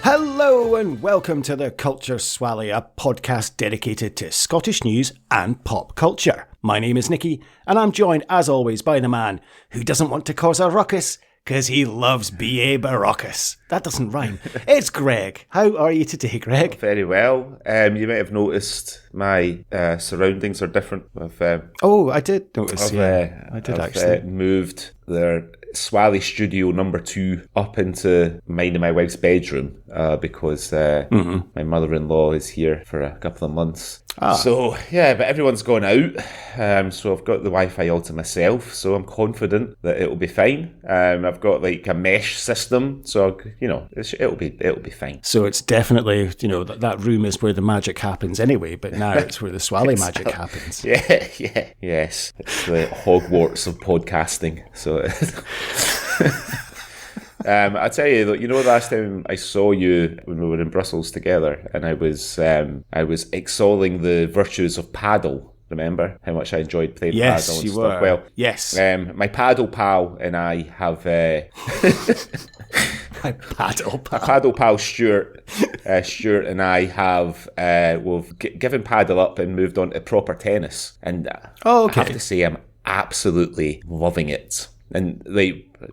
Hello and welcome to the Culture Swally, a podcast dedicated to Scottish news and pop culture. My name is Nicky, and I'm joined, as always, by the man who doesn't want to cause a ruckus because he loves B.A. Baracus. That doesn't rhyme. It's Greg. How are you today, Greg? Very well. You might have noticed my surroundings are different. I did notice, I did actually. Moved their Swally Studio number 2 up into mine and my wife's bedroom because my mother-in-law is here for a couple of months. So, yeah, but everyone's gone out, so I've got the Wi-Fi all to myself, so I'm confident that it'll be fine. I've got like a mesh system, so, it'll be fine. So it's definitely, that room is where the magic happens anyway, but now it's where the Swally magic happens. Yes. It's the Hogwarts of podcasting, so... I tell you, the last time I saw you when we were in Brussels together, and I was extolling the virtues of paddle. Remember how much I enjoyed playing paddle and stuff? Were. Well, yes. My paddle pal and I have my paddle pal. My paddle pal Stuart and I have we've given paddle up and moved on to proper tennis, and I have to say I'm absolutely loving it. And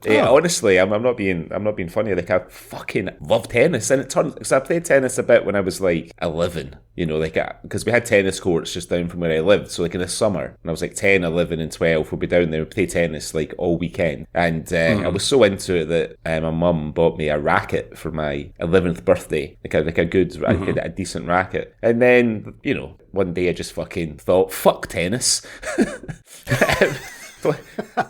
honestly, I'm not being funny. Like, I fucking love tennis, and it turns. Because I played tennis a bit when I was like 11. Because we had tennis courts just down from where I lived. So like in the summer, when I was like 10, 11, and 12, we'd be down there and play tennis like all weekend. And I was so into it that my mum bought me a racket for my 11th birthday, a decent racket. And then one day I just fucking thought, fuck tennis.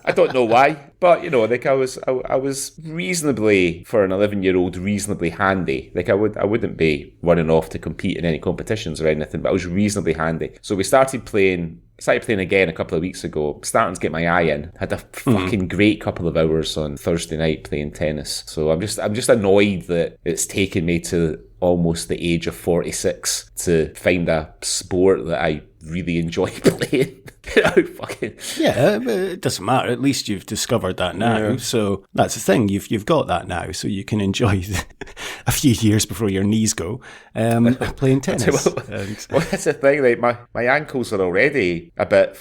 I don't know why, but I was reasonably, for an 11-year-old, reasonably handy. Like I wouldn't be running off to compete in any competitions or anything, but I was reasonably handy. So we started playing again a couple of weeks ago, starting to get my eye in. Had a fucking great couple of hours on Thursday night playing tennis. So I'm just annoyed that it's taken me to almost the age of 46 to find a sport that I really enjoy playing. Yeah, it doesn't matter. At least you've discovered that now. Yeah. So that's the thing. You've got that now, so you can enjoy a few years before your knees go playing tennis. Well, that's the thing. Like my ankles are already a bit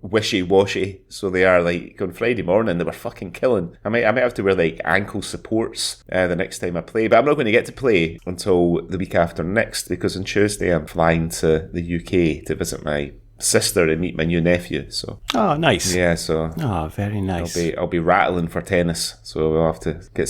wishy-washy. So they are like on Friday morning. They were fucking killing. I might have to wear like ankle supports the next time I play. But I'm not going to get to play until the week after next, because on Tuesday I'm flying to the UK to visit my sister and meet my new nephew. So nice. Yeah, so very nice. I'll be rattling for tennis, so we'll have to get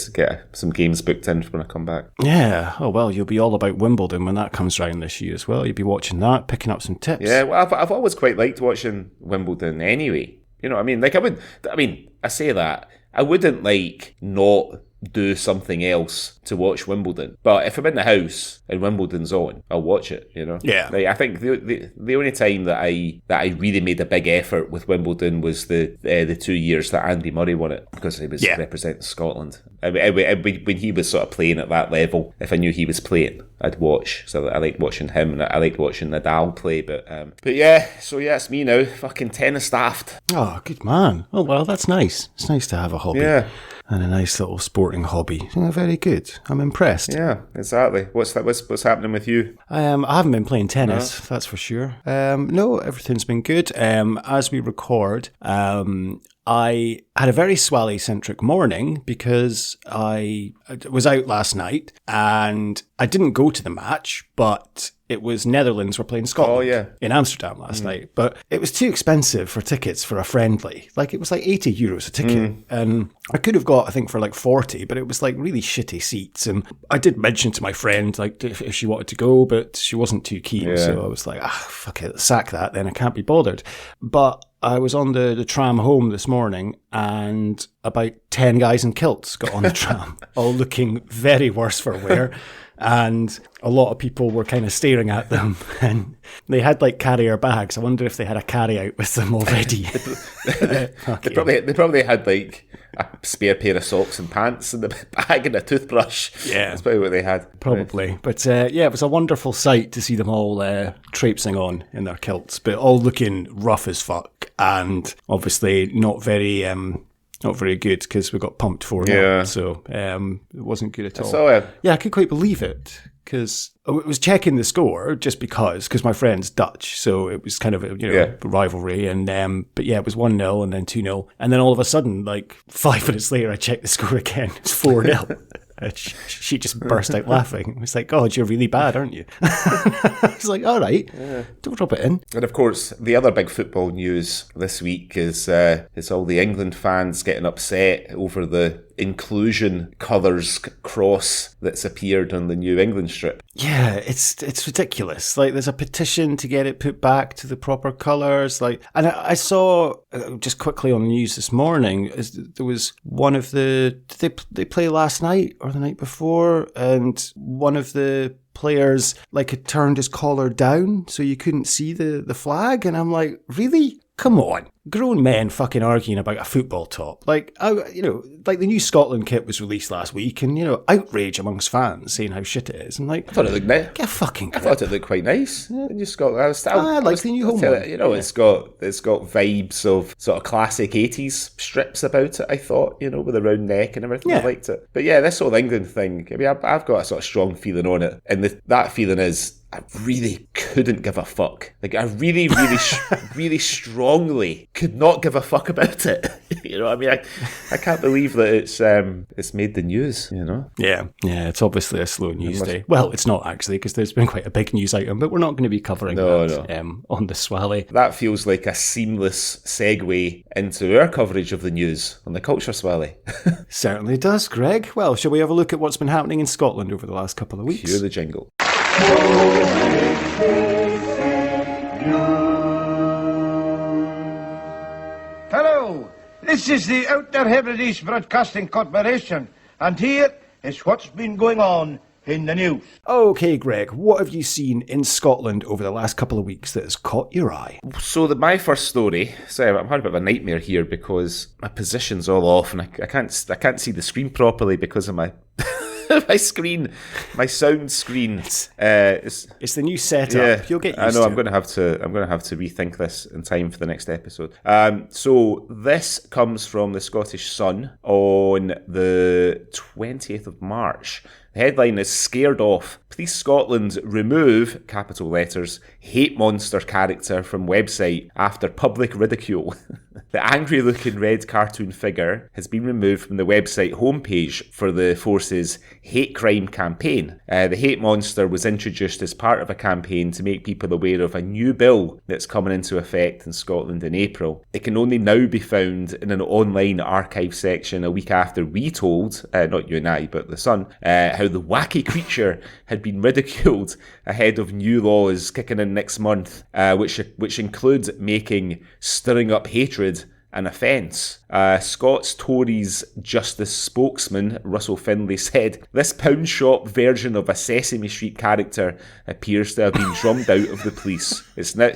some games booked in when I come back. Yeah. Oh well, you'll be all about Wimbledon when that comes round this year as well. You'll be watching that, picking up some tips. Yeah, well, I've always quite liked watching Wimbledon anyway. You know what I mean? Like I say that I wouldn't like not do something else to watch Wimbledon, but if I'm in the house and Wimbledon's on, I'll watch it. Yeah. Like, I think the only time that I really made a big effort with Wimbledon was the 2 years that Andy Murray won it, because he was representing Scotland. When he was sort of playing at that level, if I knew he was playing, I'd watch. So I liked watching him, and I liked watching Nadal play. But yeah, so yeah, it's me now, fucking tennis daft. Oh, good man. Oh well, that's nice. It's nice to have a hobby. Yeah. And a nice little sporting hobby. Very good. I'm impressed. Yeah, exactly. What's happening with you? I haven't been playing tennis, that's for sure. No, everything's been good. As we record, I had a very Swally-centric morning because I was out last night and I didn't go to the match, but it was Netherlands were playing Scotland in Amsterdam last night. But it was too expensive for tickets for a friendly. Like, it was like €80 a ticket. And I could have got, I think, for like 40, but it was like really shitty seats. And I did mention to my friend, like, if she wanted to go, but she wasn't too keen. Yeah. So I was like, fuck it, sack that then. I can't be bothered. But I was on the tram home this morning, and about 10 guys in kilts got on the tram, all looking very worse for wear. And a lot of people were kind of staring at them, and they had like carrier bags. I wonder if they had a carry out with them already. They probably had like a spare pair of socks and pants in the bag and a toothbrush. Yeah, that's probably what they had. Probably, but it was a wonderful sight to see them all traipsing on in their kilts, but all looking rough as fuck, and obviously not very not very good because we got pumped 4-0. Yeah. So it wasn't good at all. So, yeah, I couldn't quite believe it because I was checking the score just because my friend's Dutch. So it was kind of a rivalry. And but yeah, it was 1-0 and then 2-0. And then all of a sudden, like 5 minutes later, I checked the score again. It's 4-0. She just burst out laughing. It was like, God, you're really bad, aren't you? I was like, all right, don't drop it in. And of course, the other big football news this week is all the England fans getting upset over the inclusion colours cross that's appeared on the new England strip. Yeah, it's ridiculous. Like, there's a petition to get it put back to the proper colours. Like, and I saw just quickly on the news this morning, there was one of the did they play last night or the night before, and one of the players had turned his collar down so you couldn't see the flag, and I'm like, really? Come on. Grown men fucking arguing about a football top. Like the new Scotland kit was released last week, and, outrage amongst fans saying how shit it is. And like, I thought it looked nice. Get a fucking grip. I thought it looked quite nice. Yeah, I like the new home one. It's got vibes of sort of classic 80s strips about it, I thought, with a round neck and everything. Yeah. I liked it. But yeah, this whole England thing, I mean, I've got a sort of strong feeling on it. And that feeling is, I really couldn't give a fuck. Like, I really, really, really strongly could not give a fuck about it. I mean, I can't believe that it's made the news, Yeah, it's obviously a slow news day. Well, it's not actually, because there's been quite a big news item, but we're not going to be covering that on the Swally. That feels like a seamless segue into our coverage of the news on the Culture Swally. Certainly does, Greg. Well, shall we have a look at what's been happening in Scotland over the last couple of weeks? Cue the jingle. Hello, this is the Outer Hebrides Broadcasting Corporation, and here is what's been going on in the news. Okay, Greg, what have you seen in Scotland over the last couple of weeks that has caught your eye? So my first story, sorry, I'm having a bit of a nightmare here because my position's all off and I can't see the screen properly because of my my sound screen. It's the new setup. Yeah, you'll get used to it. I know. I'm going to have to rethink this in time for the next episode. So this comes from the Scottish Sun on the 20th of March. The headline is "Scared Off. Police Scotland remove, capital letters, hate monster character from website after public ridicule." The angry-looking red cartoon figure has been removed from the website homepage for the force's hate crime campaign. The hate monster was introduced as part of a campaign to make people aware of a new bill that's coming into effect in Scotland in April. It can only now be found in an online archive section a week after we told, not you and I, but the Sun, how the wacky creature had been ridiculed ahead of new laws kicking in next month, which include making stirring up hatred an offence. Scots Tories Justice spokesman Russell Finlay said, "This pound shop version of a Sesame Street character appears to have been drummed out of the police. It's now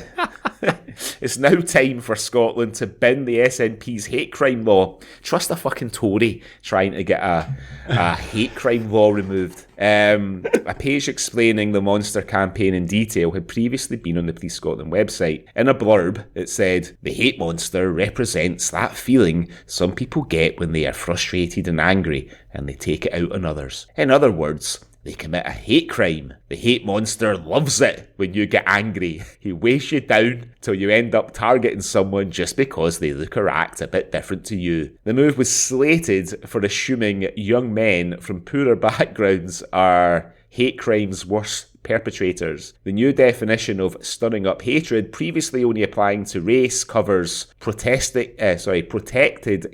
time for Scotland to bin the SNP's hate crime law." Trust a fucking Tory trying to get a hate crime law removed. A page explaining the monster campaign in detail had previously been on the Police Scotland website. In a blurb, it said, "The hate monster represents that feeling some people get when they are frustrated and angry, and they take it out on others. In other words, they commit a hate crime. The hate monster loves it when you get angry. He weighs you down till you end up targeting someone just because they look or act a bit different to you." The move was slated for assuming young men from poorer backgrounds are hate crime's worst perpetrators. The new definition of stirring up hatred, previously only applying to race, covers protected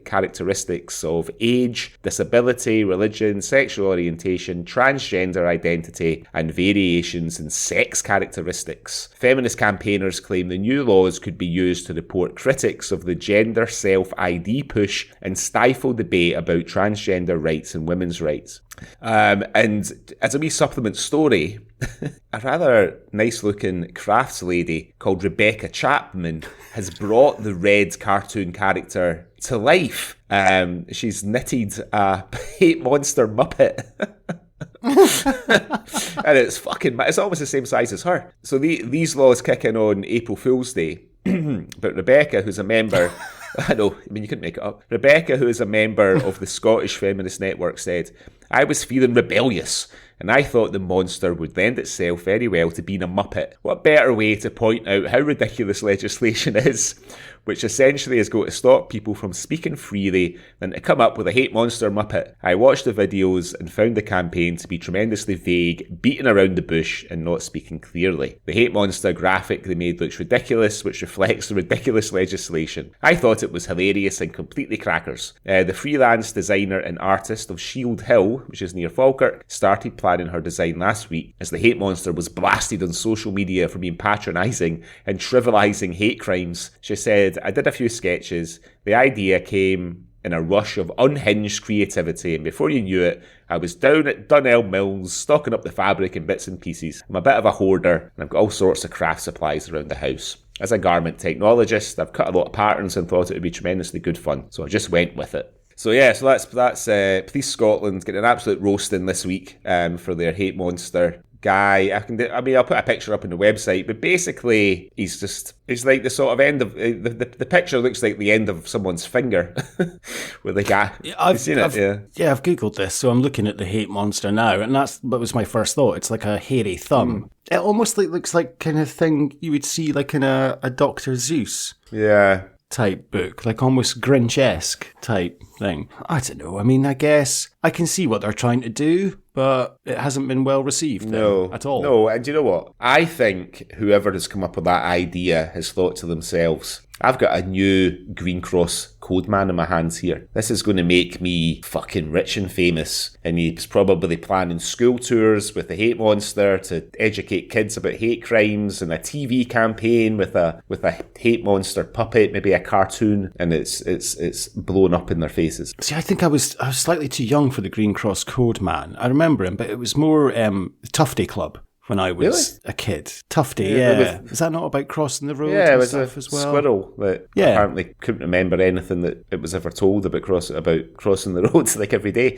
characteristics of age, disability, religion, sexual orientation, transgender identity, and variations in sex characteristics. Feminist campaigners claim the new laws could be used to report critics of the gender self-ID push and stifle debate about transgender rights and women's rights. And as a wee supplement story, a rather nice-looking crafts lady called Rebecca Chapman has brought the red cartoon character to life. She's knitted a hate monster Muppet. And it's almost the same size as her. So these laws kick in on April Fool's Day. But Rebecca, who's a member I know, I mean, you couldn't make it up. Rebecca, who is a member of the Scottish Feminist Network, said, I was feeling rebellious, and I thought the monster would lend itself very well to being a Muppet. What better way to point out how ridiculous legislation is, which essentially is going to stop people from speaking freely, than to come up with a hate monster Muppet. I watched the videos and found the campaign to be tremendously vague, beating around the bush and not speaking clearly. The hate monster graphic they made looks ridiculous, which reflects the ridiculous legislation. I thought it was hilarious and completely crackers. The freelance designer and artist of Shield Hill, which is near Falkirk, started planning her design last week as the hate monster was blasted on social media for being patronising and trivialising hate crimes. She said, I did a few sketches. The idea came in a rush of unhinged creativity, and before you knew it, I was down at Dunelm Mills stocking up the fabric in bits and pieces. I'm a bit of a hoarder, and I've got all sorts of craft supplies around the house. As a garment technologist, I've cut a lot of patterns and thought it would be tremendously good fun, so I just went with it. So yeah, so that's Police Scotland getting an absolute roasting this week for their hate monster guy. I'll put a picture up on the website, but basically he's like the sort of end of the picture looks like the end of someone's finger with the guy. I've seen it. Yeah, I've googled this, so I'm looking at the hate monster now, and that was my first thought. It's like a hairy thumb. It almost looks like kind of thing you would see like in a Dr. Seuss. Yeah. Type book, like almost Grinch-esque type thing. I don't know. I mean, I guess I can see what they're trying to do, but it hasn't been well received at all. No, and do you know what? I think whoever has come up with that idea has thought to themselves, I've got a new Green Cross code man in my hands here. This is going to make me fucking rich and famous. And he's probably planning school tours with the hate monster to educate kids about hate crimes, and a TV campaign with a hate monster puppet, maybe a cartoon, and it's blown up in their faces. See, I think I was slightly too young for the Green Cross code man. I remember him, but it was more Tufty Club. When I was a kid. Tufty, yeah. Is that not about crossing the road it was stuff a as well? Squirrel that apparently couldn't remember anything that it was ever told about crossing the roads like every day.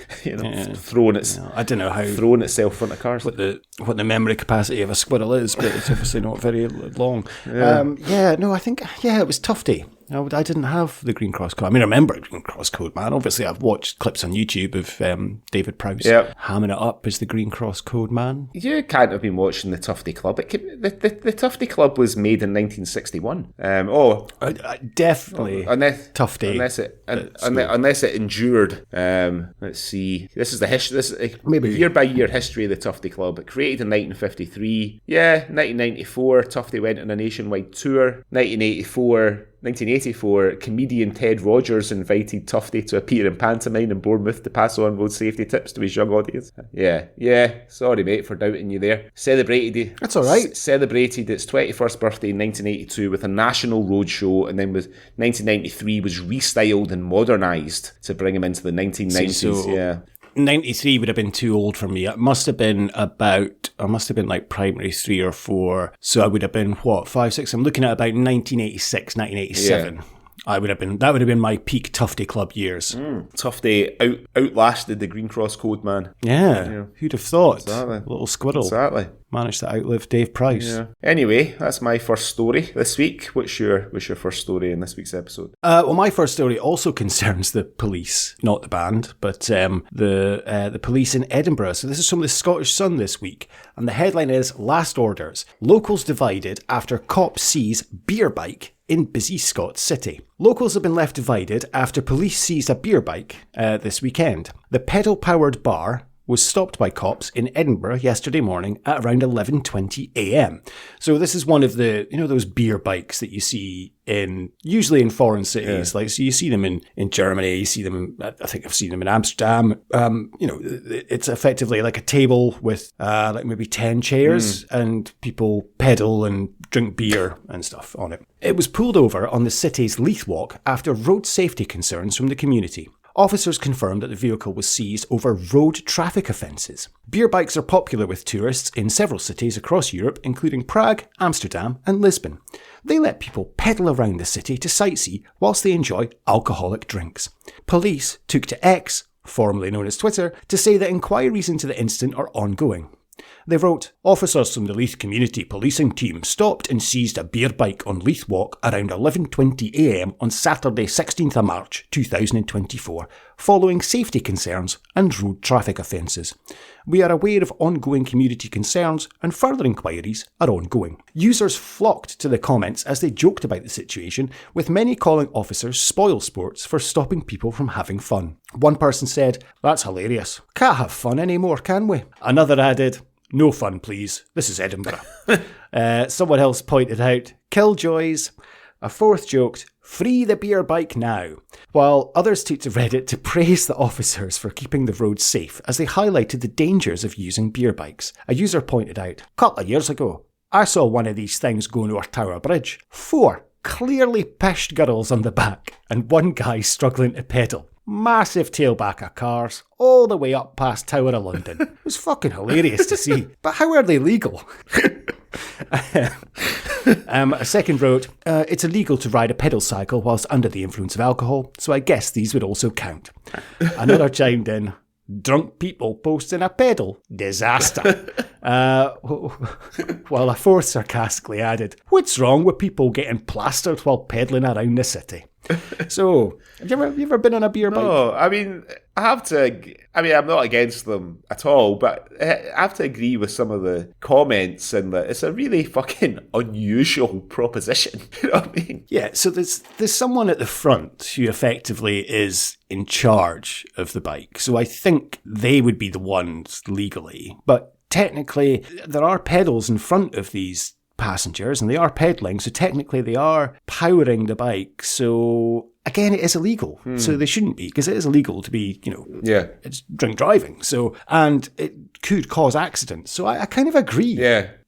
Throwing itself in front of cars. What the memory capacity of a squirrel is, but it's obviously not very long. I think it was Tufty. I didn't have the Green Cross Code. I mean, I remember Green Cross Code Man. Obviously, I've watched clips on YouTube of David Prowse hamming it up as the Green Cross Code Man. You can't have been watching the Tufty Club. The Tufty Club was made in 1961. Definitely. Tufty. Unless it endured. Let's see. This is the history. This is maybe year by year history of the Tufty Club. It created in 1953. 1994, Tufty went on a nationwide tour. 1984, comedian Ted Rogers invited Tufty to appear in pantomime in Bournemouth to pass on road safety tips to his young audience. Yeah. Sorry, mate, for doubting you there. That's all right. Celebrated its 21st birthday in 1982 with a national roadshow, and then 1993 was restyled and modernised to bring him into the 1990s. 93 would have been too old for me. I must have been like primary 3 or 4. So I would have been, 5, 6? I'm looking at about 1986, 1987. Yeah. That would have been my peak Tufty Club years. Tufty outlasted the Green Cross Code Man. Yeah. Who'd have thought? Exactly. Little squirrel. Exactly. Managed to outlive Dave Prowse. Yeah. Anyway, that's my first story this week. What's your first story in this week's episode? Well, my first story also concerns the police, not the band, but the police in Edinburgh. So this is from the Scottish Sun this week, and the headline is Last Orders. Locals divided after cop sees beer bike in busy Scots city. Locals have been left divided after police seized a beer bike this weekend. The pedal-powered bar was stopped by cops in Edinburgh yesterday morning at around 11:20 a.m. So this is one of the, those beer bikes that you see usually in foreign cities. Yeah. Like, so you see them in Germany, you see them, I think I've seen them in Amsterdam. It's effectively like a table with like maybe 10 chairs and people pedal and drink beer and stuff on it. It was pulled over on the city's Leith Walk after road safety concerns from the community. Officers confirmed that the vehicle was seized over road traffic offences. Beer bikes are popular with tourists in several cities across Europe, including Prague, Amsterdam and Lisbon. They let people pedal around the city to sightsee whilst they enjoy alcoholic drinks. Police took to X, formerly known as Twitter, to say that inquiries into the incident are ongoing. They wrote, "Officers from the Leith Community Policing Team stopped and seized a beer bike on Leith Walk around 11:20am on Saturday 16th of March 2024, following safety concerns and road traffic offences. We are aware of ongoing community concerns and further inquiries are ongoing." Users flocked to the comments as they joked about the situation, with many calling officers spoilsports for stopping people from having fun. One person said, "That's hilarious. Can't have fun anymore, can we?" Another added, "No fun, please. This is Edinburgh." Someone else pointed out, "Killjoys." A fourth joked, "Free the beer bike now," while others took to Reddit to praise the officers for keeping the roads safe as they highlighted the dangers of using beer bikes. A user pointed out, "Couple of years ago, I saw one of these things going over Tower Bridge. 4 clearly pished girls on the back and one guy struggling to pedal. Massive tailback of cars all the way up past Tower of London. It was fucking hilarious to see. But how are they legal?" A second wrote, "It's illegal to ride a pedal cycle whilst under the influence of alcohol, so I guess these would also count." Another chimed in, "Drunk people posting a pedal. Disaster." While a fourth sarcastically added, "What's wrong with people getting plastered while pedalling around the city?" So, have you ever been on a beer bike? No, I mean, I'm not against them at all, but I have to agree with some of the comments and that it's a really fucking unusual proposition. You know what I mean? Yeah, so there's someone at the front who effectively is in charge of the bike. So I think they would be the ones legally. But technically, there are pedals in front of these passengers and they are pedaling, so technically they are powering the bike. So again, it is illegal. So they shouldn't be, because it is illegal to be, it's drink driving. So, and it could cause accidents. So I kind of agree,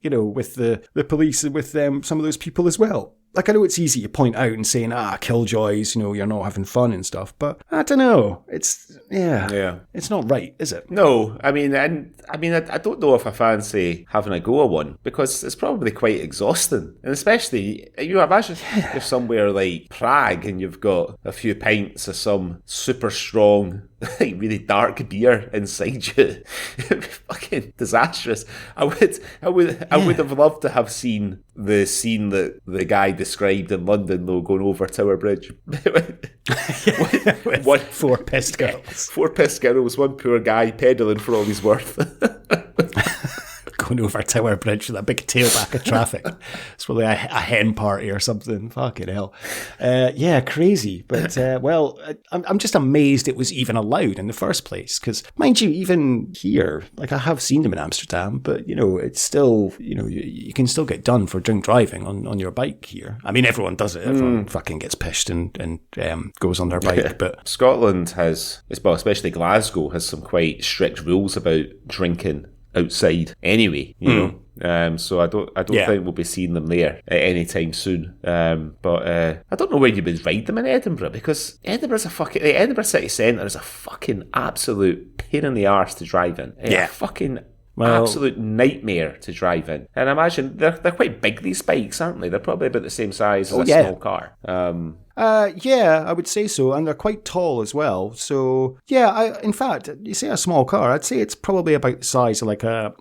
with the police and with some of those people as well. Like, I know it's easy to point out and saying, killjoys, you're not having fun and stuff, but I don't know. It's not right, is it? No, I don't know if I fancy having a go at one, because it's probably quite exhausting. And especially, imagine you're somewhere like Prague and you've got a few pints of some super strong, really dark beer inside you. It'd be fucking disastrous. I would have loved to have seen the scene that the guy described in London, though, going over Tower Bridge. With 4 pissed girls. 4 pissed girls, one poor guy pedalling for all he's worth. Going over Tower Bridge with a big tailback of traffic. It's probably a hen party or something. Fucking hell. Crazy. But, I'm just amazed it was even allowed in the first place. Because, mind you, even here, like, I have seen them in Amsterdam, but, it's still, you can still get done for drink driving on your bike here. I mean, everyone does it. Everyone fucking gets pissed and goes on their bike. But Scotland has, especially Glasgow, has some quite strict rules about drinking outside anyway, so I don't think we'll be seeing them there at any time soon. But I don't know where you would ride them in Edinburgh, because the Edinburgh city centre is a fucking absolute pain in the arse to drive in. A fucking absolute nightmare to drive in. And I imagine they're quite big, these bikes, aren't they? They're probably about the same size as a small car. I would say so, and they're quite tall as well. So, in fact, you say a small car, I'd say it's probably about the size of like a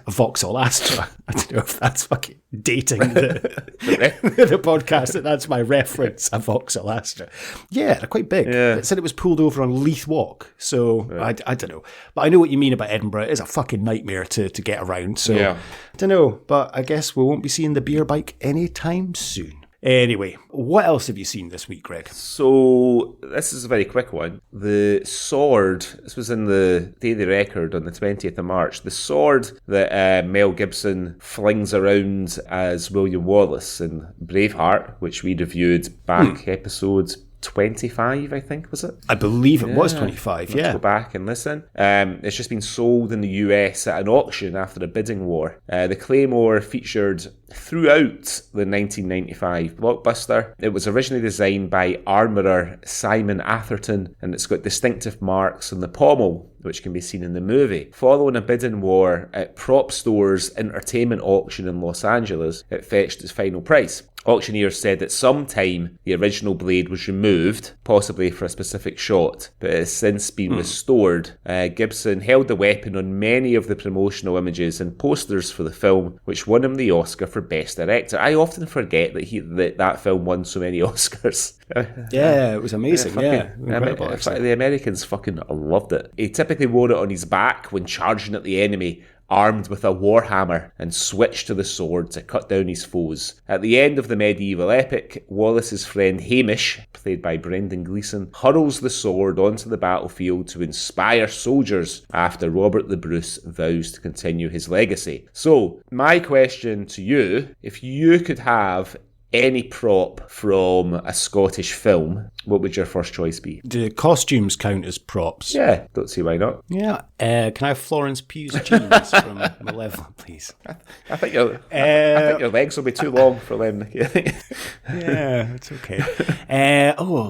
Vauxhall Astra. I don't know if that's fucking dating the podcast, that's my reference, a Vauxhall Astra. Yeah, they're quite big. Yeah. It said it was pulled over on Leith Walk, so I don't know. But I know what you mean about Edinburgh. It is a fucking nightmare to get around, so I don't know. But I guess we won't be seeing the beer bike anytime soon. Anyway, what else have you seen this week, Greg? So, this is a very quick one. The sword, this was in the Daily Record on the 20th of March, the sword that Mel Gibson flings around as William Wallace in Braveheart, which we reviewed back episode 25, I think, was it? I believe it was 25, Let's go back and listen. It's just been sold in the US at an auction after a bidding war. The Claymore featured throughout the 1995 blockbuster. It was originally designed by armourer Simon Atherton, and it's got distinctive marks on the pommel, which can be seen in the movie. Following a bidding war at Prop Store's entertainment auction in Los Angeles, it fetched its final price. Auctioneers said that sometime the original blade was removed, possibly for a specific shot, but it has since been restored. Gibson held the weapon on many of the promotional images and posters for the film, which won him the Oscar for Best Director. I often forget that film won so many Oscars. Yeah, it was amazing. Incredible. The Americans fucking loved it. He typically wore it on his back when charging at the enemy, armed with a warhammer, and switched to the sword to cut down his foes. At the end of the medieval epic, Wallace's friend Hamish, played by Brendan Gleeson, hurls the sword onto the battlefield to inspire soldiers after Robert the Bruce vows to continue his legacy. So, my question to you, if you could have any prop from a Scottish film, what would your first choice be? Do costumes count as props? Yeah, don't see why not. Yeah. Can I have Florence Pugh's jeans from Malevolent, please? I think your legs will be too long for them. Yeah, it's okay.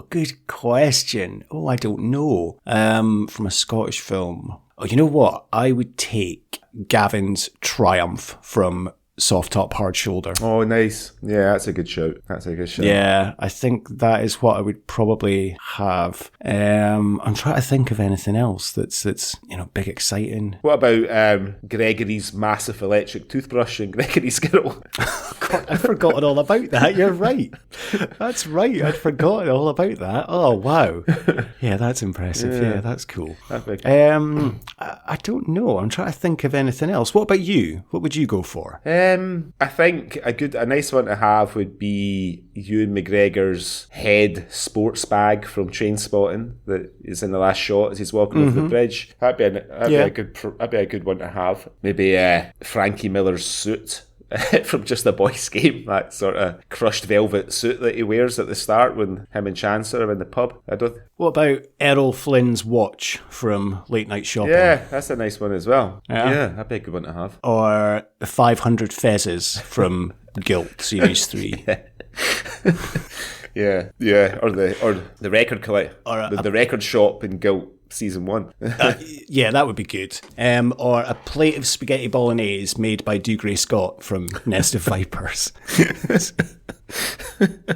Good question. I don't know. From a Scottish film. Oh, you know what? I would take Gavin's Triumph from Soft Top, Hard Shoulder. Oh, nice. Yeah, that's a good shout. Yeah, I think that is what I would probably have. I'm trying to think of anything else that's big, exciting. What about Gregory's massive electric toothbrush and Gregory's Girl? God, I'd forgotten all about that. You're right. That's right. I'd forgotten all about that. Oh, wow. Yeah, that's impressive. Yeah, that's cool. I don't know. I'm trying to think of anything else. What about you? What would you go for? I think a nice one to have would be Ewan McGregor's head sports bag from Trainspotting that is in the last shot as he's walking over the bridge. That'd be a good one to have. Maybe Frankie Miller's suit from Just a Boys Game, that sort of crushed velvet suit that he wears at the start when him and Chance are in the pub. What about Errol Flynn's watch from Late Night Shopping? Yeah, that's a nice one as well. Yeah, that'd be a good one to have. Or the 500 Fezzes from Guilt Series 3. Yeah, or the record the record shop in Guilt Season 1. Yeah, that would be good. Or a plate of spaghetti bolognese made by Dougray Scott from Nest of Vipers.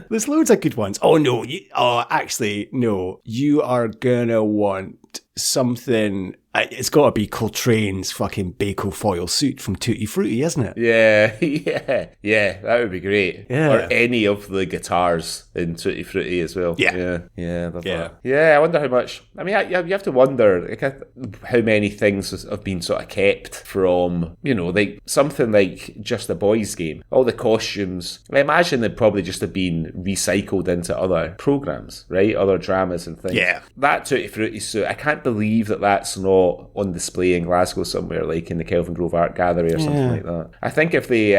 There's loads of good ones. Oh, no. No. You are gonna want something... It's got to be Coltrane's fucking Baco foil suit from Tutti Frutti, isn't it? Yeah, that would be great. Yeah. Or any of the guitars in Tutti Frutti as well. Yeah. I wonder how much... I mean, you have to wonder how many things have been sort of kept from, like something like Just a Boys Game. All the costumes, I imagine they'd probably just have been recycled into other programmes, right? Other dramas and things. Yeah. That Tutti Frutti suit, I can't believe that's not on display in Glasgow somewhere, like in the Kelvin Grove Art Gallery or something like that. I think if they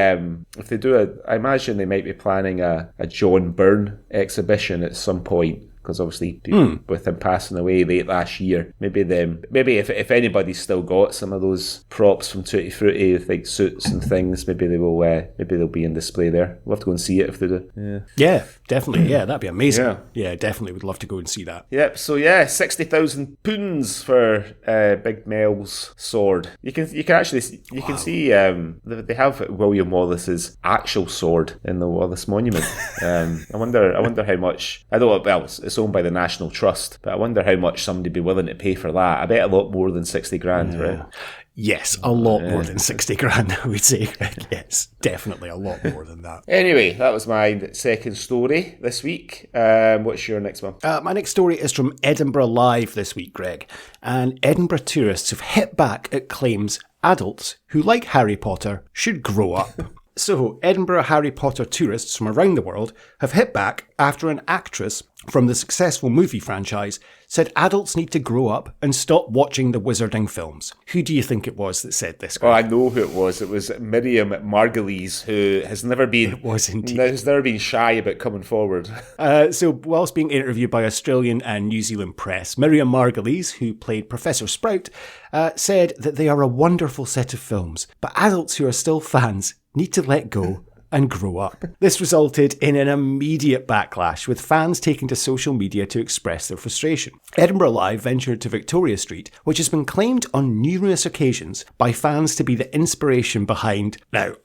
do I imagine they might be planning a John Byrne exhibition at some point. Because obviously, with him passing away late last year, maybe if anybody's still got some of those props from Tutti Frutti, like suits and things, maybe they'll be in display there. We'll have to go and see it if they do. Yeah, definitely. Yeah, that'd be amazing. Yeah, definitely would love to go and see that. Yep. So yeah, £60,000 for Big Mel's sword. You can see they have William Wallace's actual sword in the Wallace Monument. I wonder how much. I don't know. Well, it's owned by the National Trust, but I wonder how much somebody'd be willing to pay for that. I bet a lot more than 60 grand, right? Yes, a lot more than 60 grand, I would say. Yes, definitely a lot more than that. Anyway, that was my second story this week. What's your next one? My next story is from Edinburgh Live this week, Greg. And Edinburgh tourists have hit back at claims adults who like Harry Potter should grow up. So, Edinburgh Harry Potter tourists from around the world have hit back after an actress from the successful movie franchise said adults need to grow up and stop watching the wizarding films. Who do you think it was that said this? Oh, I know who it was. It was Miriam Margolyes, who has never been... It was indeed. Has never been shy about coming forward. So, whilst being interviewed by Australian and New Zealand press, Miriam Margolyes, who played Professor Sprout, said that they are a wonderful set of films, but adults who are still fans need to let go and grow up. This resulted in an immediate backlash, with fans taking to social media to express their frustration. Edinburgh Live ventured to Victoria Street, which has been claimed on numerous occasions by fans to be the inspiration behind... Now,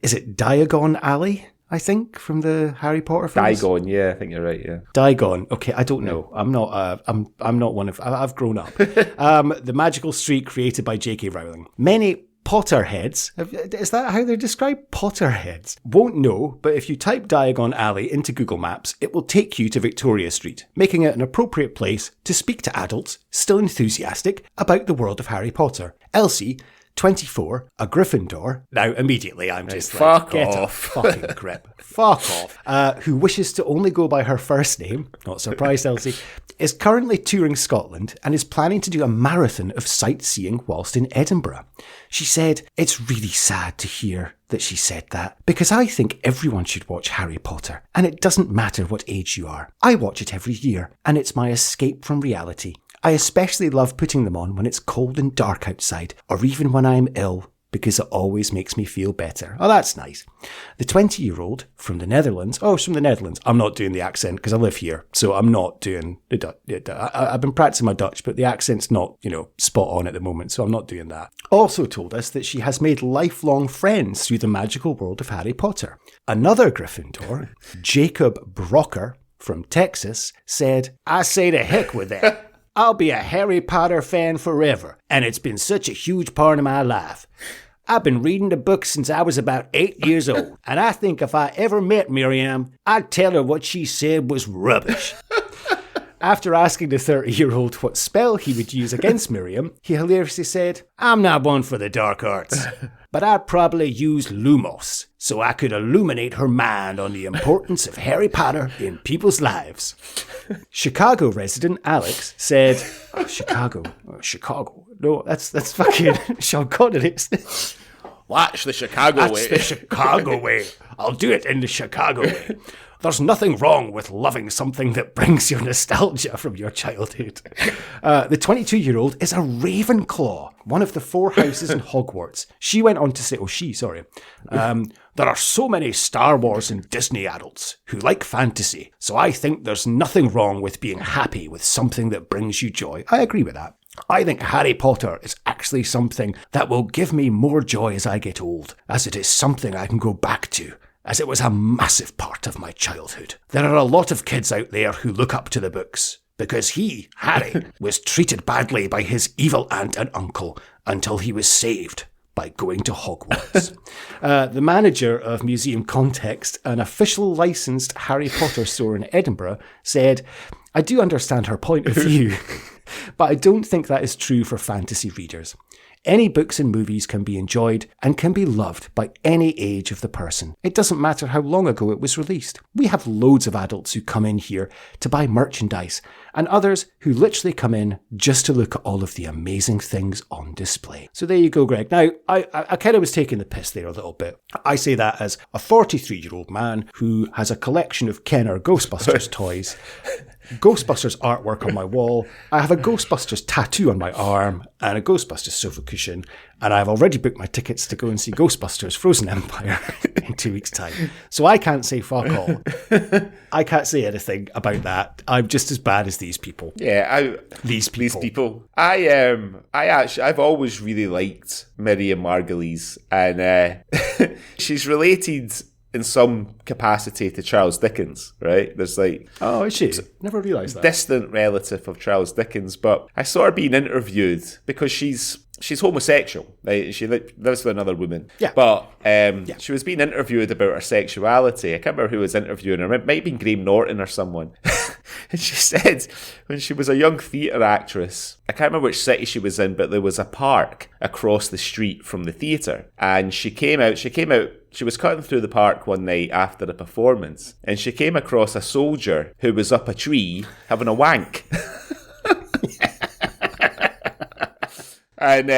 is it Diagon Alley? I think, from the Harry Potter films. Diagon, yeah, I think you're right, yeah. Diagon, okay, I don't know. I'm not one of... I've grown up. The magical street created by J.K. Rowling. Many Potterheads, is that how they're described? Potterheads. Won't know, but if you type Diagon Alley into Google Maps, it will take you to Victoria Street, making it an appropriate place to speak to adults, still enthusiastic, about the world of Harry Potter. Elsie, 24, a Gryffindor. Now, immediately, I'm just fuck get off. a fucking grip. Fuck off. Who wishes to only go by her first name, not surprised, Elsie, is currently touring Scotland and is planning to do a marathon of sightseeing whilst in Edinburgh. She said, it's really sad to hear that she said that, because I think everyone should watch Harry Potter, and it doesn't matter what age you are. I watch it every year, and it's my escape from reality. I especially love putting them on when it's cold and dark outside, or even when I'm ill, because it always makes me feel better. Oh, that's nice. The 20-year-old from the Netherlands. Oh, it's from the Netherlands. I'm not doing the accent because I live here, so I'm not doing the Dutch. I've been practicing my Dutch, but the accent's not, spot on at the moment, so I'm not doing that. Also told us that she has made lifelong friends through the magical world of Harry Potter. Another Gryffindor, Jacob Brocker from Texas, said, I say to heck with that. I'll be a Harry Potter fan forever, and it's been such a huge part of my life. I've been reading the book since I was about 8 years old, and I think if I ever met Miriam, I'd tell her what she said was rubbish. After asking the 30-year-old what spell he would use against Miriam, he hilariously said, I'm not one for the dark arts, but I'd probably use Lumos, so I could illuminate her mind on the importance of Harry Potter in people's lives. Chicago resident Alex said, Chicago. No, that's fucking Sean Connery. Watch the Chicago way. That's the Chicago way. I'll do it in the Chicago way. There's nothing wrong with loving something that brings you nostalgia from your childhood. The 22-year-old is a Ravenclaw, one of the 4 houses in Hogwarts. She went on to say, there are so many Star Wars and Disney adults who like fantasy, so I think there's nothing wrong with being happy with something that brings you joy. I agree with that. I think Harry Potter is actually something that will give me more joy as I get old, as it is something I can go back to, as it was a massive part of my childhood. There are a lot of kids out there who look up to the books, because he, Harry, was treated badly by his evil aunt and uncle until he was saved by going to Hogwarts. The manager of Museum Context, an official licensed Harry Potter store in Edinburgh, said, I do understand her point of view, but I don't think that is true for fantasy readers. Any books and movies can be enjoyed and can be loved by any age of the person. It doesn't matter how long ago it was released. We have loads of adults who come in here to buy merchandise, and others who literally come in just to look at all of the amazing things on display. So there you go, Greg. Now, I kind of was taking the piss there a little bit. I say that as a 43-year-old man who has a collection of Kenner Ghostbusters toys, Ghostbusters artwork on my wall. I have a Ghostbusters tattoo on my arm and a Ghostbusters sofa cushion, and I've already booked my tickets to go and see Ghostbusters Frozen Empire in 2 weeks' time. So I can't say fuck all. I can't say anything about that. I'm just as bad as these people. Yeah, these people. I've always really liked Miriam Margolyes, and she's related in some capacity to Charles Dickens, right? There's oh, is she? Never realised that. Distant relative of Charles Dickens, but I saw her being interviewed because she's homosexual. Right? She lives with another woman. Yeah. But she was being interviewed about her sexuality. I can't remember who was interviewing her. It might have been Graham Norton or someone. And she said when she was a young theatre actress, I can't remember which city she was in, but there was a park across the street from the theatre. And she was cutting through the park one night after a performance, and she came across a soldier who was up a tree having a wank. And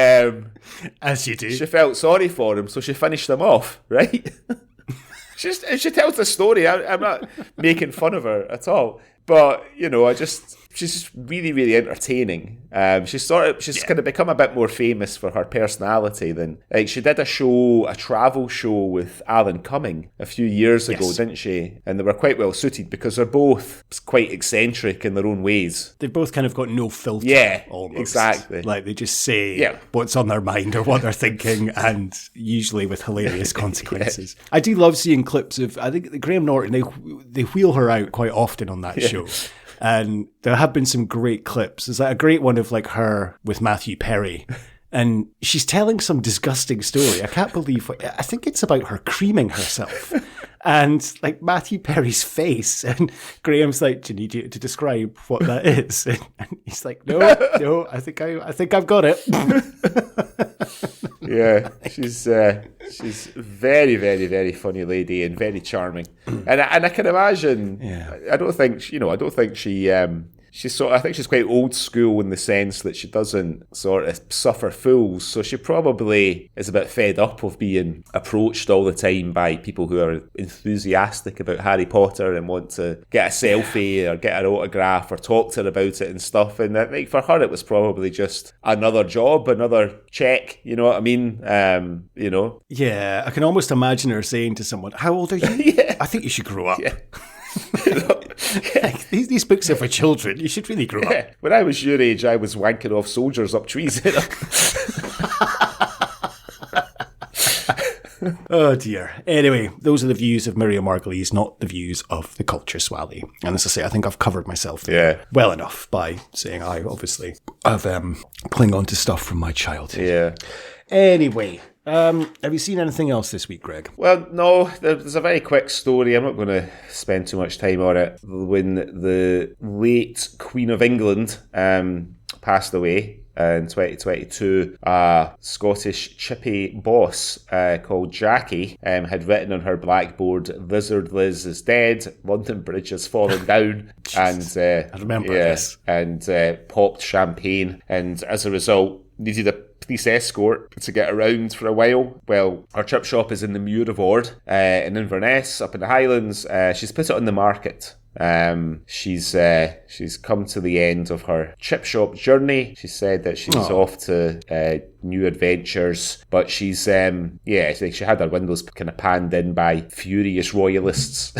as you do, she felt sorry for him, so she finished him off, right? She tells the story. I'm not making fun of her at all. But, she's just really, really entertaining. She's kind of become a bit more famous for her personality than, like, she did a travel show with Alan Cumming a few years ago, didn't she? And they were quite well suited because they're both quite eccentric in their own ways. They've both kind of got no filter. Yeah, almost. exactly. Like, they just say what's on their mind or what they're thinking, and usually with hilarious consequences. I do love seeing clips of, I think, Graham Norton, they wheel her out quite often on that show. And there have been some great clips. There's like a great one of like her with Matthew Perry. And she's telling some disgusting story. I can't believe, I think it's about her creaming herself. And like Matthew Perry's face, and Graham's like, "Do you need you to describe what that is?" And he's like, "No, I think I've got it." Yeah, she's very, very, very funny lady and very charming, and I can imagine. Yeah. I don't think she. I think she's quite old school in the sense that she doesn't sort of suffer fools. So she probably is a bit fed up of being approached all the time by people who are enthusiastic about Harry Potter and want to get a selfie or get an autograph or talk to her about it and stuff. And I think for her, it was probably just another job, another check. You know what I mean? Yeah, I can almost imagine her saying to someone, "How old are you?" Yeah. "I think you should grow up." Yeah. These books are for children. You should really grow up. When I was your age, I was wanking off soldiers up trees. Oh dear. Anyway, those are the views of Miriam Margolyes, not the views of the Culture Swally. And as I say, I think I've covered myself well enough by saying I obviously have cling on to stuff from my childhood. Yeah. Anyway, have you seen anything else this week, Greg? Well, no, there's a very quick story. I'm not going to spend too much time on it. When the late Queen of England passed away in 2022, a Scottish chippy boss called Jackie had written on her blackboard, "Lizard Liz is dead, London Bridge has fallen down," and I remember this. And popped champagne, and as a result, needed a police escort to get around for a while. Well, her chip shop is in the Muir of Ord in Inverness, up in the Highlands. She's put it on the market. She's come to the end of her chip shop journey. She said that she's off to new adventures, but she's she had her windows kind of panned in by furious royalists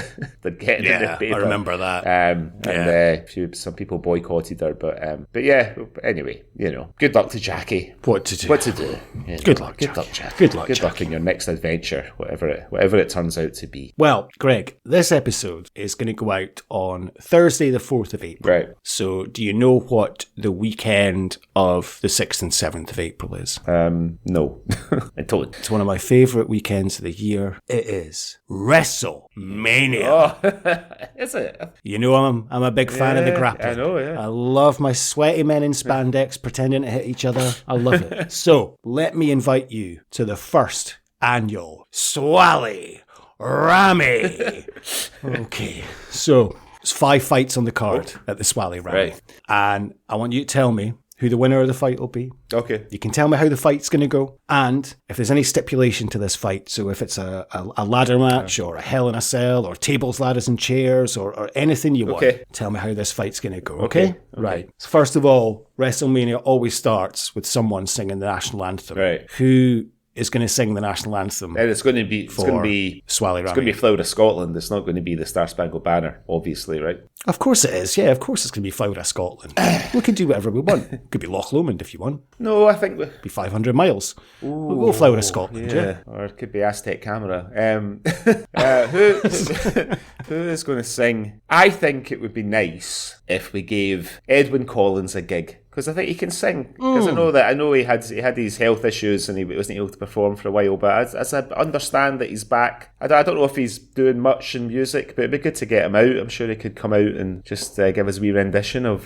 that get in the paper. I remember that. Some people boycotted her, but anyway, good luck to Jackie. What to do? Good luck, Jackie. Good luck in your next adventure, whatever it turns out to be. Well, Greg, this episode is going to go out on Thursday, the 4th of April. Right. So, do you know what the weekend of the 6th and 7th of April is? No. I don't. It's one of my favourite weekends of the year. It is WrestleMania. Oh, is it? You know I'm a big fan of the grappling. I know, yeah. I love my sweaty men in spandex pretending to hit each other. I love it. So, let me invite you to the first annual Swally Rammy. Okay, so there's 5 fights on the card at the Swally Rammy. Right. And I want you to tell me who the winner of the fight will be. Okay. You can tell me how the fight's going to go, and if there's any stipulation to this fight, so if it's a ladder match or a Hell in a Cell or tables, ladders and chairs or anything you want, tell me how this fight's going to go, okay? Right. So first of all, WrestleMania always starts with someone singing the national anthem. Right. Who is going to sing the national anthem? And it's going to be Swally Rammy. It's going to be Flower of Scotland. It's not going to be the Star Spangled Banner, obviously, right? Of course it is. Yeah, of course it's going to be Flower of Scotland. We can do whatever we want. It could be Loch Lomond if you want. No, I think it'd be 500 miles. We'll go Flower of Scotland. Yeah. Or it could be Aztec Camera. Who is going to sing? I think it would be nice if we gave Edwyn Collins a gig. Because I think he can sing. Because I know he had these health issues and he wasn't able to perform for a while. But as I understand that he's back, I don't know if he's doing much in music, but it'd be good to get him out. I'm sure he could come out and just give us a wee rendition of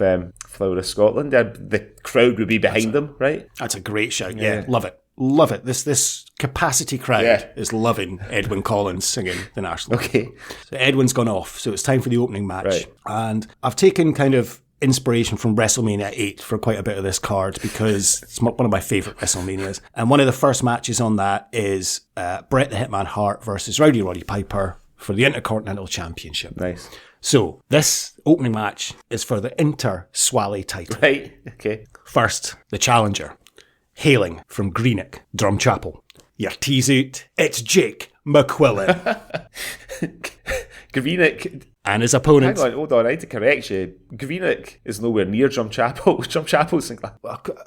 Flower of Scotland. The crowd would be behind him, right? That's a great shout. Yeah, love it. Love it. This capacity crowd is loving Edwyn Collins singing the national anthem. Okay. So Edwyn's gone off, so it's time for the opening match. Right. And I've taken kind of inspiration from WrestleMania 8 for quite a bit of this card because it's one of my favourite WrestleManias. And one of the first matches on that is Bret the Hitman Hart versus Rowdy Roddy Piper for the Intercontinental Championship. Nice. So, this opening match is for the Inter-Swally title. Right, okay. First, the challenger, hailing from Greenock, Drumchapel. Your tease out, it's Jake McQuillan. Greenock... And his opponent... Hang on, hold on, I had to correct you. Greenock is nowhere near Drumchapel. Drumchapel's in Glasgow.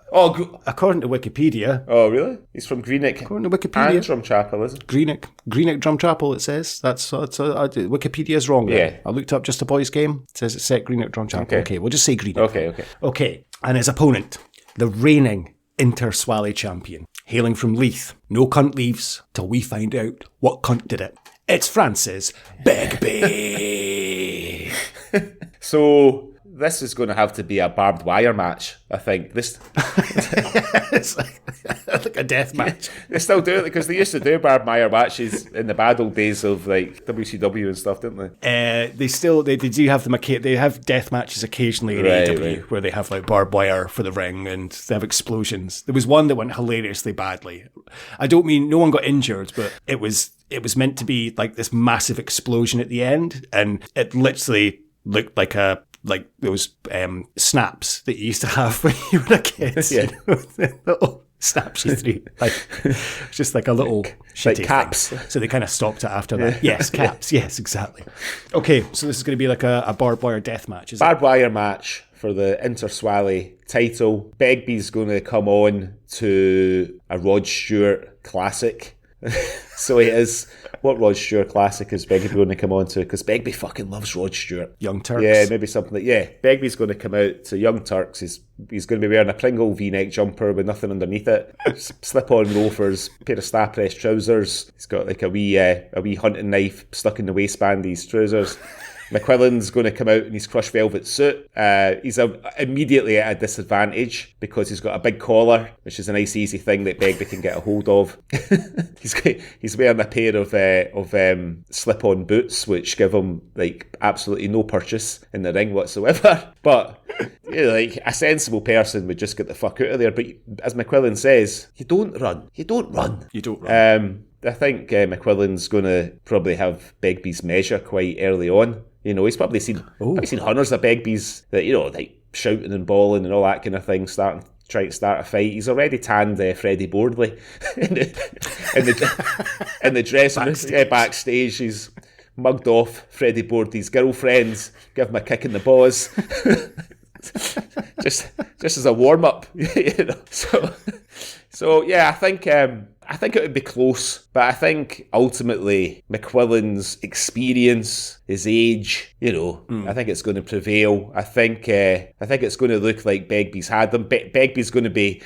According to Wikipedia... Oh, really? He's from Greenock. According to Wikipedia... And Drumchapel, is it? Greenock Drumchapel, it says. Wikipedia's wrong there. Yeah. I looked up Just a Boys game. It says it's set Greenock Drumchapel. Okay, we'll just say Greenock. Okay. And his opponent, the reigning Inter-Swally champion, hailing from Leith. No cunt leaves till we find out what cunt did it. It's Francis Begbie. So this is going to have to be a barbed wire match, I think. This it's like a death match. They still do it because they used to do barbed wire matches in the bad old days of like WCW and stuff, didn't they? They do have they have death matches occasionally in AEW where they have like barbed wire for the ring and they have explosions. There was one that went hilariously badly. I don't mean no one got injured, but it was meant to be like this massive explosion at the end, and it literally looked like those snaps that you used to have when you were a kid. Yeah. Little snaps you threw. Just like a little shitty like caps. thing. So they kind of stopped it after that. Yes, caps. Yes, exactly. Okay, so this is going to be like a barbed wire death match, is it? Barbed wire match for the Inter-Swally title. Begbie's going to come on to a Rod Stewart classic. So he is. What Rod Stewart classic is Begbie going to come on to? Because Begbie fucking loves Rod Stewart. Young Turks. Yeah, maybe something like... Yeah, Begbie's going to come out to Young Turks. He's going to be wearing a Pringle V-neck jumper with nothing underneath it. Slip-on loafers, pair of star-press trousers. He's got like a wee hunting knife stuck in the waistband of his trousers. McQuillan's going to come out in his crushed velvet suit. He's immediately at a disadvantage because he's got a big collar, which is a nice easy thing that Begbie can get a hold of. He's wearing a pair of slip-on boots, which give him like absolutely no purchase in the ring whatsoever. But like a sensible person would just get the fuck out of there. But as McQuillan says, you don't run. I think McQuillan's going to probably have Begbie's measure quite early on. You know, he's probably seen hundreds of Begbies that, you know, like shouting and bawling and all that kind of thing, trying to start a fight. He's already tanned Freddie Bordley in the dressing room. Backstage. He's mugged off Freddie Bordley's girlfriends, give him a kick in the balls. just as a warm up, you know. So yeah, I think it would be close, but I think ultimately McQuillan's experience, his age, you know, I think it's going to prevail. I think it's going to look like Begbie's had them. Begbie's going to be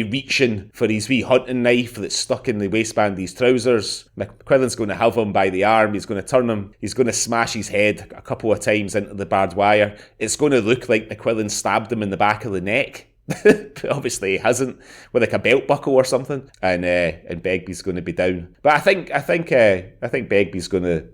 reaching for his wee hunting knife that's stuck in the waistband of his trousers. McQuillan's going to have him by the arm. He's going to turn him. He's going to smash his head a couple of times into the barbed wire. It's going to look like McQuillan stabbed him in the back of the neck. But obviously he hasn't, with like a belt buckle or something, and Begbie's going to be down. But I think Begbie's going to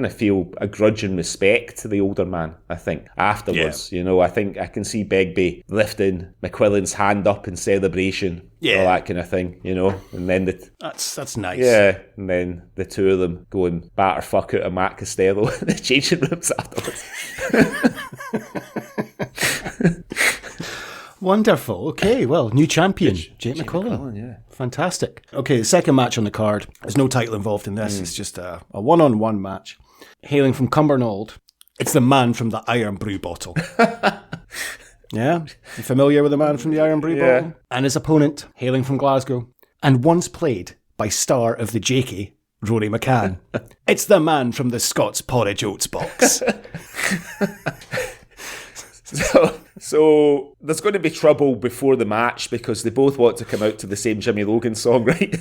feel a grudging respect to the older man. I think afterwards, you know, I think I can see Begbie lifting McQuillan's hand up in celebration, all that kind of thing, you know, and then that's nice. Yeah, and then the two of them going batter fuck out of Matt Costello in the changing rooms afterwards. Wonderful. Okay, well, new champion, Jake McQuillan. Yeah. Fantastic. Okay, the second match on the card. There's no title involved in this. It's just a one-on-one match. Hailing from Cumbernauld, it's the man from the Iron Brew bottle. Yeah? You familiar with the man from the Iron Brew bottle? And his opponent, hailing from Glasgow, and once played by star of the Jakey, Rory McCann. It's the man from the Scots Porridge Oats box. So there's going to be trouble before the match because they both want to come out to the same Jimmy Logan song, right?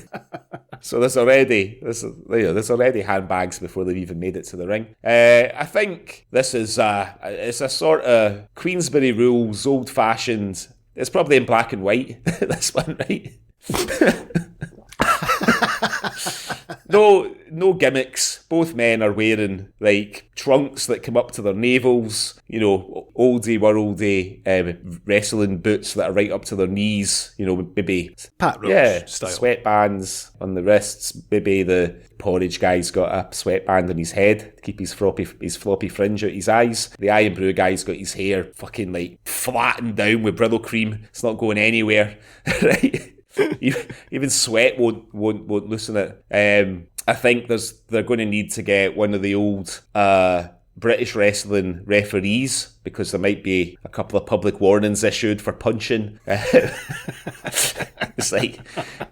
So there's already handbags before they've even made it to the ring. I think this is it's a sort of Queensberry rules, old fashioned. It's probably in black and white. This one, right? No gimmicks. both men are wearing like trunks that come up to their navels, you know, oldie worldy wrestling boots that are right up to their knees, you know, maybe Pat Roach style. Sweatbands on the wrists. Maybe the porridge guy's got a sweatband on his head to keep his floppy fringe out his eyes. The Iron Brew guy's got his hair fucking like flattened down with brittle cream. It's not going anywhere, right? Even sweat won't loosen it. I think they're going to need to get one of the old British wrestling referees, because there might be a couple of public warnings issued for punching. It's like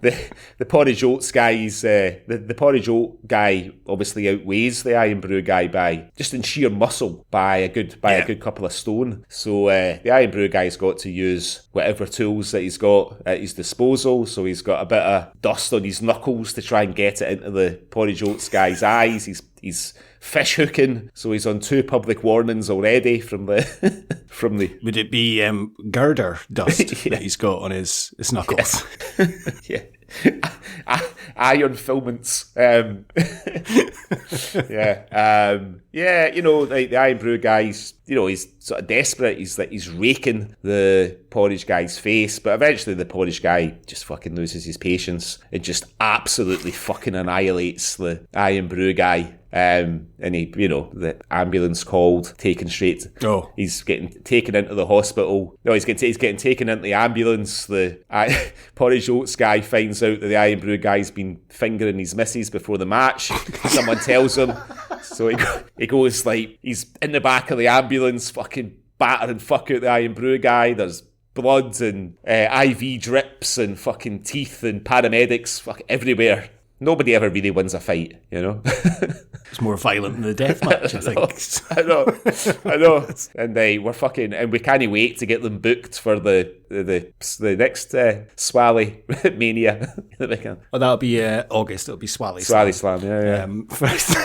the porridge oats guys. The porridge oat guy obviously outweighs the Iron Brew guy by just in sheer muscle by a good couple of stone. So the Iron Brew guy's got to use whatever tools that he's got at his disposal. So he's got a bit of dust on his knuckles to try and get it into the porridge oats guy's eyes. He's fish hooking, so he's on 2 public warnings already from the Would it be girder dust that he's got on his knuckles? Yeah. Iron filaments. You know, like the Iron Brew guy's, you know, he's sort of desperate. He's raking the porridge guy's face, but eventually the porridge guy just fucking loses his patience and just absolutely fucking annihilates the Iron Brew guy. And he, you know, the ambulance called, taken straight. He's getting taken into the hospital. No, he's getting taken into the ambulance. The porridge oats guy finds out that the Iron Brew guy's been fingering his missus before the match. Someone tells him. So he goes like, he's in the back of the ambulance, fucking battering fuck out the Iron Brew guy. There's blood and IV drips and fucking teeth and paramedics everywhere. Nobody ever really wins a fight, you know. It's more violent than the death match, I think. I know. And we're fucking, and we can't wait to get them booked for the next Swally Mania. Well, that'll be August. It'll be Swally Slam. Yeah. First,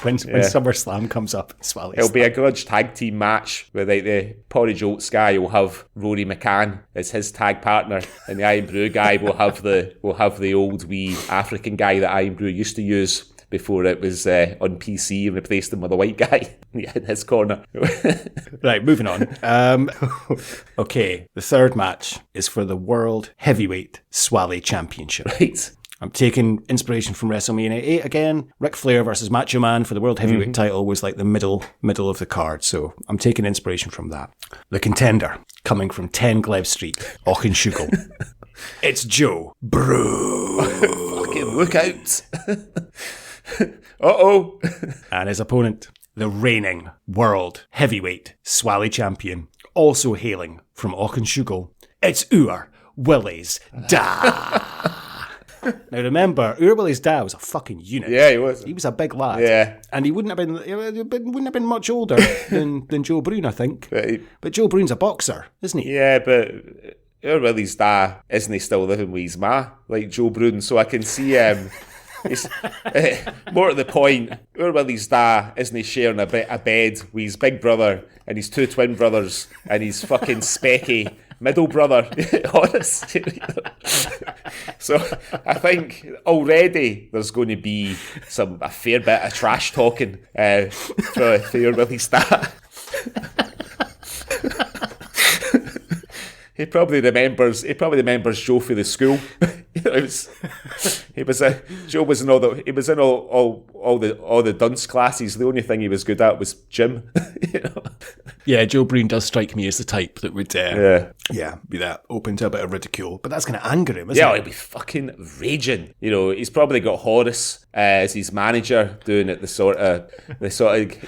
when SummerSlam comes up, Swally. It'll be a grudge tag team match where the porridge oats guy will have Rory McCann as his tag partner, and the Iron Brew guy will have the old wee African guy that Iron Brew used to use before it was on PC and replaced him with a white guy in his corner. Right, moving on. Okay, the third match is for the World Heavyweight Swally Championship. Right. I'm taking inspiration from WrestleMania 8 again. Ric Flair versus Macho Man for the World Heavyweight title was like the middle of the card, so I'm taking inspiration from that. The contender, coming from 10 Glebe Street, Auchenshoogle. It's Joe Brew. Fucking look out. Uh-oh. And his opponent, the reigning World Heavyweight Swally Champion, also hailing from Auchenshoogle, it's Ur Willie's Da. Now remember, Ur Willie's dad was a fucking unit. Yeah, he was. He was a big lad. Yeah. And he wouldn't have been much older than Joe Brune, I think. But Joe Brune's a boxer, isn't he? Yeah, but Ur Willie's dad, isn't he still living with his ma, like Joe Brune? So I can see it's, more to the point, Ur Willie's dad, isn't he sharing a bed with his big brother and his 2 twin brothers and his fucking specky middle brother, honest. So I think already there's going to be a fair bit of trash talking for Ur Willie's dad. He probably remembers Joe for the school. Joe was in all the dunce classes. The only thing he was good at was gym. You know? Yeah, Joe Brune does strike me as the type that would be that open to a bit of ridicule, but that's going to anger him, isn't it? Yeah, he'll be fucking raging. You know, he's probably got Horace as his manager doing it, the sort of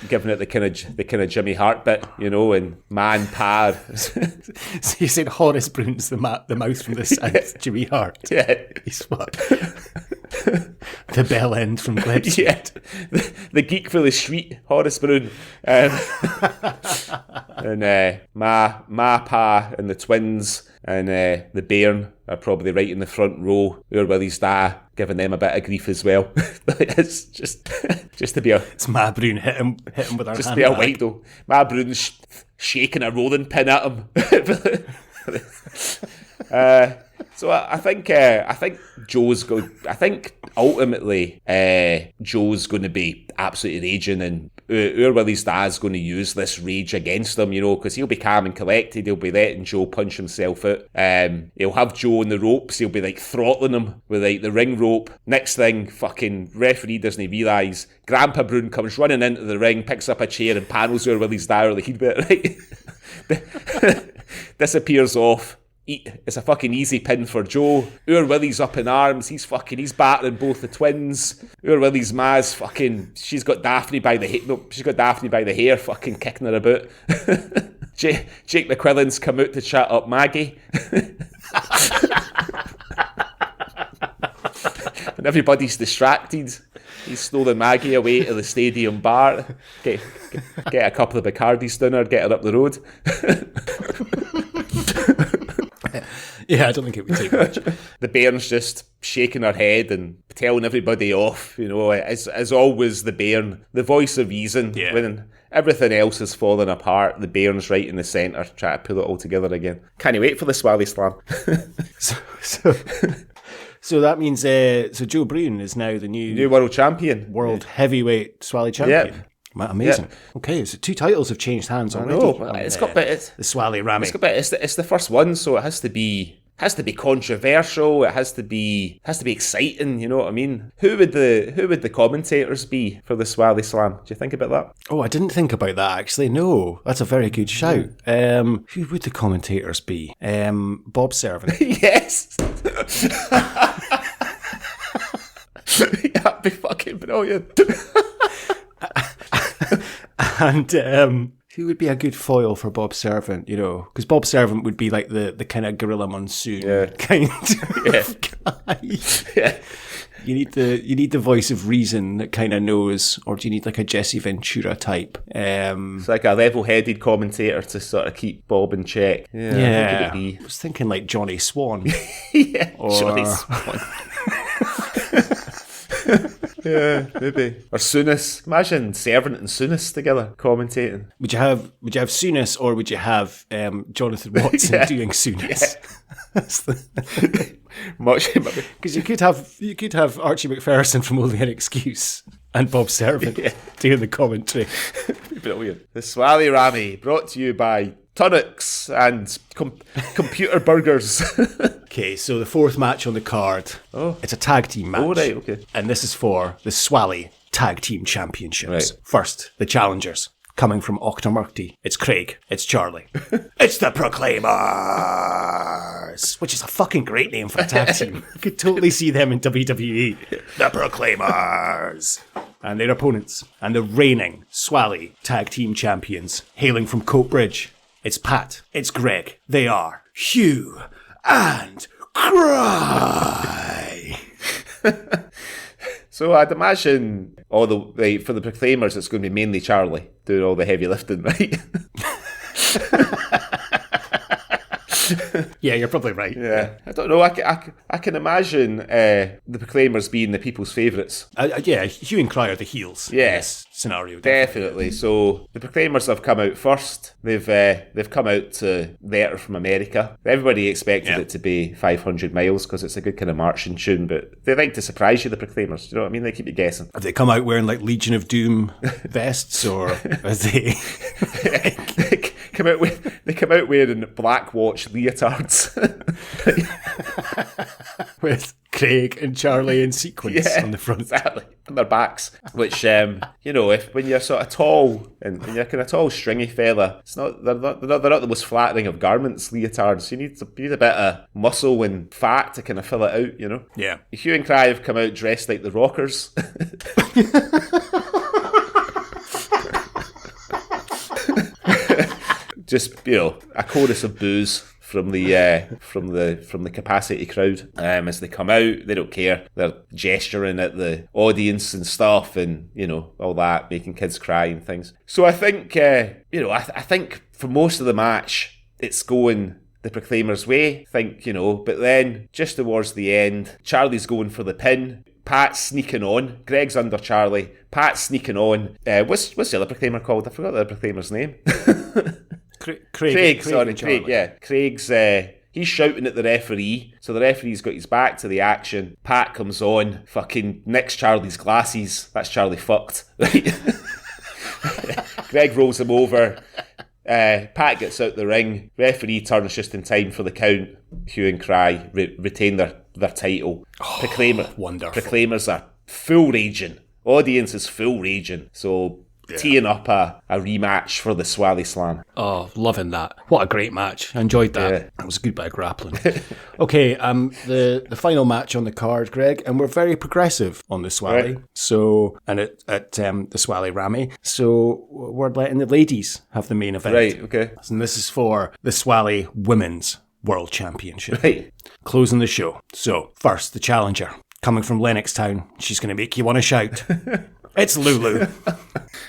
giving it the kind of Jimmy Hart bit, you know, and man par. So you said Horace Brune's the mouth from the south, Jimmy Hart. Yeah, he's what? The bell end from Glebe Street. Yeah, the geek for the street, Horace Brune. And Ma Pa and the twins and the Bairn are probably right in the front row. Ur Willie's dad giving them a bit of grief as well. It's just to be it's Ma Brune hit him with her just hand. To be a white though. Ma Brune's shaking a rolling pin at him. So I think Joe's going. I think ultimately Joe's going to be absolutely raging, and Willie's dad's going to use this rage against him, because he'll be calm and collected. He'll be letting Joe punch himself out. He'll have Joe on the ropes. He'll be like throttling him with like the ring rope. Next thing, fucking referee doesn't realise. Grandpa Brune comes running into the ring, picks up a chair and panels where Willie's dad, like he'd be right. Disappears off. It's a fucking easy pin for Joe. Willie's up in arms. He's battering both the twins. Willie's ma's fucking. She's got Daphne by the hair, fucking kicking her about. Jake McQuillan's come out to chat up Maggie. And everybody's distracted. He's stolen Maggie away to the stadium bar. Get a couple of Bacardis down her, get her up the road. Yeah, I don't think it would take much. The Bairn's just shaking her head and telling everybody off, as always, the Bairn, the voice of reason. Yeah. When everything else is falling apart, the Bairn's right in the centre, trying to pull it all together again. Can't wait for the Swally Slam. So that means Joe Brune is now the new world champion. World heavyweight Swally champion. Yep. Amazing. Yep. Okay, so 2 titles have changed hands already. The Swally Rammy. It's the first one, so it has to be controversial. It has to be exciting. You know what I mean? Who would the commentators be for the Swally Slam? Do you think about that? Oh, I didn't think about that actually. No, that's a very good shout. Who would the commentators be? Bob Servant. Yes. That'd be fucking brilliant. And who would be a good foil for Bob Servant, because Bob Servant would be like the kind of Gorilla Monsoon kind of guy. Yeah. You need the voice of reason that kind of knows, or do you need like a Jesse Ventura type? It's like a level-headed commentator to sort of keep Bob in check. Yeah. I was thinking like Johnny Swan. Yeah, Johnny Swan. Yeah, maybe. Or Souness. Imagine Servant and Souness together commentating. Would you have Souness, or would you have Jonathan Watson doing Souness? Because you could have Archie McPherson from Only an Excuse and Bob Servant doing the commentary. Brilliant. The Swally Rammy, brought to you by Tunnocks and Computer Burgers. Okay, so the 4th match on the card. Oh. It's a tag team match. Oh, right, okay. And this is for the Swally Tag Team Championships. Right. First, the challengers. Coming from Auchtermurty, it's Craig, it's Charlie. It's the Proclaimers! Which is a fucking great name for a tag team. I could totally see them in WWE. The Proclaimers! And their opponents. And the reigning Swally Tag Team Champions, hailing from Coatbridge. It's Pat, it's Greg. They are Hugh and Cry. So I'd imagine for the Proclaimers, it's going to be mainly Charlie doing all the heavy lifting, right? Yeah, you're probably right. Yeah. I don't know. I can imagine the Proclaimers being the people's favourites. Yeah, Hugh and Cry are the heels. Yes. Scenario. Definitely. So the Proclaimers have come out first. They've come out to Letter from America. Everybody expected it to be 500 miles because it's a good kind of marching tune, but they like to surprise you, the Proclaimers. Do you know what I mean? They keep you guessing. Have they come out wearing like Legion of Doom vests, or are they? They come out wearing Black Watch leotards. With Craig and Charlie in sequence on the front. Exactly. On their backs. Which, if when you're sort of tall and when you're kind of tall, stringy fella, they're not the most flattering of garments, leotards. You need a bit of muscle and fat to kind of fill it out, Yeah. Hugh and Cry have come out dressed like the Rockers. Just, a chorus of boos from the capacity crowd as they come out. They don't care. They're gesturing at the audience and stuff, and all that, making kids cry and things. So I think I think for most of the match it's going the Proclaimers' way. But then just towards the end, Charlie's going for the pin. Pat's sneaking on. Greg's under Charlie. Pat's sneaking on. What's the other Proclaimer called? I forgot the other Proclaimer's name. Craig. Yeah. Craig's He's shouting at the referee, so the referee's got his back to the action. Pat comes on, fucking nicks Charlie's glasses. That's Charlie fucked, right? Greg rolls him over. Pat gets out the ring. Referee turns just in time for the count. Hue and cry retain their title. Proclaimers are full raging. Audience is full raging. So teeing up a rematch for the Swally Slam. Oh, loving that. What a great match. I enjoyed that. Yeah. It was a good bit of grappling. Okay, the final match on the card, Greg, and we're very progressive on the Swally. Right. So, and at the Swally Rammy. So we're letting the ladies have the main event. Right, okay. And this is for the Swally Women's World Championship. Right. Closing the show. So, first, the challenger. Coming from Lennoxtown, she's going to make you want to shout. It's Lulu.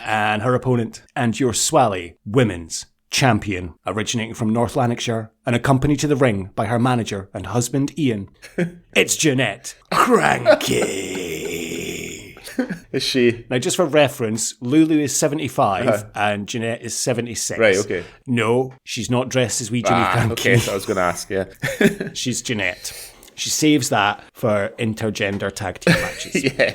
And her opponent, and your Swally Women's Champion, originating from North Lanarkshire and accompanied to the ring by her manager and husband Ian. It's Jeanette Cranky. Is she? Now, just for reference, Lulu is 75 and Jeanette is 76. Right, okay. No, she's not dressed as wee Ginny Cranky. Okay, so I was going to ask, yeah. She's Jeanette. She saves that for intergender tag team matches. Yeah.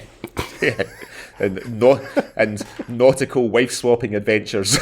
And nautical wife swapping adventures.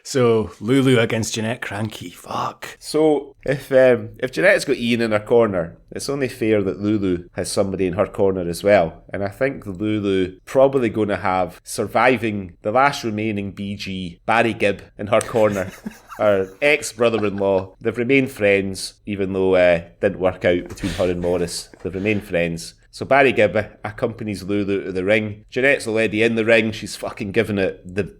So Lulu against Jeanette Cranky. Fuck. So if Jeanette's got Ian in her corner, it's only fair that Lulu has somebody in her corner as well. And I think Lulu probably going to have surviving the last remaining BG, Barry Gibb, in her corner. Her ex-brother-in-law. They've remained friends, even though it didn't work out between her and Morris. They've remained friends. So Barry Gibb accompanies Lulu to the ring. Jeanette's already in the ring. She's fucking giving it the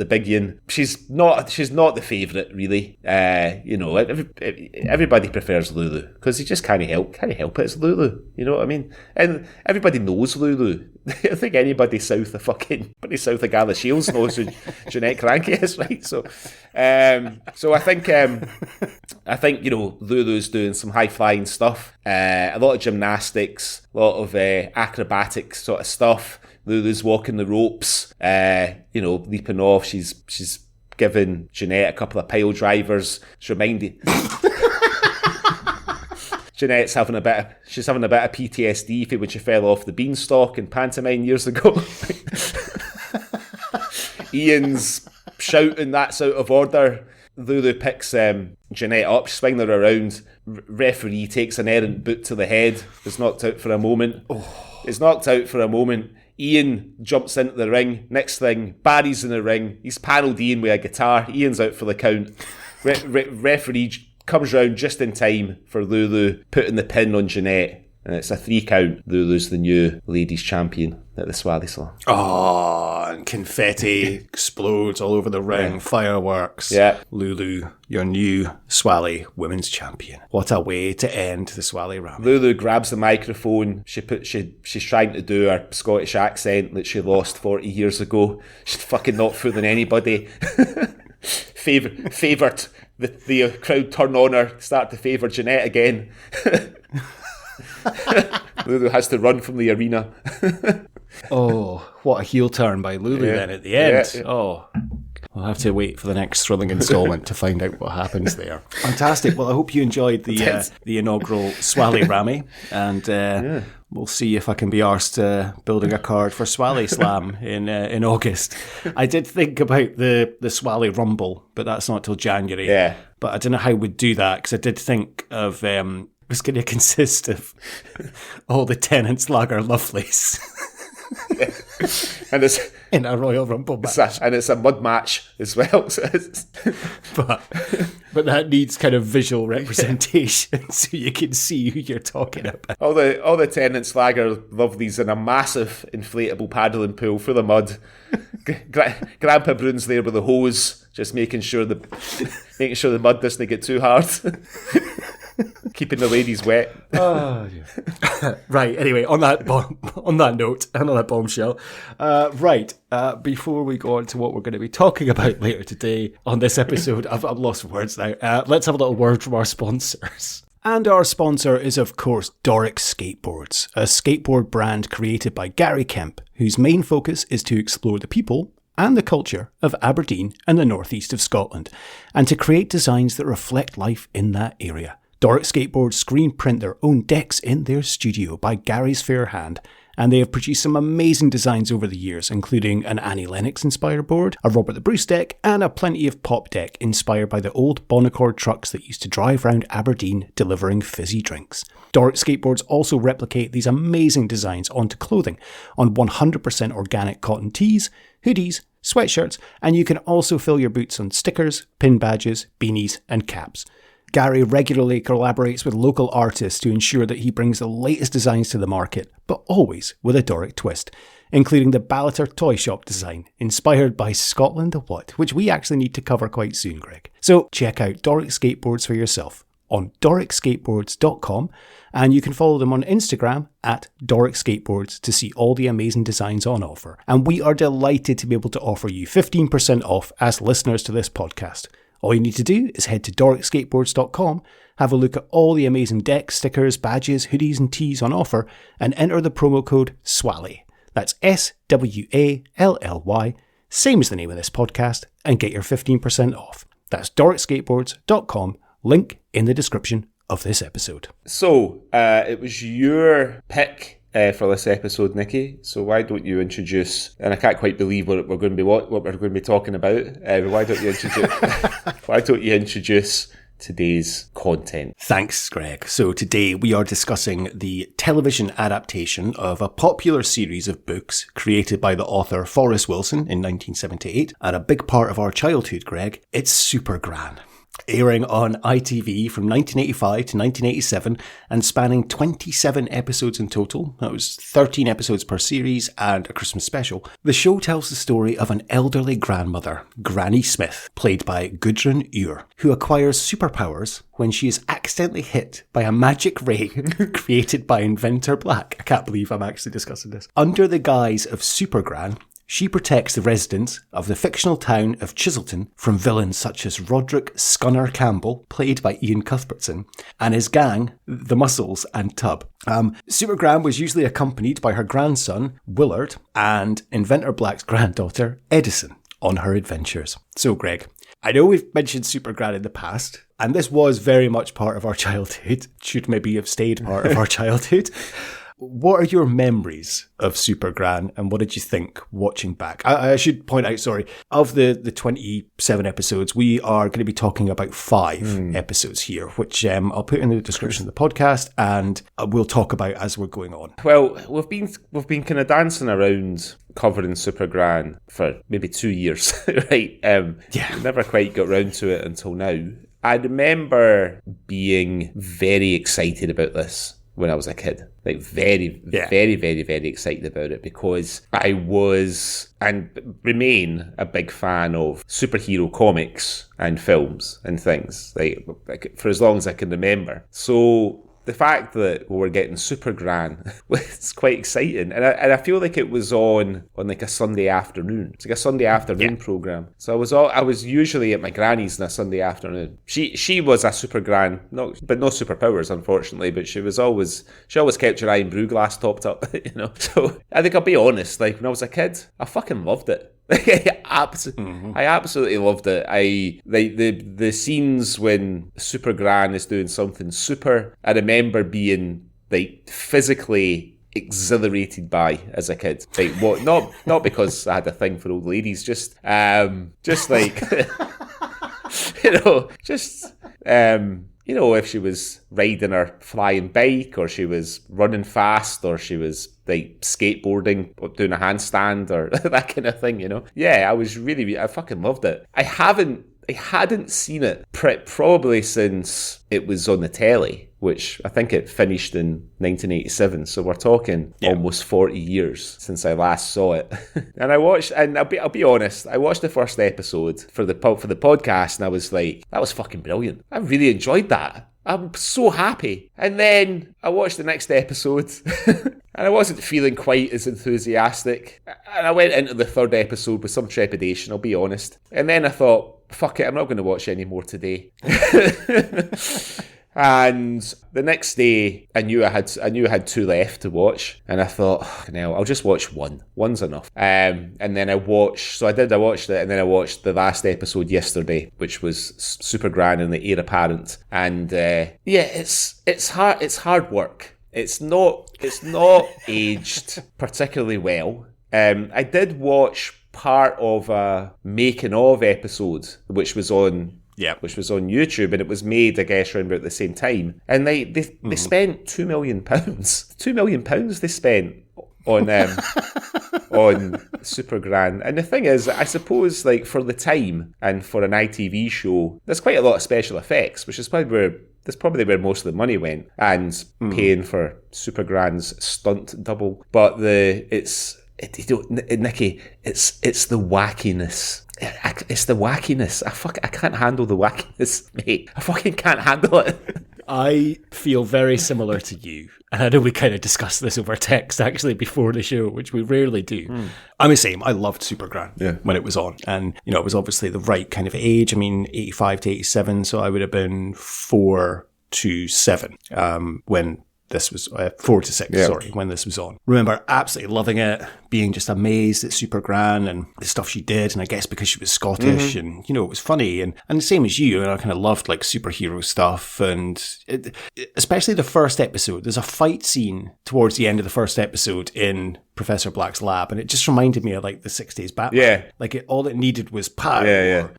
big yin. She's not the favourite, really. Everybody prefers Lulu because he just can't help it. It's Lulu, you know what I mean? And everybody knows Lulu. I think anybody south of Gala Shields knows who Jeanette Cranky is, right? So I think Lulu's doing some high flying stuff, a lot of gymnastics, a lot of acrobatic sort of stuff. Lulu's walking the ropes, leaping off. She's giving Jeanette a couple of pile drivers. She's reminding Jeanette's having a bit of PTSD for when she fell off the beanstalk in pantomime years ago. Ian's shouting that's out of order. Lulu picks Jeanette up, swinging her around. Referee takes an errant boot to the head. Is knocked out for a moment. Ian jumps into the ring. Next thing, Barry's in the ring. He's panelled Ian with a guitar. Ian's out for the count. Referee comes round just in time for Lulu putting the pin on Jeanette. And it's a 3 count. Lulu's the new ladies champion at the Swally Slam. Oh, and confetti explodes all over the ring. Yeah. Fireworks. Yeah. Lulu, your new Swally women's champion. What a way to end the Swally Rammy. Lulu grabs the microphone. She's trying to do her Scottish accent that she lost 40 years ago. She's fucking not fooling anybody. Favoured. The crowd turn on her, start to favour Jeanette again. Lulu has to run from the arena. Oh, what a heel turn by Lulu then at the end. Yeah. Oh, we'll have to wait for the next thrilling instalment to find out what happens there. Fantastic. Well, I hope you enjoyed the inaugural Swally Rammy, and we'll see if I can be arsed building a card for Swally Slam in August. I did think about the Swally Rumble, but that's not till January. Yeah. But I don't know how we'd do that, because I did think of... it's going to consist of all the Tennant's Lager lovelies. And it's in a Royal Rumble match. It's a mud match as well. So but that needs kind of visual representation so you can see who you're talking about. All the Tennant's Lager lovelies in a massive inflatable paddling pool full of mud. Grandpa Brune's there with a hose, just making sure the mud doesn't get too hard. Keeping the ladies wet. Oh, yeah. Right. Anyway, on that note, and on that bombshell, before we go on to what we're going to be talking about later today on this episode, I've lost words now. Let's have a little word from our sponsors. And our sponsor is, of course, Doric Skateboards, a skateboard brand created by Gary Kemp, whose main focus is to explore the people and the culture of Aberdeen and the northeast of Scotland, and to create designs that reflect life in that area. Doric Skateboards screen print their own decks in their studio by Gary's fair hand, and they have produced some amazing designs over the years, including an Annie Lennox-inspired board, a Robert the Bruce deck, and a Plenty of Pop deck inspired by the old Bonaccord trucks that used to drive around Aberdeen delivering fizzy drinks. Doric Skateboards also replicate these amazing designs onto clothing on 100% organic cotton tees, hoodies, sweatshirts, and you can also fill your boots on stickers, pin badges, beanies, and caps. Gary regularly collaborates with local artists to ensure that he brings the latest designs to the market, but always with a Doric twist, including the Ballater Toy Shop design, inspired by Scotland the What, which we actually need to cover quite soon, Greg. So check out Doric Skateboards for yourself on doricskateboards.com, and you can follow them on Instagram at Doric Skateboards to see all the amazing designs on offer. And we are delighted to be able to offer you 15% off as listeners to this podcast. All you need to do is head to doricskateboards.com, have a look at all the amazing decks, stickers, badges, hoodies and tees on offer, and enter the promo code SWALLY. That's SWALLY, same as the name of this podcast, and get your 15% off. That's doricskateboards.com, link in the description of this episode. So, it was your pick for this episode, Nikki. So why don't you introduce? And I can't quite believe what we're going to be talking about. Why don't you introduce? Why don't you introduce today's content? Thanks, Greg. So today we are discussing the television adaptation of a popular series of books created by the author Forrest Wilson in 1978, and a big part of our childhood, Greg. It's Super Gran. Airing on ITV from 1985 to 1987 and spanning 27 episodes in total. That was 13 episodes per series and a Christmas special. The show tells the story of an elderly grandmother, Granny Smith, played by Gudrun Ure, who acquires superpowers when she is accidentally hit by a magic ray created by Inventor Black. I can't believe I'm actually discussing this. Under the guise of Super Gran, she protects the residents of the fictional town of Chiselton from villains such as Roderick Scunner Campbell, played by Ian Cuthbertson, and his gang, the Muscles and Tub. Super Gran was usually accompanied by her grandson, Willard, and Inventor Black's granddaughter, Edison, on her adventures. So, Greg, I know we've mentioned Super Gran in the past, and this was very much part of our childhood, should maybe have stayed part of our childhood. What are your memories of Super Gran, and what did you think watching back? I should point out, of the 27 episodes, we are going to be talking about 5 episodes here, which I'll put in the description of the podcast, and we'll talk about as we're going on. Well, we've been kind of dancing around covering Super Gran for maybe 2 years, right? Never quite got round to it until now. I remember being very excited about this when I was a kid. Like very, very excited about it, because I was and remain a big fan of superhero comics and films and things, like for as long as I can remember. So the fact that we were getting Super Gran was quite exciting, and I feel like it was on like a Sunday afternoon. It's like a Sunday afternoon program. So I was usually at my granny's on a Sunday afternoon. She was a Super Gran, but no superpowers, unfortunately. But she always kept her iron brew glass topped up, you know. So I think I'll be honest. Like when I was a kid, I fucking loved it. I absolutely loved it. I like the scenes when Super Gran is doing something super. I remember being like physically exhilarated by as a kid. Like what? Not because I had a thing for old ladies. Just like if she was riding her flying bike, or she was running fast, or she was like skateboarding, or doing a handstand, or that kind of thing, you know? Yeah, I fucking loved it. I hadn't seen it probably since it was on the telly, which I think it finished in 1987. So we're talking almost 40 years since I last saw it. And I'll be honest, I watched the first episode for the podcast, and I was like, that was fucking brilliant. I really enjoyed that. I'm so happy. And then I watched the next episode and I wasn't feeling quite as enthusiastic. And I went into the third episode with some trepidation, I'll be honest. And then I thought, fuck it, I'm not going to watch any more today. And the next day, I knew I had 2 left to watch, and I thought, I'll just watch one. One's enough. And then I watched it, and then I watched the last episode yesterday, which was Super Gran and the Heir Apparent. And it's hard work. It's not aged particularly well. I did watch part of a making of episode, which was on YouTube, and it was made, I guess, around about the same time. And they spent £2 million. £2 million they spent on on Super Gran. And the thing is, I suppose, like, for the time and for an ITV show, there's quite a lot of special effects, which is probably where most of the money went, and paying for Super Gran's stunt double. But Nicky, it's the wackiness. It's the wackiness. I can't handle the wackiness, mate. I fucking can't handle it. I feel very similar to you. And I know we kind of discussed this over text actually before the show, which we rarely do. I'm the same. I loved Super Gran when it was on. And, it was obviously the right kind of age. I mean, 85 to 87. So I would have been 4 to 7 when this was 4 to 6, when this was on. Remember absolutely loving it, being just amazed at Super Gran and the stuff she did, and I guess because she was Scottish and, it was funny, and the same as you, and I kind of loved like superhero stuff, and especially the first episode. There's a fight scene towards the end of the first episode in Professor Black's lab, and it just reminded me of like the 60s Batman. Yeah. Like all it needed was pow, or,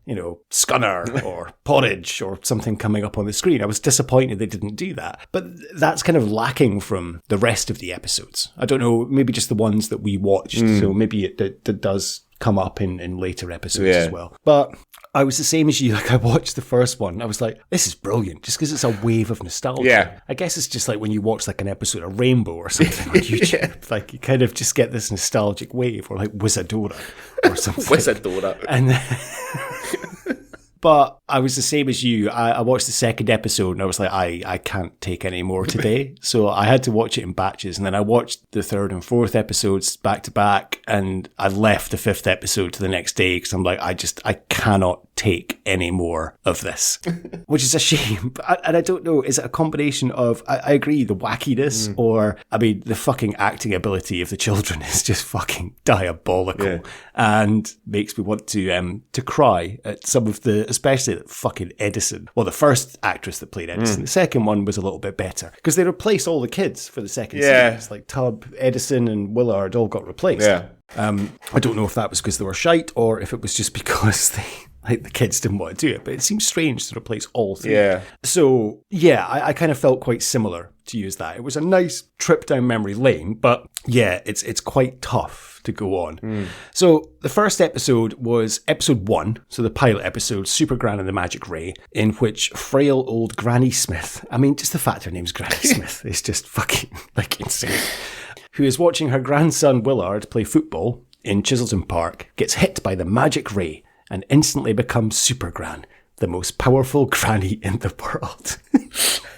Scunner or porridge or something coming up on the screen. I was disappointed they didn't do that. But that's kind of lacking from the rest of the episodes. I don't know, maybe just the ones that we watched. So maybe it does come up in later episodes as well. But I was the same as you. Like, I watched the first one, I was like, this is brilliant, just because it's a wave of nostalgia. Yeah. I guess it's just like when you watch like an episode of Rainbow or something on YouTube. Like, you kind of just get this nostalgic wave, or like Wizardora or something. Wizardora. And but I was the same as you. I watched the second episode and I was like, I can't take any more today. So I had to watch it in batches. And then I watched the third and fourth episodes back to back. And I left the fifth episode to the next day because I'm like, I cannot take any more of this, which is a shame. And I don't know, is it a combination of, I agree, the wackiness, or, I mean, the fucking acting ability of the children is just fucking diabolical and makes me want to cry at some of the, especially fucking Edison. Well, the first actress that played Edison. The second one was a little bit better because they replaced all the kids for the second series. Like Tubb, Edison and Willard all got replaced. I don't know if that was because they were shite or if it was just because the kids didn't want to do it, but it seems strange to replace all three. So, I kind of felt quite similar to use that. It was a nice trip down memory lane, but it's quite tough to go on. So the first episode was episode 1, so the pilot episode, Super Gran and the Magic Ray, in which frail old Granny Smith, I mean, just the fact her name's Granny Smith is just fucking, like, insane, who is watching her grandson Willard play football in Chiselton Park, gets hit by the Magic Ray and instantly becomes Super Gran, the most powerful granny in the world.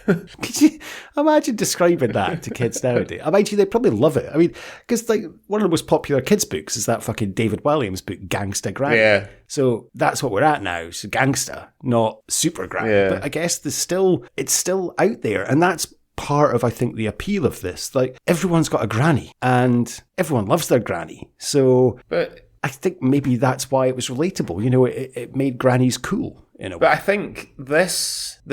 Could you imagine describing that to kids nowadays? I imagine they probably love it. I mean, because like one of the most popular kids' books is that fucking David Walliams book, Gangsta Granny. So that's what we're at now. It's Gangsta, not Super Gran. But I guess it's still out there, and that's part of, I think, the appeal of this. Like, everyone's got a granny, and everyone loves their granny. So, but I think maybe that's why it was relatable. You know, it made grannies cool in a way. But I think there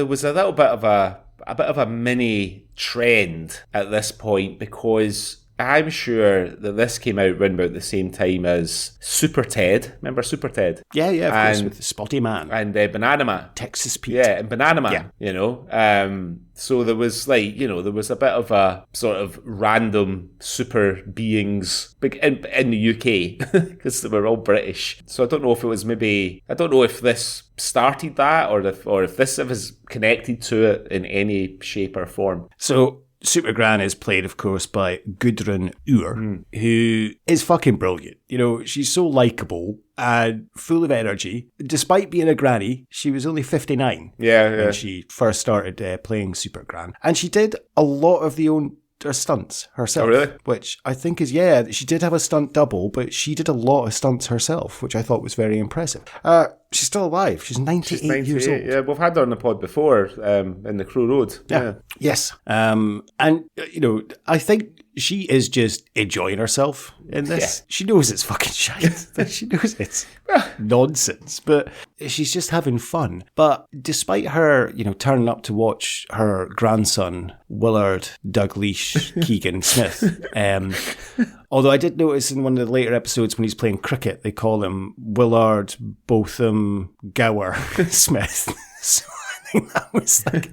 was a little bit of a mini trend at this point, because I'm sure that this came out around about the same time as Super Ted. Remember Super Ted? Yeah, of course, with the Spotty Man. And Banana Man. Texas Pete. Yeah, and Banana Man, you know. So there was there was a bit of a sort of random super beings in the UK, because they were all British. So I don't know if it was I don't know if this started that, or if this is connected to it in any shape or form. So Super Gran is played, of course, by Gudrun Ur, who is fucking brilliant. You know, she's so likeable and full of energy. Despite being a granny, she was only 59 when she first started playing Super Gran. And she did a lot of her stunts herself. Oh, really? Which I think is, she did have a stunt double, but she did a lot of stunts herself, which I thought was very impressive. she's still alive. She's 98 years old. Yeah, we've had her on the pod before in the Crow Road. Yeah. Yes. And, I think she is just enjoying herself in this. Yeah. She knows it's fucking shite. She knows it's nonsense, but she's just having fun. But despite her, turning up to watch her grandson, Willard Dougleash Keegan Smith, although I did notice in one of the later episodes when he's playing cricket, they call him Willard Botham Gower Smith. So I think that was like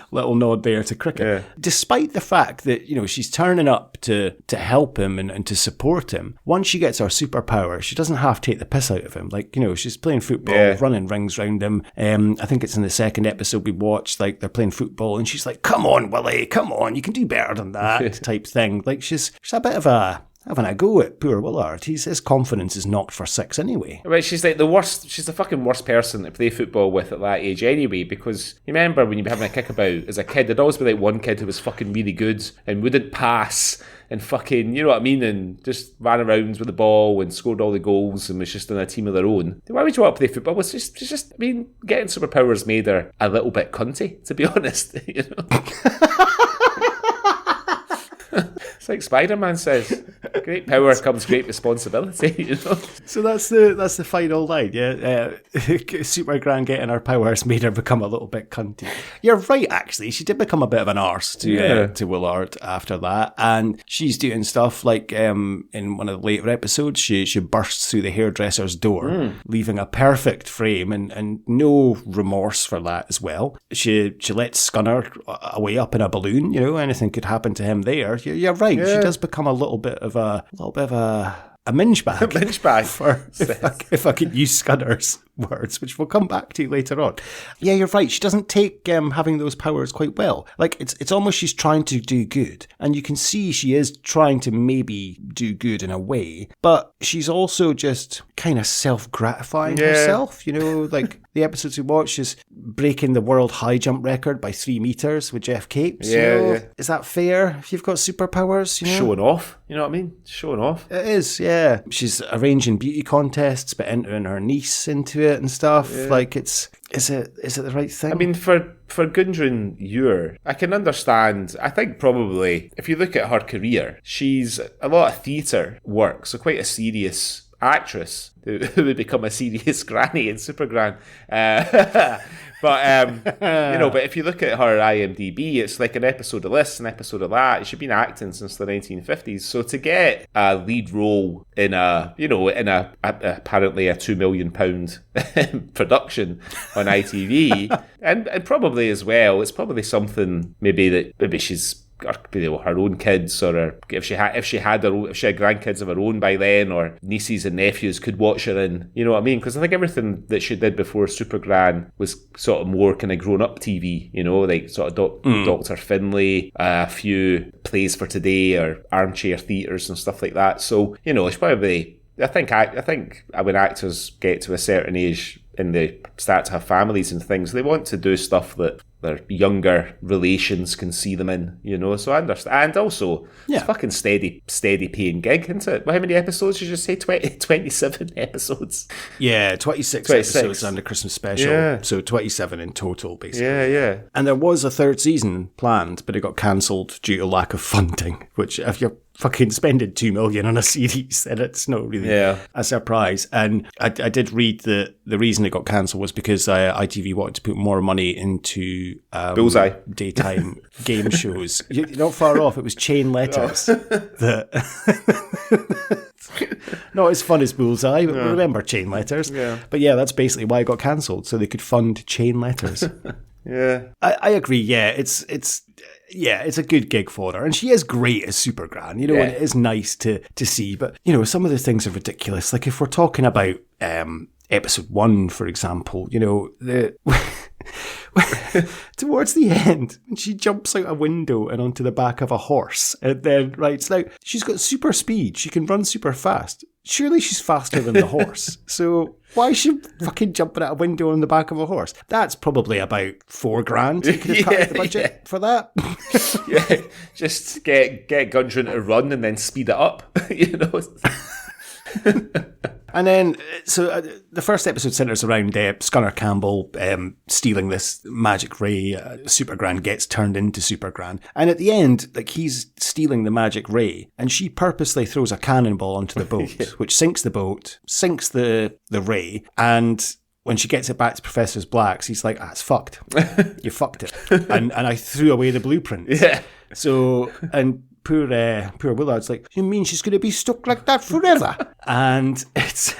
little nod there to cricket. Yeah. Despite the fact that, she's turning up to help him and to support him, once she gets her superpower, she doesn't have to take the piss out of him. Like, she's playing football, running rings round him. I think it's in the second episode we watched, like, they're playing football and she's like, come on, Willie, come on, you can do better than that type thing. Like, she's a bit of having a go at poor Willard. His confidence is knocked for six anyway. Right, she's like the worst. She's the fucking worst person to play football with at that age anyway, because you remember when you'd be having a kickabout as a kid, there'd always be like one kid who was fucking really good and wouldn't pass and fucking, you know what I mean, and just ran around with the ball and scored all the goals and was just in a team of their own. Why would you want to play football? It's just, getting superpowers made her a little bit cunty, to be honest. It's like Spider-Man says, great power comes great responsibility, So that's the final line, yeah. Super Gran getting her powers made her become a little bit cunty. You're right, actually. She did become a bit of an arse to Willard after that, and she's doing stuff like in one of the later episodes, she bursts through the hairdresser's door, leaving a perfect frame and no remorse for that as well. She lets Scunner away up in a balloon. Anything could happen to him there. You're right. Yeah. She does become a little bit of a minge bag. A minge bag. If I could use Scunner's words, which we'll come back to later on. Yeah, you're right. She doesn't take having those powers quite well. Like, it's almost she's trying to do good. And you can see she is trying to maybe do good in a way. But she's also just kind of self-gratifying herself. Like the episodes we watched is breaking the world high jump record by 3 meters with Geoff Capes. Yeah. Is that fair if you've got superpowers? Showing off. You know what I mean? Showing off. It is, yeah. She's arranging beauty contests, but entering her niece into it and stuff. Yeah. Like, is it the right thing? I mean, for Gudrun Ure, I can understand. I think probably, if you look at her career, she's a lot of theatre work, so quite a serious actress who would become a serious granny in Super Gran. But if you look at her IMDb, it's like an episode of this, an episode of that. She's been acting since the 1950s. So to get a lead role in a apparently a £2 million production on ITV, and probably as well, it's probably something maybe she's, or her own kids, or if she had grandkids of her own by then, or nieces and nephews could watch her in, you know what I mean? Because I think everything that she did before Super Gran was sort of more kind of grown-up TV, like sort of Dr. Finlay, a few Plays for Today or armchair theatres and stuff like that. So, it's probably, I think when actors get to a certain age and they start to have families and things, they want to do stuff that their younger relations can see them in, so I understand. And also, it's a fucking steady paying gig, isn't it? Well, how many episodes did you say? 27 episodes? Yeah, 26 episodes and a Christmas special. Yeah. So 27 in total, basically. Yeah. And there was a third season planned, but it got cancelled due to lack of funding, which if you're fucking spending $2 million on a series, and it's not really a surprise. And I did read that the reason it got cancelled was because ITV wanted to put more money into Bullseye daytime game shows. You're not far off. It was Chain Letters. Not as fun as Bullseye, but remember Chain Letters. Yeah. But yeah, that's basically why it got cancelled, so they could fund Chain Letters. Yeah. I agree, yeah. It's a good gig for her. And she is great as Super Gran, and it is nice to see. But, some of the things are ridiculous. Like, if we're talking about episode 1, for example, towards the end, when she jumps out a window and onto the back of a horse and then rides. Now, she's got super speed. She can run super fast. Surely she's faster than the horse. So why is she fucking jumping out a window on the back of a horse? That's probably about $4 grand. You could have cut out the budget for that. Just get Gudrun to run and then speed it up, And then, the first episode centres around Scunner Campbell stealing this magic ray. Super Gran gets turned into Super Gran. And at the end, like, he's stealing the magic ray, and she purposely throws a cannonball onto the boat, which sinks the boat, sinks the ray, and when she gets it back to Professor Black's, he's like, it's fucked. You fucked it. And I threw away the blueprint. Yeah. So, and poor Willard's like, you mean she's going to be stuck like that forever? And it's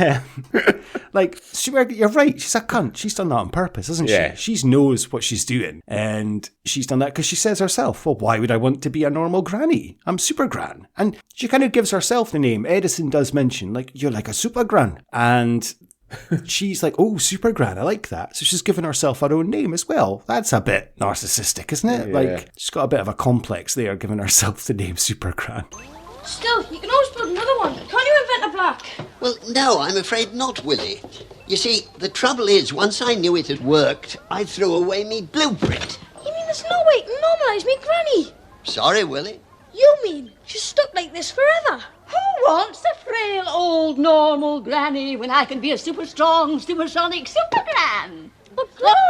like, you're right, she's a cunt. She's done that on purpose, hasn't she? She knows what she's doing. And she's done that because she says herself, well, why would I want to be a normal granny? I'm Super Gran. And she kind of gives herself the name. Edison does mention, like, you're like a Super Gran. And she's like, oh, Super Gran, I like that. So she's given herself her own name as well. That's a bit narcissistic, isn't it? Yeah. Like, she's got a bit of a complex there, giving herself the name Super Gran. Still, you can always build another one. Can't you, Inventor Black? Well, no, I'm afraid not, Willie. You see, the trouble is, once I knew it had worked, I threw away me blueprint. You mean there's no way to normalise me granny? Sorry, Willie. You mean she's stuck like this forever? Who wants a frail, old, normal granny when I can be a super strong, supersonic Super Gran? But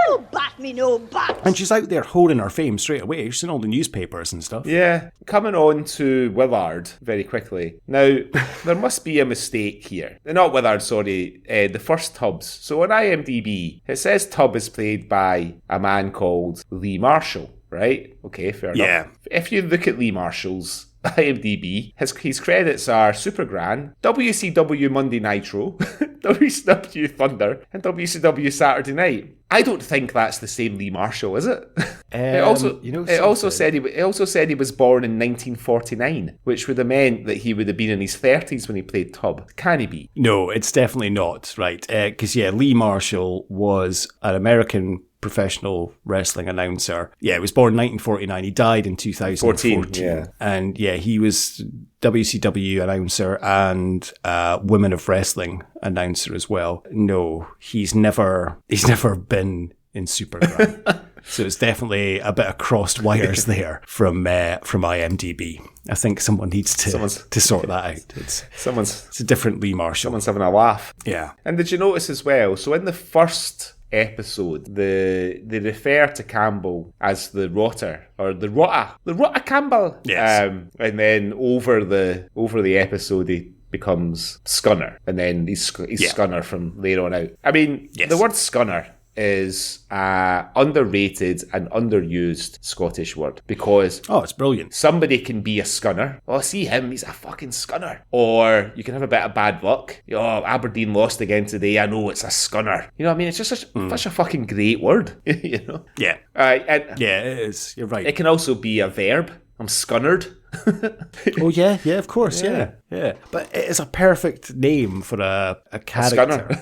Oh, bat me no bat. And she's out there holding her fame straight away. She's in all the newspapers and stuff. Yeah. Coming on to Willard very quickly. Now, there must be a mistake here. Not Willard, sorry. The first Tubbs. So on IMDb, it says Tubb is played by a man called Lee Marshall, right? Okay, fair enough. Yeah. If you look at Lee Marshall's IMDb, his credits are Super Gran, WCW Monday Nitro, WCW Thunder, and WCW Saturday Night. I don't think that's the same Lee Marshall, is it? It also said he was born in 1949, which would have meant that he would have been in his 30s when he played Tubb. Can he be? No, it's definitely not, right? Because, Lee Marshall was an American professional wrestling announcer. Yeah, he was born in 1949. He died in 2014. Yeah. And he was WCW announcer and Women of Wrestling announcer as well. No, he's never been in Super Gran. So it's definitely a bit of crossed wires there from IMDb. I think someone needs to sort that out. It's a different Lee Marshall. Someone's having a laugh. Yeah. And did you notice as well, so in the first episode, they refer to Campbell as the Rotter, or the Rotter Campbell. Yes. And then over the episode, he becomes Scunner, and then he's Scunner from there on out. I mean, the word Scunner is underrated and underused Scottish word, because it's brilliant. Somebody can be a Scunner. Oh, see him, he's a fucking Scunner. Or you can have a bit of bad luck. Oh, Aberdeen lost again today. I know it's a Scunner. You know what I mean? It's just such a fucking great word. You know? Yeah. It is. You're right. It can also be a verb. I'm scunnered. Oh yeah, of course, yeah. But it is a perfect name for a character.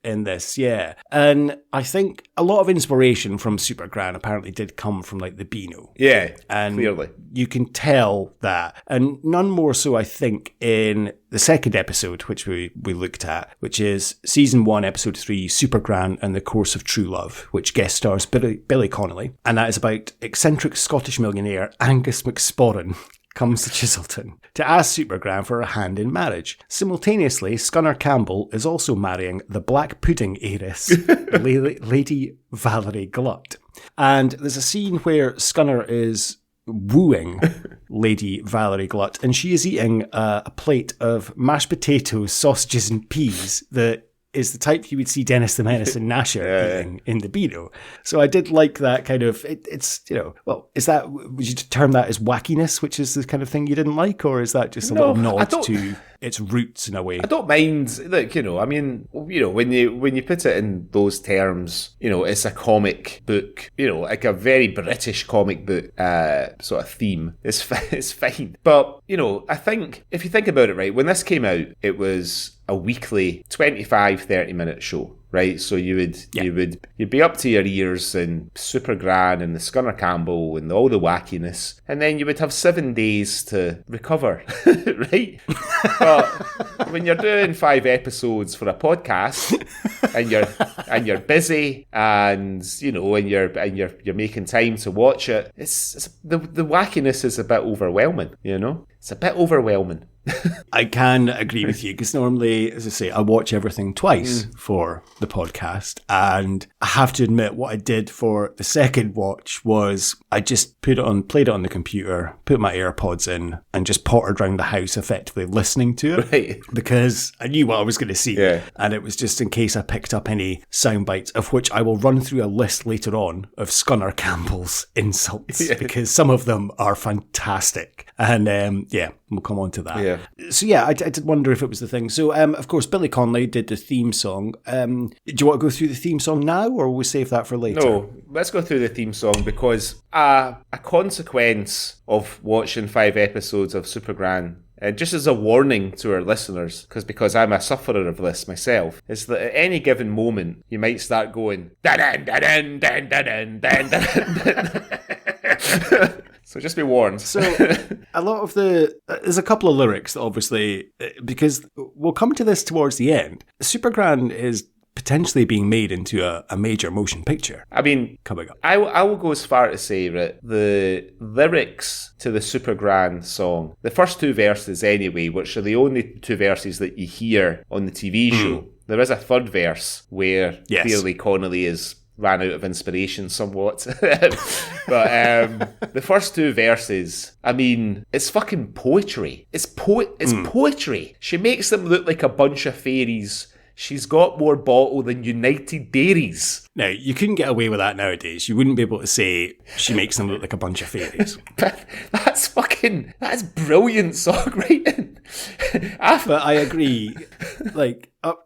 In this, yeah. And I think a lot of inspiration from Super Gran apparently did come from like the Beano. Yeah, and clearly. You can tell that. And none more so, I think, in the second episode, which we looked at, which is Season 1, Episode 3, Super Gran and the Course of True Love, which guest stars Billy Connolly. And that is about eccentric Scottish millionaire Angus McSporran comes to Chiselton to ask Super Gran for a hand in marriage. Simultaneously, Scunner Campbell is also marrying the black pudding heiress, Lady Valerie Glut. And there's a scene where Scunner is wooing Lady Valerie Glut, and she is eating a plate of mashed potatoes, sausages and peas that is the type you would see Dennis the Menace and Nasher eating in the Beano. So I did like that kind of, it's, is that, would you term that as wackiness, which is the kind of thing you didn't like, or is that just a little nod to its roots in a way? I don't mind, look, I mean, when you put it in those terms, it's a comic book, like a very British comic book sort of theme. It's fine. But, I think, if you think about it, right, when this came out, it was a weekly 25-30 minute show, right? So you'd be up to your ears in Super Gran and the Scunner Campbell and all the wackiness, and then you would have 7 days to recover, right? But when you're doing 5 episodes for a podcast and you're busy and you're making time to watch it, it's the wackiness is a bit overwhelming, it's a bit overwhelming. I can agree with you, because normally, as I say, I watch everything twice for the podcast, and I have to admit what I did for the second watch was I just played it on the computer, put my AirPods in, and just pottered around the house effectively listening to it, Right. because I knew what I was going to see, and it was just in case I picked up any sound bites, of which I will run through a list later on of Scunner Campbell's insults, because some of them are fantastic, and we'll come on to that. Yeah. So I did wonder if it was the thing. So of course Billy Connolly did the theme song. Do you want to go through the theme song now, or will we save that for later? No, let's go through the theme song, because a consequence of watching 5 episodes of Super Gran, just as a warning to our listeners, because I'm a sufferer of this myself, is that at any given moment you might start going da-dun, da-dun, dun, da-dun, dun, da-dun. So just be warned. So a lot of there's a couple of lyrics that obviously, because we'll come to this towards the end, Super Gran is potentially being made into a major motion picture. I mean, coming up. I will go as far to say that the lyrics to the Super Gran song, the first 2 verses anyway, which are the only 2 verses that you hear on the TV show, there is a third verse where clearly Connolly ran out of inspiration somewhat. But the first 2 verses, I mean, it's fucking poetry. It's poetry. She makes them look like a bunch of fairies. She's got more bottle than United Dairies. Now, you couldn't get away with that nowadays. You wouldn't be able to say she makes them look like a bunch of fairies. But that's brilliant songwriting. But I agree.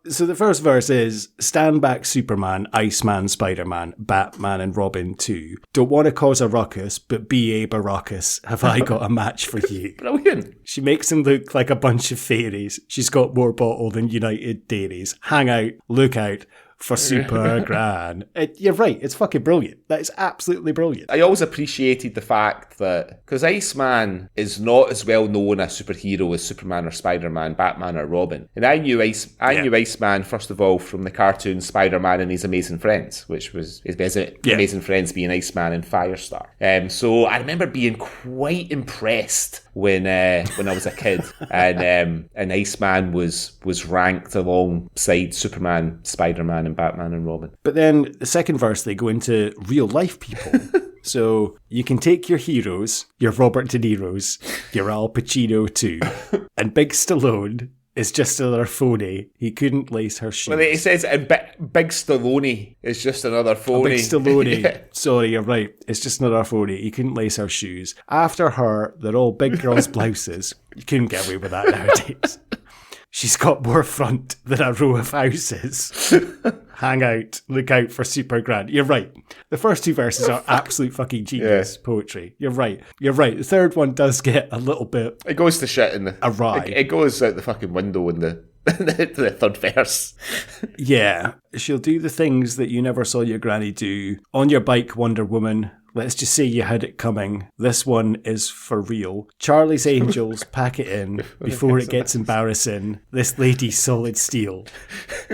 So the first verse is, stand back Superman, Iceman, Spider-Man, Batman and Robin too. Don't want to cause a ruckus, but B.A. Baracus, have I got a match for you? Brilliant. She makes them look like a bunch of fairies. She's got more bottle than United Dairies. Hang out, look out for Super Gran. You're right, it's fucking brilliant. That is absolutely brilliant. I always appreciated the fact that, because Iceman is not as well known a superhero as Superman or Spider-Man, Batman or Robin. And I knew Iceman, first of all, from the cartoon Spider-Man and His Amazing Friends, which was his Amazing Friends being Iceman and Firestar. So I remember being quite impressed when I was a kid, and Iceman was ranked alongside Superman, Spider-Man, and Batman and Robin. But then the second verse, they go into real life people. So you can take your heroes, your Robert De Niro's, your Al Pacino too, and Big Stallone is just another phony. He couldn't lace her shoes. Well, he says, and Big Stallone is just another phony. Big Stallone. Sorry, you're right. It's just another phony. He couldn't lace her shoes. After her, they're all big girls' blouses. You couldn't get away with that nowadays. She's got more front than a row of houses. Hang out, look out for Super Gran. You're right. The first 2 verses are absolute fucking genius poetry. You're right. The third one does get a little bit... It goes to shit in the... awry. It goes out the fucking window in the third verse. Yeah. She'll do the things that you never saw your granny do. On your bike, Wonder Woman. Let's just say you had it coming. This one is for real. Charlie's Angels, pack it in before it gets embarrassing. This lady's solid steel.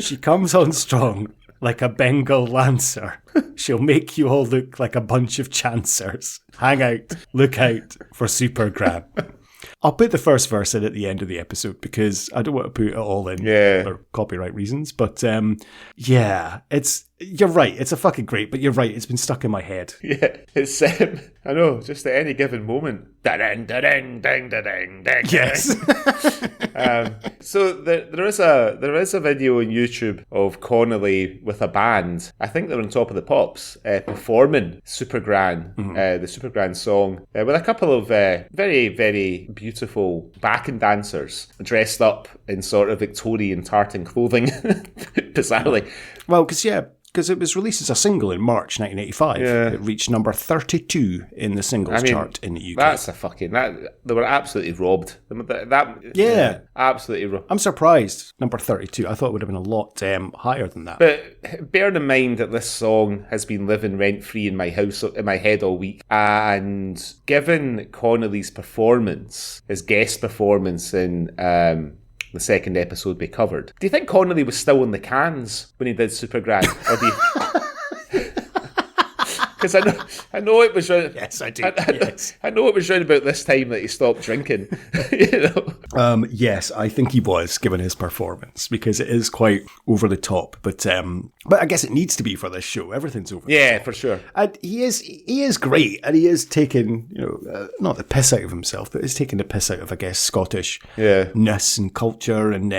She comes on strong like a Bengal lancer. She'll make you all look like a bunch of chancers. Hang out, look out for Super Gran. I'll put the first verse in at the end of the episode because I don't want to put it all in for copyright reasons. But you're right. It's a fucking great, but you're right. It's been stuck in my head. Yeah, it's I know, just at any given moment. Da-ding, da-ding, ding, da-ding, ding. Yes. So there is a video on YouTube of Connolly with a band. I think they're on Top of the Pops performing Super Gran, the Super Gran song, with a couple of very, very beautiful backing dancers dressed up in sort of Victorian tartan clothing, bizarrely. Well, because it was released as a single in March 1985. Yeah. It reached number 32 in the singles chart in the UK. That's they were absolutely robbed. Absolutely robbed. I'm surprised, number 32. I thought it would have been a lot higher than that. But bearing in mind that this song has been living rent-free in my house, in my head all week, and given Connolly's performance, his guest performance in... the second episode we covered. Do you think Connolly was still in the cans when he did Super Gran? Or do you... Because I know it was around. Yes, I do. I know it was around about this time that he stopped drinking. You know. Yes, I think he was, given his performance, because it is quite over the top. But I guess it needs to be for this show. Everything's over. Yeah, for sure. And he is great, and he is taking, not the piss out of himself, but he's taking the piss out of, I guess, Scottish-ness and culture, and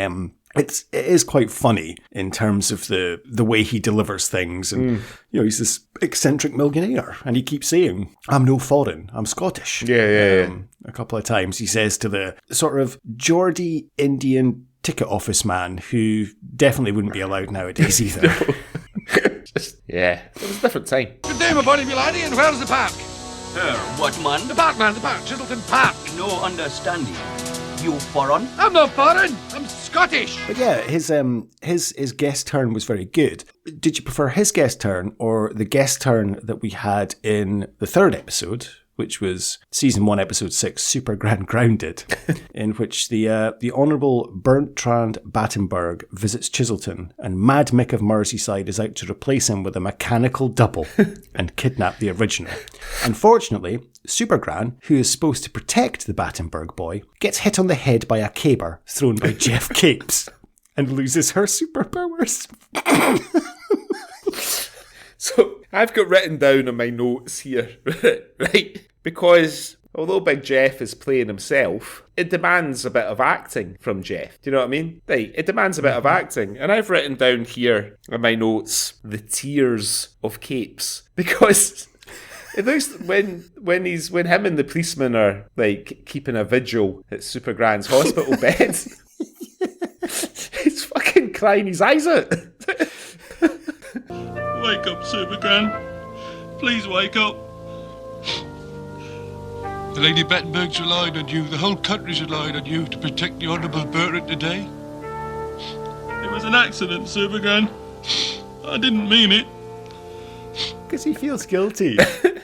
it is quite funny in terms of the way he delivers things, and he's this eccentric millionaire, and he keeps saying, "I'm no foreign, I'm Scottish." Yeah. A couple of times he says to the sort of Geordie Indian ticket office man, who definitely wouldn't be allowed nowadays either. It was a different time. Good day, my buddy, me laddie, and where's the park? What man? The park, man, the park, Chiselton Park. No understanding. You foreign? I'm not foreign, I'm Scottish. But yeah, his guest turn was very good. Did you prefer his guest turn or the guest turn that we had in the third episode, which was season 1, episode 6, Super Gran Grounded, in which the Honourable Bertrand Battenberg visits Chiselton, and Mad Mick of Merseyside is out to replace him with a mechanical double and kidnap the original. Unfortunately, Super Gran, who is supposed to protect the Battenberg boy, gets hit on the head by a caber thrown by Geoff Capes and loses her superpowers. So I've got written down on my notes here, right? Because although Big Geoff is playing himself, it demands a bit of acting from Geoff. Do you know what I mean? Right, it demands a bit of acting. And I've written down here in my notes, the tears of Capes. Because it looks when him and the policeman are like keeping a vigil at Super Gran's hospital bed, he's fucking crying his eyes out. Wake up, Super Gran. Please wake up. The Lady Battenberg's relied on you. The whole country's relied on you to protect the Honourable Bertrand today. It was an accident, Super Gran. I didn't mean it. Because he feels guilty.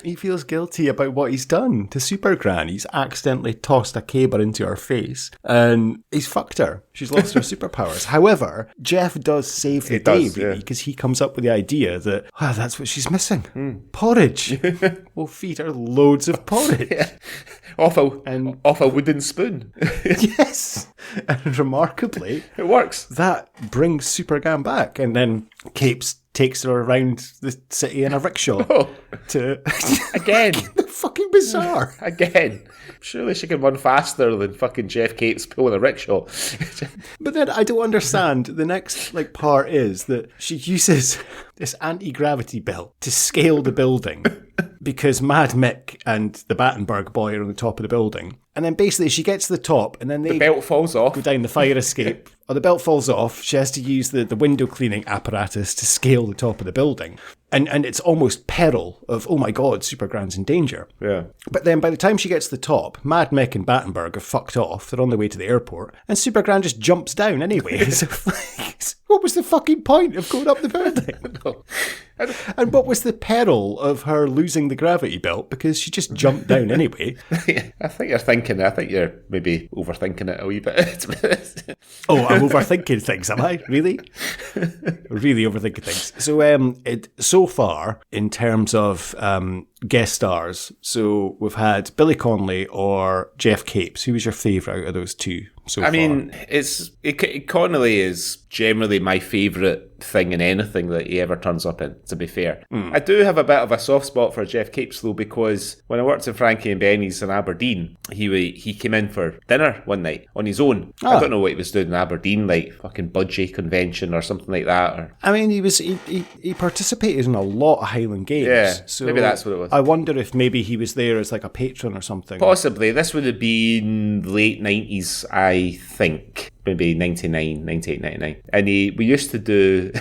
He feels guilty about what he's done to Super Gran. He's accidentally tossed a caber into her face and he's fucked her. She's lost her superpowers. However, Geoff does save the day, really, because he comes up with the idea that, that's what she's missing. Porridge. We'll feed her loads of porridge. Off a wooden spoon. Yes. And remarkably, it works. That brings Super Gran back. And then Capes takes her around the city in a rickshaw to again. Fucking bizarre. Again. Surely she can run faster than fucking Geoff Capes pulling a rickshaw. But then I don't understand. The next part is that she uses this anti-gravity belt to scale the building because Mad Mick and the Battenberg boy are on the top of the building. And then basically she gets to the top and then the belt falls off. Go down the fire escape. Or the belt falls off. She has to use the window cleaning apparatus to scale the top of the building. And it's almost peril of, oh my God, Super Gran's in danger. Yeah. But then by the time she gets to the top, Mad Mick and Battenberg are fucked off. They're on their way to the airport. And Super Gran just jumps down anyway. So, what was the fucking point of going up the building? And what was the peril of her losing the gravity belt? Because she just jumped down anyway. I think you're maybe overthinking it a wee bit. Oh, I'm overthinking things, am I? Really? Really overthinking things. So, so far, in terms of guest stars, so we've had Billy Connolly or Geoff Capes. Who was your favourite out of those two so far? I mean, Connolly is generally my favourite thing in anything that he ever turns up in, to be fair. I do have a bit of a soft spot for Geoff Capes, though, because when I worked in Frankie and Benny's in Aberdeen, he came in for dinner one night on his own. I don't know what he was doing in Aberdeen, like fucking budgie convention or something like that. Or I mean, he participated in a lot of Highland Games. Yeah, so maybe that's what it was. I wonder if maybe he was there as like a patron or something. Possibly. This would have been late 90s, I think. Maybe 98, 99. And we used to do,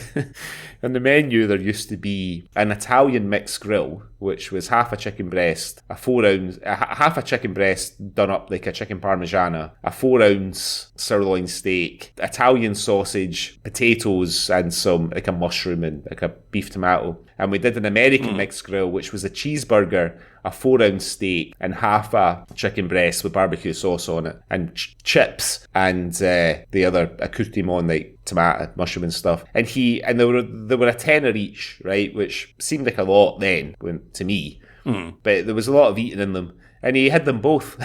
on the menu there used to be an Italian mixed grill, which was half a chicken breast, half a chicken breast done up like a chicken parmigiana, a 4-ounce sirloin steak, Italian sausage, potatoes, and some, like a mushroom and like a beef tomato. And we did an American mixed grill, which was a cheeseburger, a 4-ounce steak, and half a chicken breast with barbecue sauce on it, and chips, and the other accoutrement like tomato, mushroom and stuff. And they were a tenner each, right? Which seemed like a lot then to me. But there was a lot of eating in them. And he had them both.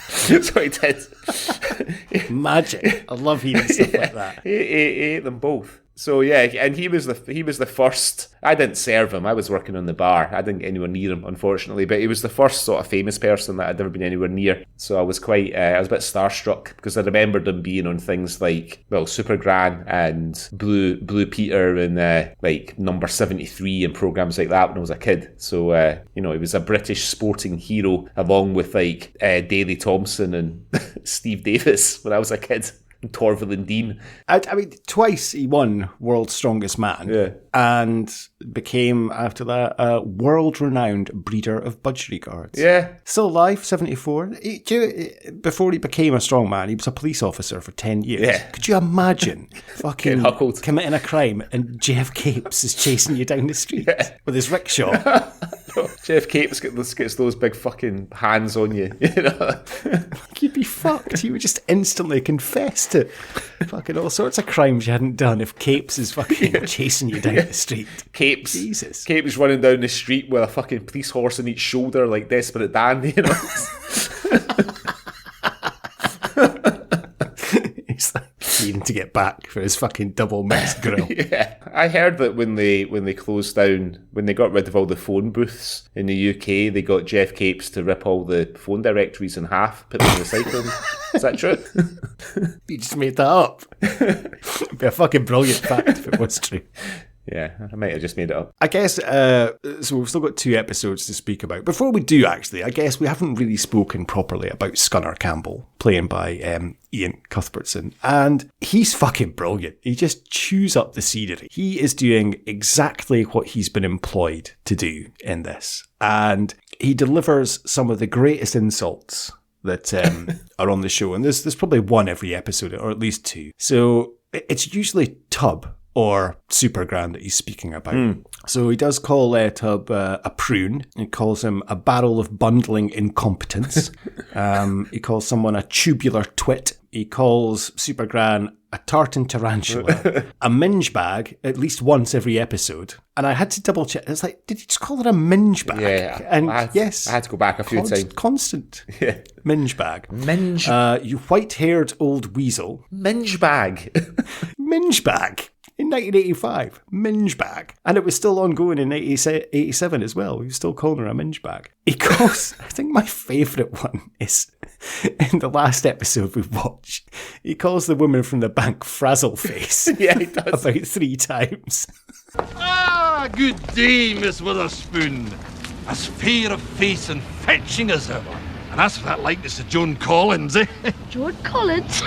So he did. Magic. I love hearing stuff like that. He ate them both. So yeah, and he was the first. I didn't serve him. I was working on the bar. I didn't get anywhere near him, unfortunately. But he was the first sort of famous person that I'd ever been anywhere near. So I was I was a bit starstruck because I remembered him being on things like Super Gran and Blue Peter and like Number 73 and programs like that when I was a kid. So he was a British sporting hero along with like Daley Thompson and Steve Davis when I was a kid. Torvill and Dean. I mean, twice he won World's Strongest Man and became, after that, a world-renowned breeder of budgerigars. Yeah. Still alive, 74. Before he became a strong man, he was a police officer for 10 years. Yeah. Could you imagine fucking committing a crime and Geoff Capes is chasing you down the street with his rickshaw? Geoff Capes gets those big fucking hands on you. You'd be fucked. You would just instantly confess to fucking all sorts of crimes you hadn't done if Capes is fucking chasing you down the street. Jesus. Capes running down the street with a fucking police horse on each shoulder like Desperate Dan, He's like needing to get back for his fucking double mixed grill. Yeah. I heard that when they closed down, when they got rid of all the phone booths in the UK, they got Geoff Capes to rip all the phone directories in half, put them in recycling. Is that true? You just made that up. It'd be a fucking brilliant fact if it was true. Yeah, I might have just made it up. I guess, so we've still got 2 episodes to speak about. Before we do, actually, I guess we haven't really spoken properly about Scunner Campbell, playing by Ian Cuthbertson. And he's fucking brilliant. He just chews up the scenery. He is doing exactly what he's been employed to do in this. And he delivers some of the greatest insults that are on the show. And there's probably one every episode, or at least 2. So it's usually Tub or Super Gran that he's speaking about. So he does call Tub a prune. He calls him a barrel of bundling incompetence. He calls someone a tubular twit. He calls Super Gran a tartan tarantula, a minge bag at least once every episode. And I had to double check. It's like, did he just call it a minge bag? Yeah. And yes. I had to go back a few times. Constant. Yeah. Minge bag. Minge. You white-haired old weasel. Minge bag. Minge bag. In 1985, minge bag. And it was still ongoing in 87 as well. He was still calling her a minge bag. He calls, I think my favourite one is in the last episode we've watched, he calls the woman from the bank Frazzle Face. Yeah, he does. About 3 times. Ah, good day, Miss Witherspoon. As fair of face and fetching as ever. And as for that likeness of Joan Collins, Joan Collins?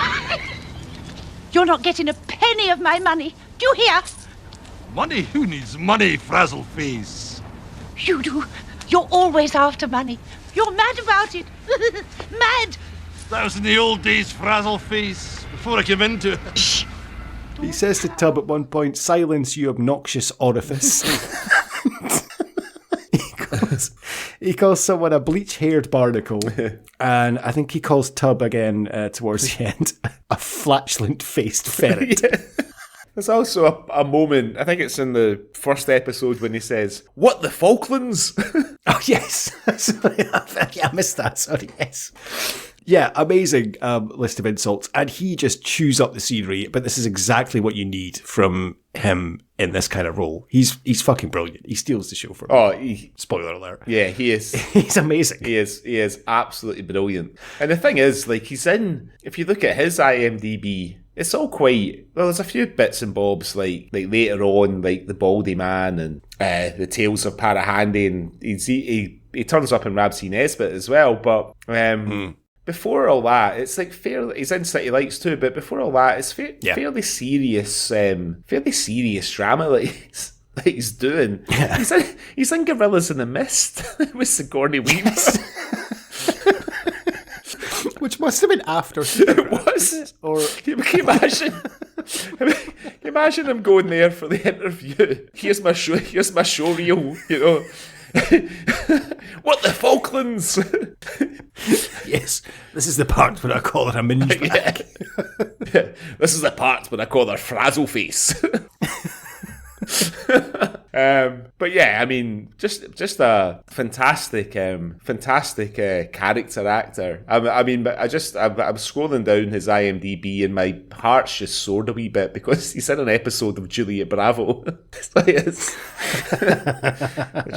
You're not getting a penny of my money. Do you hear? Money? Who needs money, Frazzle Face? You do. You're always after money. You're mad about it. Mad. That was in the old days, Frazzle Face, before I came into it. Shh. He says to Tub at one point, "Silence, you obnoxious orifice." He calls someone a bleach-haired barnacle, and I think he calls Tub again towards the end a flatulent-faced ferret. Yeah. There's also a moment, I think it's in the first episode, when he says, "What the Falklands?" Oh, yes. Sorry, I missed that. Sorry, yes. Yeah, amazing list of insults. And he just chews up the scenery, but this is exactly what you need from him in this kind of role. He's fucking brilliant. He steals the show for me. Oh, spoiler alert. Yeah, he is. He's amazing. He is absolutely brilliant. And the thing is, like, he's in, if you look at his IMDb, it's all quite, well, there's a few bits and bobs, like later on, like the Baldy Man and the Tales of Parahandy, and he turns up in Rabsy Nesbitt as well, but before all that, it's like he's in City Lights too, but before all that, it's fairly serious drama that he's doing. Yeah. He's in Gorillas in the Mist with Sigourney Weaver. Which must have been after. It was. Or can you imagine him going there for the interview? Here's my show reel, you know. What the Falklands? Yes, this is the part where I call it a minge bag. This is the part when I call her Frazzle Face. But yeah, I mean, just a fantastic character actor. I'm scrolling down his IMDb and my heart's just soared a wee bit because he's in an episode of Juliet Bravo. I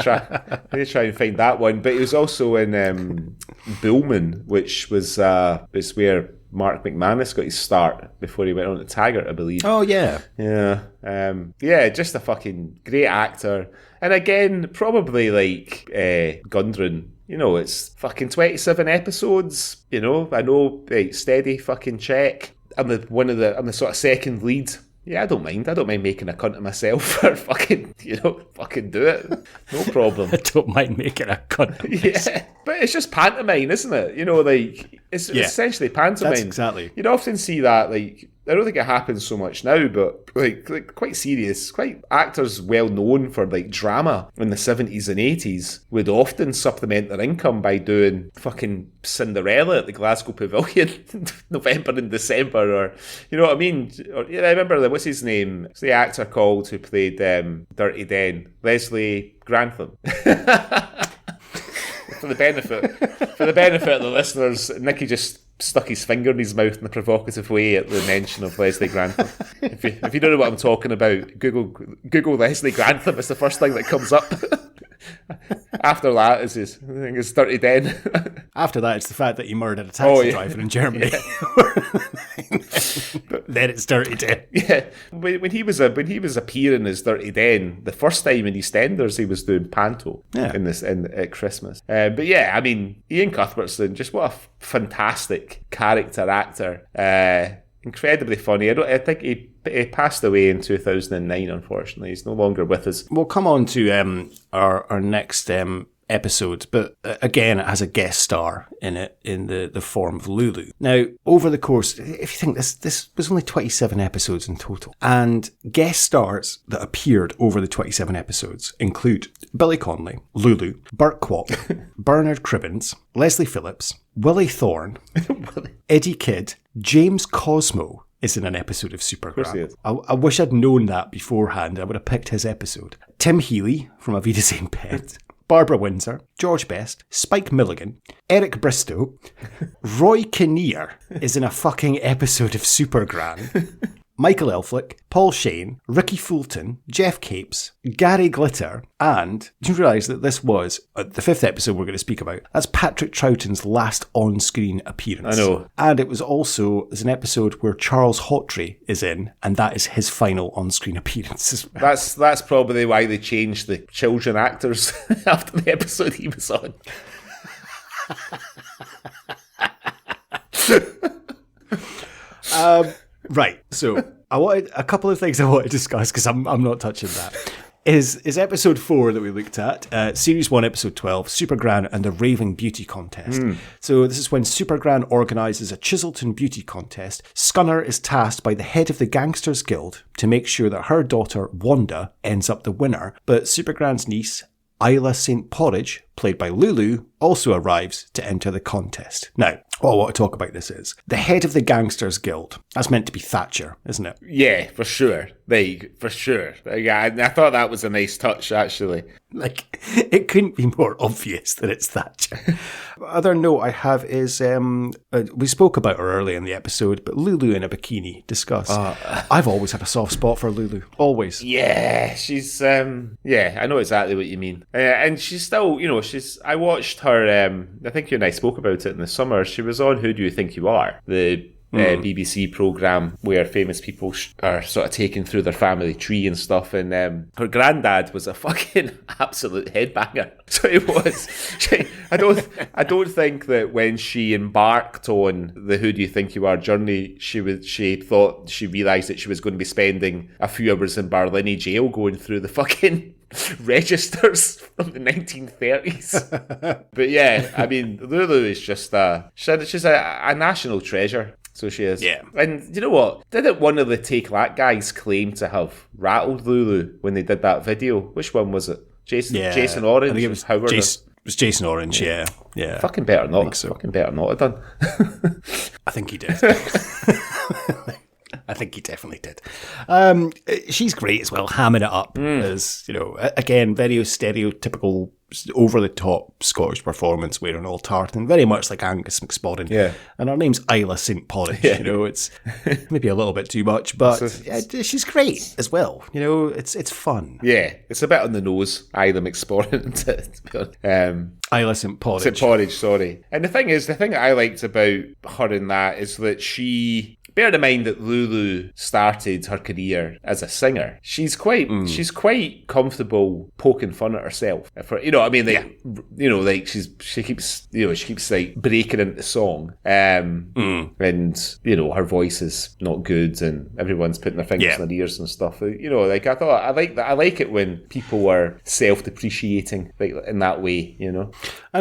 try and find that one, but he was also in Bullman, which was where Mark McManus got his start before he went on to Taggart, I believe. Oh, yeah. Yeah, just a fucking great actor. And again, probably like Gundren, it's fucking 27 episodes, I know, steady fucking check. I'm the sort of second lead. Yeah, I don't mind making a cunt of myself or fucking do it. No problem. I don't mind making a cunt of myself. Yeah, but it's just pantomime, isn't it? It's essentially pantomime. That's exactly. You'd often see that, I don't think it happens so much now, but like quite serious, quite actors well known for drama in the 70s and 80s would often supplement their income by doing fucking Cinderella at the Glasgow Pavilion November and December, or you know what I mean? I remember what's his name? It's the actor called who played Dirty Den, Leslie Grantham. For the benefit of the listeners, Nicky just stuck his finger in his mouth in a provocative way at the mention of Leslie Grantham. If you don't know what I'm talking about, Google Leslie Grantham. It's the first thing that comes up. After that is his Dirty Den. After that, it's the fact that he murdered a taxi driver in Germany. Yeah. Then it's Dirty Den. Yeah, when he was appearing as Dirty Den, the first time in EastEnders he was doing Panto at Christmas. But yeah, I mean, Ian Cuthbertson, just what a fantastic character actor. Incredibly funny. I think he passed away in 2009, unfortunately. He's no longer with us. We'll come on to our next episode, but again, it has a guest star in it in the form of Lulu. Now, over the course, if you think this was only 27 episodes in total, and guest stars that appeared over the 27 episodes include Billy Connolly, Lulu, Burt Kwok, Bernard Cribbins, Leslie Phillips, Willie Thorne, Eddie Kidd, James Cosmo is in an episode of Super Gran. I wish I'd known that beforehand. I would have picked his episode. Tim Healy from A Vida St. Pet, Barbara Windsor, George Best, Spike Milligan, Eric Bristow, Roy Kinnear is in a fucking episode of Super Gran. Michael Elflick, Paul Shane, Ricky Fulton, Geoff Capes, Gary Glitter, and you realise that this was the fifth episode we're going to speak about. That's Patrick Troughton's last on-screen appearance. I know. And it was also, there's an episode where Charles Hawtrey is in, and that is his final on-screen appearance as well. That's probably why they changed the children actors after the episode he was on. Right, so I wanted a couple of things I want to discuss because I'm not touching that. Is episode 4 that we looked at, series 1, episode 12, Super Gran and the Raving Beauty Contest. So this is when Super Gran organises a Chiselton beauty contest. Scunner is tasked by the head of the Gangsters Guild to make sure that her daughter Wanda ends up the winner, but Super Gran's niece Isla St. Porridge, played by Lulu, also arrives to enter the contest. Now, what I want to talk about this is the head of the Gangsters Guild. That's meant to be Thatcher, isn't it? Yeah, for sure. For sure. Yeah, I thought that was a nice touch, actually. Like, it couldn't be more obvious that it's Thatcher. Other note I have is, we spoke about her earlier in the episode, but Lulu in a bikini, discuss. I've always had a soft spot for Lulu. Always. Yeah, she's, yeah, I know exactly what you mean. And she's still, I watched her, I think you and I spoke about it in the summer. She was on Who Do You Think You Are? The BBC programme where famous people are sort of taken through their family tree and stuff, and her granddad was a fucking absolute headbanger. So it was. I don't think that when she embarked on the Who Do You Think You Are journey, she realised that she was going to be spending a few hours in Barlinnie jail going through the fucking registers from the 1930s. But yeah, I mean, Lulu is just she's a national treasure. So she is. Yeah. And you know what? Didn't one of the Take That guys claim to have rattled Lulu when they did that video? Which one was it? Jason Orange? I think it was Howard. It was Jason Orange, yeah. Fucking better not. So. Fucking better not have done. I think he did. I think he definitely did. She's great as well, hamming it up as, again, very stereotypical, over-the-top Scottish performance, wearing all tartan, very much like Angus MacSporran. Yeah. And her name's Isla St. Porridge. It's maybe a little bit too much, but she's great as well. It's fun. Yeah, it's a bit on the nose, Isla MacSporran. Isla St. Porridge. St. Porridge, sorry. And the thing that I liked about her in that is that she... Bear in mind that Lulu started her career as a singer. She's quite comfortable poking fun at herself. She keeps like breaking into song. And her voice is not good, and everyone's putting their fingers in their ears and stuff. I like it when people are self-depreciating like in that way. And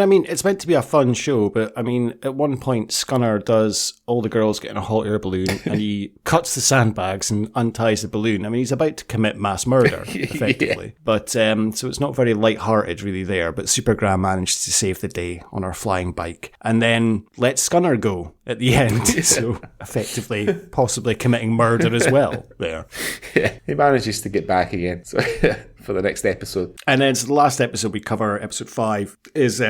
I mean, it's meant to be a fun show, but I mean, at one point, Scunner does all the girls get in a hot air balloon. And he cuts the sandbags and unties the balloon. I mean, he's about to commit mass murder, effectively. But so it's not very light-hearted, really, there. But Super Gran manages to save the day on her flying bike, and then lets Scunner go at the end. So effectively, possibly committing murder as well there. Yeah, he manages to get back again. So for the next episode. And then so the last episode we cover, episode 5, is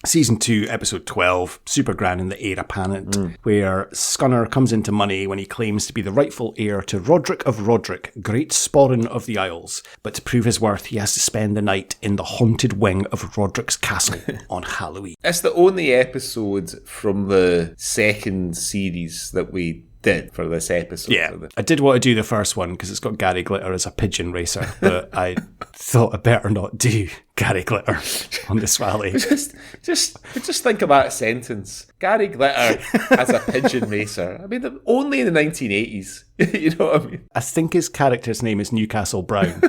season 2, episode 12, Super Gran in the Heir Apparent, where Scunner comes into money when he claims to be the rightful heir to Roderick of Roderick, Great Sporran of the Isles. But to prove his worth, he has to spend the night in the haunted wing of Roderick's castle on Halloween. It's the only episode from the second series that we did for this episode. Yeah, I did want to do the first one because it's got Gary Glitter as a pigeon racer, but I thought I better not do Gary Glitter on the Swally. Just think of that sentence. Gary Glitter as a pigeon racer. I mean, only in the 1980s. You know what I mean? I think his character's name is Newcastle Brown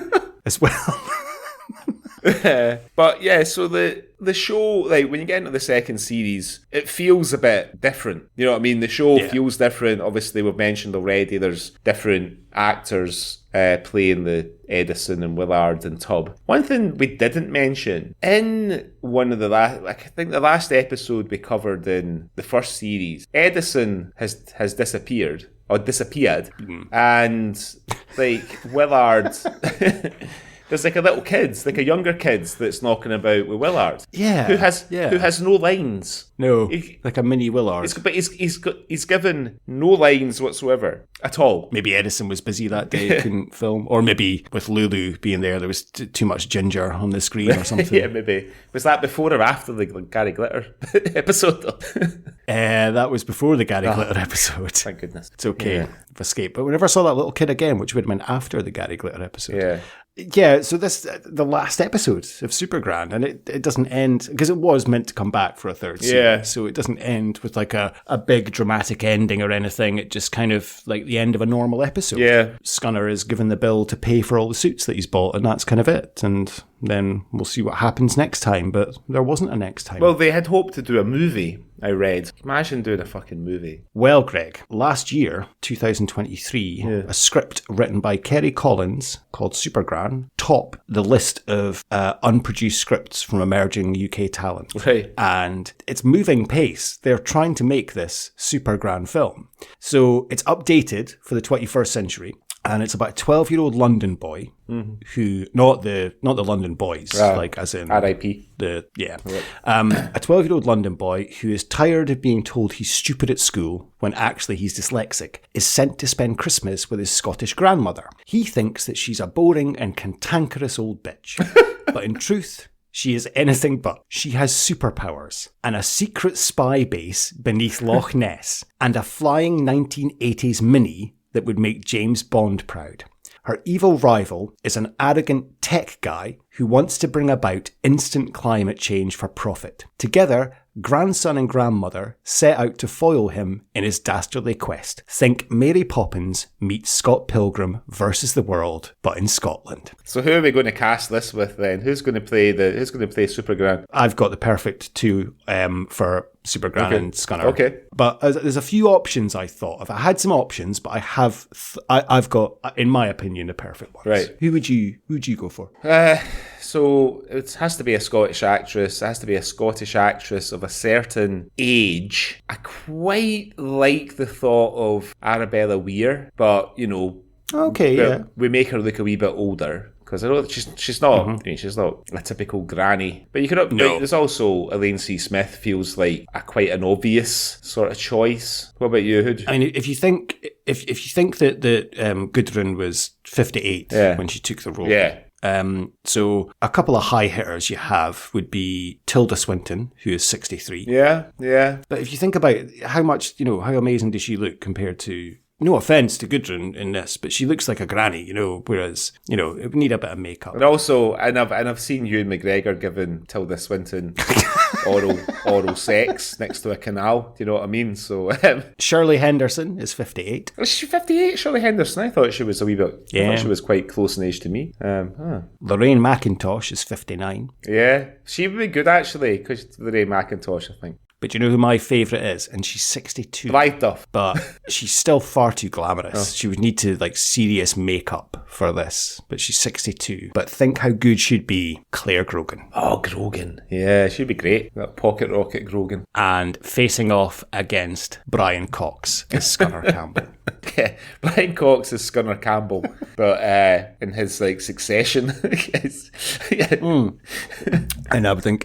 as well. But yeah, so the show, like when you get into the second series, it feels a bit different. You know what I mean? The show feels different. Obviously, we've mentioned already, there's different actors playing the Edison and Willard and Tubb. One thing we didn't mention, in one of the last, I think the last episode we covered in the first series, Edison has disappeared, and like Willard... There's like a little kid, like a younger kid that's knocking about with Willard. Yeah. Who has no lines. No, like a mini Willard. But he's given no lines whatsoever at all. Maybe Edison was busy that day, couldn't film. Or maybe with Lulu being there was too much ginger on the screen or something. Yeah, maybe. Was that before or after the Gary Glitter episode? That was before the Gary Glitter episode. Thank goodness. It's okay. I've escaped. But we never saw that little kid again, which would have been after the Gary Glitter episode. Yeah. Yeah, so this the last episode of Super Gran, and it doesn't end, because it was meant to come back for a third season, so it doesn't end with like a big dramatic ending or anything. It just kind of like the end of a normal episode. Yeah. Scunner is given the bill to pay for all the suits that he's bought, and that's kind of it. And then we'll see what happens next time, but there wasn't a next time. Well, they had hoped to do a movie, I read. Imagine doing a fucking movie. Well, Greg, last year, 2023, a script written by Kerry Collins called Super Gran topped the list of unproduced scripts from emerging UK talent. Right. And it's moving pace. They're trying to make this Super Gran film. So it's updated for the 21st century. And it's about a 12-year-old London boy who, not the London boys, like as in R.I.P. A 12-year-old London boy who is tired of being told he's stupid at school when actually he's dyslexic, is sent to spend Christmas with his Scottish grandmother. He thinks that she's a boring and cantankerous old bitch, but in truth, she is anything but. She has superpowers and a secret spy base beneath Loch Ness and a flying 1980s Mini that would make James Bond proud. Her evil rival is an arrogant tech guy who wants to bring about instant climate change for profit. Together, grandson and grandmother set out to foil him in his dastardly quest. Think Mary Poppins meets Scott Pilgrim versus the world, but in Scotland. So who are we going to cast this with then? Who's going to play Super Gran? I've got the perfect two for Super Gran and Scunner. Okay. But there's a few options I thought of. I had some options, but I've got, in my opinion, the perfect ones. Right. Who would you go for? So it has to be a Scottish actress. It has to be a Scottish actress of a certain age. I quite like the thought of Arabella Weir, but, you know, we make her look a wee bit older. Because I know that she's not, I mean, she's not a typical granny. But you could, there's also Elaine C. Smith feels like quite an obvious sort of choice. What about you? I mean, if you think that Gudrun was 58 when she took the role. Yeah. So a couple of high hitters you have would be Tilda Swinton, who is 63. Yeah. But if you think about how much, how amazing does she look compared to, no offence to Gudrun in this, but she looks like a granny, whereas, it would need a bit of makeup. And also, I've seen Ewan McGregor giving Tilda Swinton oral sex next to a canal. Do you know what I mean? So Shirley Henderson is 58. Was she 58, Shirley Henderson? I thought she was a wee bit, I thought she was quite close in age to me. Lorraine McIntosh is 59. Yeah, she would be good actually, because Lorraine McIntosh, I think. But you know who my favourite is? And she's 62. Blythe Duff. But she's still far too glamorous. She would need to, serious makeup for this. But she's 62. But think how good she'd be, Claire Grogan. Oh, Grogan. Yeah, she'd be great. That pocket rocket Grogan. And facing off against Brian Cox is Scunner Campbell. Yeah, Brian Cox is Scunner Campbell. But in his, succession. And I would think,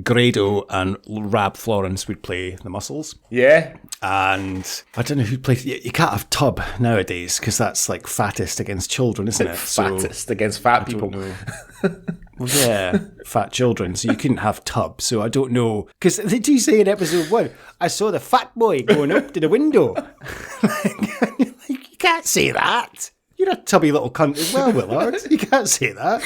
Grado and Rab Florence would play the muscles. Yeah. And I don't know who plays. You can't have Tub nowadays because that's fattest against children, isn't it? Fattest against fat people. Well, yeah, fat children. So you couldn't have Tub. So I don't know. Because they do say in episode 1, I saw the fat boy going up to the window. You can't say that. You're a tubby little cunt as well, Willard. You can't say that.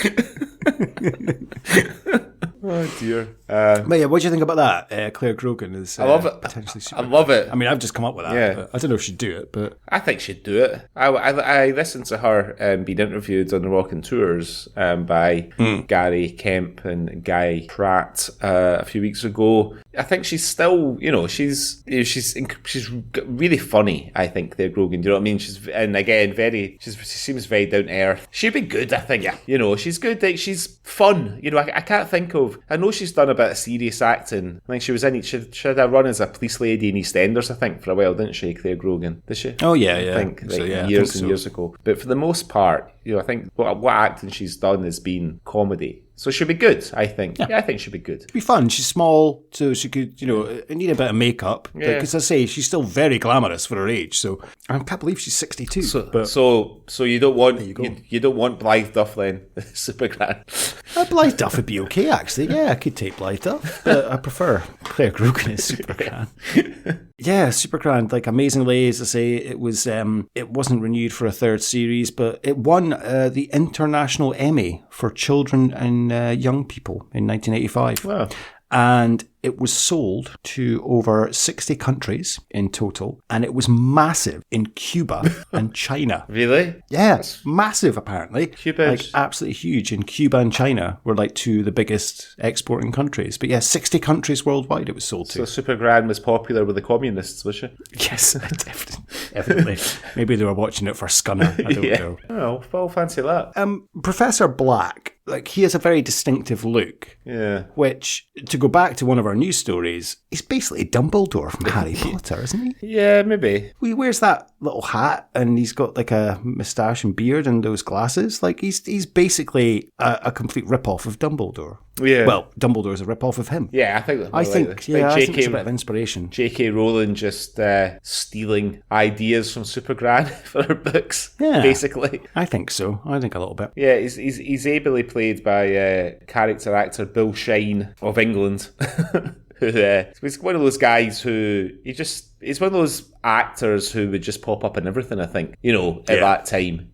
Oh dear. But yeah, what do you think about that? Claire Grogan is I love it. Potentially super. I love it. I mean, I've just come up with that. Yeah. But I don't know if she'd do it, but I think she'd do it. I listened to her being interviewed on the Rockin' Tours by Gary Kemp and Guy Pratt a few weeks ago. I think she's still, she's really funny. I think Claire Grogan. Do you know what I mean? She seems very down to earth. She'd be good. I think. Yeah. She's good. She's fun. I can't think of. I know she's done a bit of serious acting. I think she was in. She had a run as a police lady in EastEnders, I think, for a while, didn't she, Claire Grogan? Did she? Oh yeah, I think years ago. But for the most part, I think what acting she's done has been comedy. So she'll be good, I think. Yeah, I think she'll be good. It'd be fun. She's small, so she could, need a bit of makeup. Because I say, she's still very glamorous for her age. So I can't believe she's 62. So you don't want you don't want Blythe Duff then, Super Gran. Blythe Duff would be okay, actually. Yeah, I could take Blythe Duff, but I prefer Claire Grogan as Super Gran. Yeah, Super Gran, amazingly, as I say, it wasn't renewed for a third series, but it won the International Emmy for Children and Young People in 1985. Wow. And it was sold to over 60 countries in total, and it was massive in Cuba and China. Really? Yeah, massive apparently. Cuba, absolutely huge. And Cuba and China were two of the biggest exporting countries. But yeah, 60 countries worldwide it was sold to. So Super Gran was popular with the communists, was she? Yes, definitely. Maybe they were watching it for Scunner. I don't know. Oh, well, fancy that. Professor Black, he has a very distinctive look. Yeah. Which, to go back to one of our news stories, he's basically Dumbledore from Harry Potter, isn't he? Yeah, maybe. He wears that little hat and he's got a moustache and beard and those glasses. He's basically a complete rip-off of Dumbledore. Yeah. Well, Dumbledore's a rip-off of him. Yeah, I think it's a bit of inspiration. J.K. Rowling just stealing ideas from Super Gran for her books, basically. I think so. I think a little bit. Yeah, he's ably played by character actor Bill Shine of England. He's one of those guys who he's one of those actors who would just pop up in everything, I think, at that time,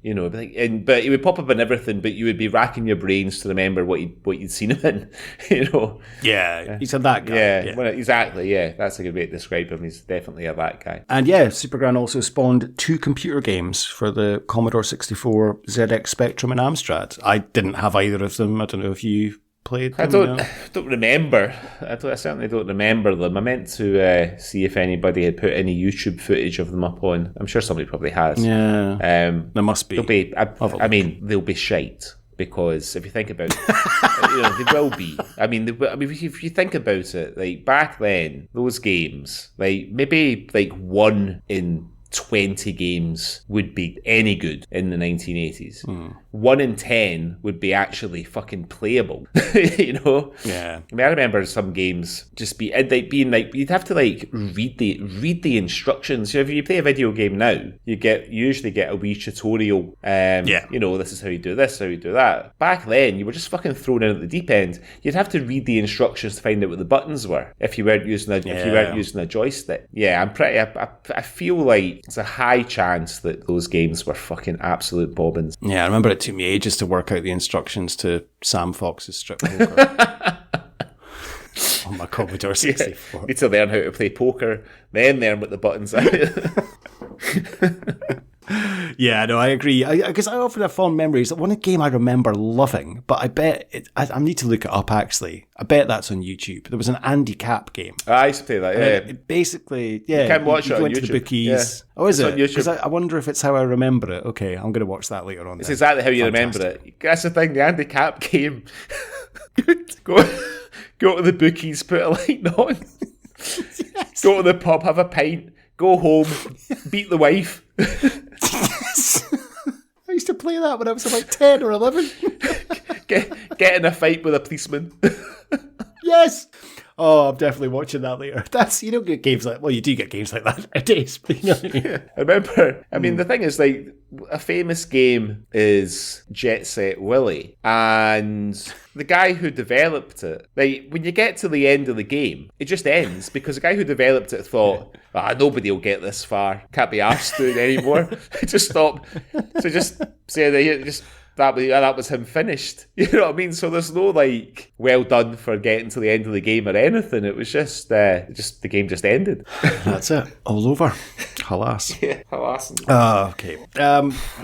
but he would pop up in everything, but you would be racking your brains to remember what you'd seen him in, Yeah, he's a that guy. Yeah. Well, exactly, yeah. That's a good way to describe him. He's definitely a that guy. And yeah, Super Gran also spawned 2 computer games for the Commodore 64, ZX Spectrum and Amstrad. I didn't have either of them. I don't know if you played them? I don't remember. I certainly don't remember them. I meant to see if anybody had put any YouTube footage of them up on. I'm sure somebody probably has. Yeah. There must be. They'll be shite. Because if you think about it, they will be. I mean, if you think about it, like back then, those games, like maybe like 1 in 20 games would be any good in the 1980s. 1 in 10 would be actually fucking playable. Yeah. I mean, I remember some games just being like you'd have to like read the instructions. If you play a video game now, you usually get a wee tutorial. This is how you do this, how you do that. Back then, you were just fucking thrown in at the deep end. You'd have to read the instructions to find out what the buttons were if you weren't using a joystick. Yeah, I feel like it's a high chance that those games were fucking absolute bobbins. Yeah, I remember it took me ages to work out the instructions to Sam Fox's strip poker on my Commodore 64. Need to learn how to play poker, then learn what the buttons are. Yeah, no, I agree. Because I often have fond memories. One game I remember loving, but I bet I need to look it up. Actually, I bet that's on YouTube. There was an Andy Cap game. I used to play that. Yeah, basically, you can watch it on went YouTube. To the bookies. Yeah. Oh, is it? Because I wonder if it's how I remember it. Okay, I'm going to watch that later on. It's exactly how you remember it. That's the thing. The Andy Cap game. Go to the bookies, put a light on. Yes. Go to the pub, have a pint. Go home, beat the wife. Yes. I used to play that when I was like 10 or 11. Get in a fight with a policeman. Yes. Oh, I'm definitely watching that later. You don't get games like, well, you do get games like that nowadays. But you know what I mean? I remember, the thing is, like, a famous game is Jet Set Willy. And the guy who developed it, like, when you get to the end of the game, it just ends because the guy who developed it thought, nobody will get this far. Can't be arsed doing it anymore. Just stopped. So just say that was him finished. You know what I mean? So there's no like, well done for getting to the end of the game or anything. It was just the game just ended. That's it. All over. Alas. Yeah, alas. Okay.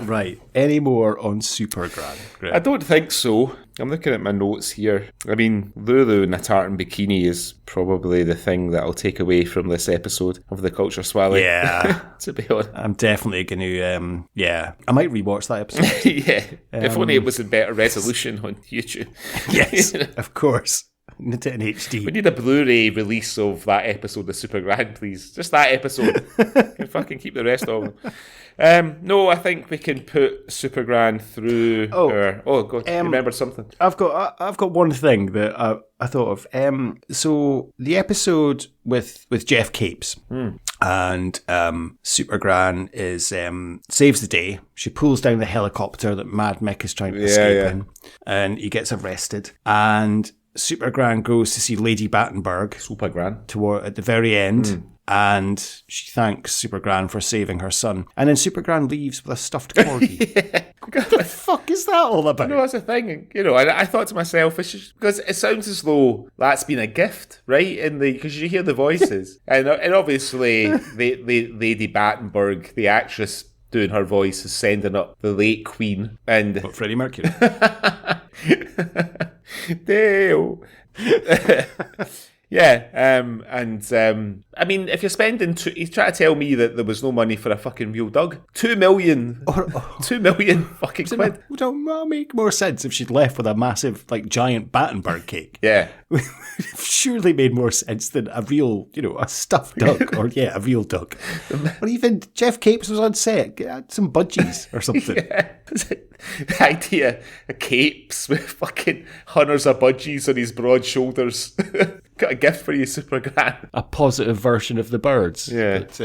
Right. Any more on Super Gran? Great. I don't think so. I'm looking at my notes here. I mean, Lulu in a tartan bikini is probably the thing that I'll take away from this episode of the Culture Swally. Yeah. To be honest. I'm definitely going to, I might rewatch that episode. Yeah. If only it was in better resolution on YouTube. Yes, of course. In HD. We need a Blu-ray release of that episode of Super Gran, please. Just that episode. Can fucking keep the rest of them. No, I think we can put Super Gran through. God, you remembered something. I've got one thing that I thought of. So the episode with Geoff Capes and Super Gran is saves the day. She pulls down the helicopter that Mad Mick is trying to escape in, and he gets arrested. And Super Gran goes to see Lady Battenberg. Super Gran. At the very end. And she thanks Super Gran for saving her son. And then Super Gran leaves with a stuffed corgi. Yeah. What the fuck is that all about? That's the thing. I thought to myself, it's just because it sounds as though that's been a gift, right? Because you hear the voices. and obviously, Lady Battenberg, the actress doing her voice, is sending up the late Queen. And Freddie Mercury. Dale. Yeah, I mean, if you're spending, you try to tell me that there was no money for a fucking real dog. 2 million, 2 million fucking quid. Would it make more sense if she'd left with a massive, like, giant Battenberg cake? Yeah. Surely made more sense than a real, a stuffed duck, or a real duck. Or even Geoff Capes was on set, get some budgies or something. Yeah. The idea of Capes with fucking hundreds of budgies on his broad shoulders. Got a gift for you, Super Gran. A positive version of the birds. Yeah. But,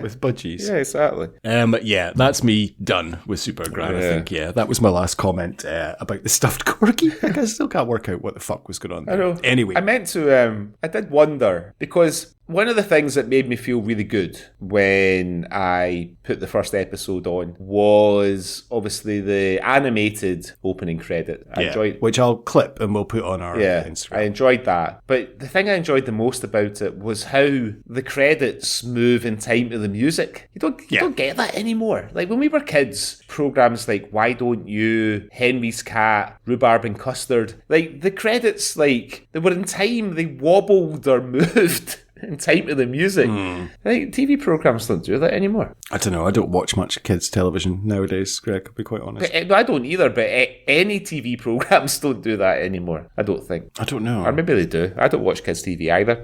with budgies. Yeah, exactly. That's me done with Super Gran, I think. Yeah, that was my last comment about the stuffed corgi. I still can't work out what the fuck was going on there. I know. Anyway. I meant to, I did wonder, because one of the things that made me feel really good when I put the first episode on was obviously the the animated opening credit. I enjoyed, which I'll clip and we'll put on our Instagram. I enjoyed that. But the thing I enjoyed the most about it was how the credits move in time to the music. You don't get that anymore. Like when we were kids, programs like Why Don't You, Henry's Cat, Rhubarb and Custard, like the credits, like they were in time, they wobbled or moved in time to the music. I think TV programs don't do that anymore. I don't know. I don't watch much kids' television nowadays, Greg, to be quite honest. But, I don't either, but any TV programs don't do that anymore, I don't think. I don't know. Or maybe they do. I don't watch kids' TV either.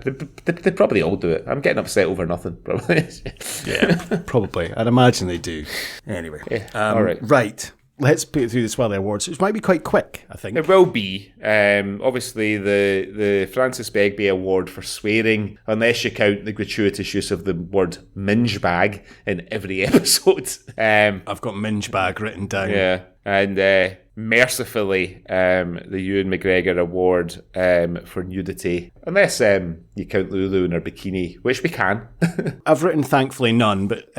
They probably all do it. I'm getting upset over nothing, probably. Yeah, probably. I'd imagine they do. Anyway. All right. Right. Let's put it through the Swally Awards, which might be quite quick, I think. It will be. Obviously, the Francis Begbie Award for swearing, unless you count the gratuitous use of the word minge bag in every episode. I've got minge bag written down. Yeah. And mercifully, the Ewan McGregor Award for nudity, unless you count Lulu in her bikini, which we can. I've written thankfully none, but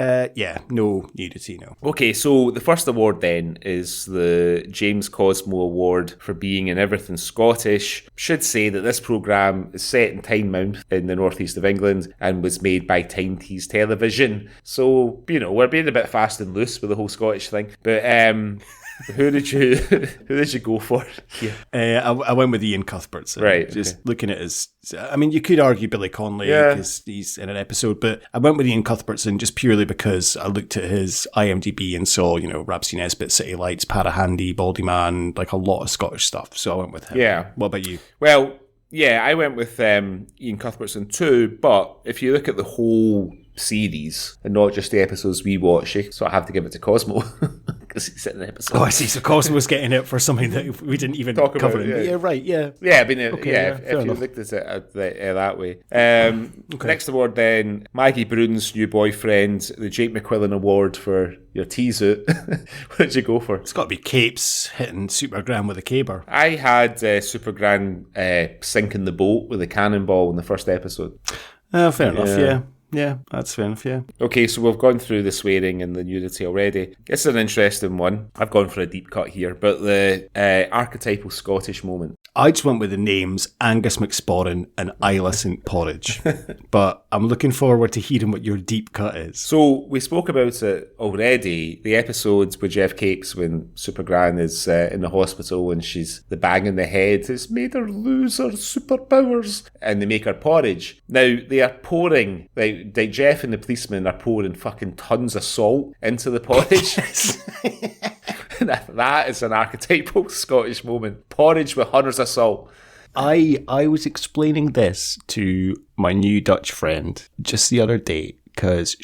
no nudity, no. Okay, so the first award then is the James Cosmo Award for being in everything Scottish. Should say that this programme is set in Tynemouth in the northeast of England and was made by Tyne Tees Television. So, we're being a bit fast and loose with the whole Scottish thing. But who did you go for here? I went with Ian Cuthbertson. Right. Just looking at his... I mean, you could argue Billy Connolly because he's in an episode, but I went with Ian Cuthbertson just purely because I looked at his IMDb and saw, Rhapsody Nesbitt, City Lights, Parahandy, Baldy Man, like a lot of Scottish stuff. So I went with him. Yeah. What about you? Well, yeah, I went with Ian Cuthbertson too, but if you look at the whole series and not just the episodes we watch, so I have to give it to Cosmo because he's in an episode. Oh, I see. So Cosmo's getting it for something that we didn't even talk cover. about. Yeah, right. Yeah. Yeah, I mean, okay, if you looked at it that way. Next award then, Maggie Brune's new boyfriend, the Jake McQuillan Award for your teaser. What did you go for? It's got to be Capes hitting Super Gran with a caber. I had Super Gran sinking the boat with a cannonball in the first episode. Fair enough. Yeah. Yeah, that's fair enough, yeah. Okay, so we've gone through the swearing and the nudity already. It's an interesting one. I've gone for a deep cut here, but the archetypal Scottish moment. I just went with the names Angus McSporran and Isla St. Porridge, but I'm looking forward to hearing what your deep cut is. So we spoke about it already, the episodes with Geoff Capes when Super Gran is in the hospital and the bang in the head has made her lose her superpowers, and they make her porridge. Now, they are pouring, like Geoff and the policeman are pouring fucking tons of salt into the porridge. That is an archetypal Scottish moment. Porridge with hundreds of salt. I was explaining this to my new Dutch friend just the other day because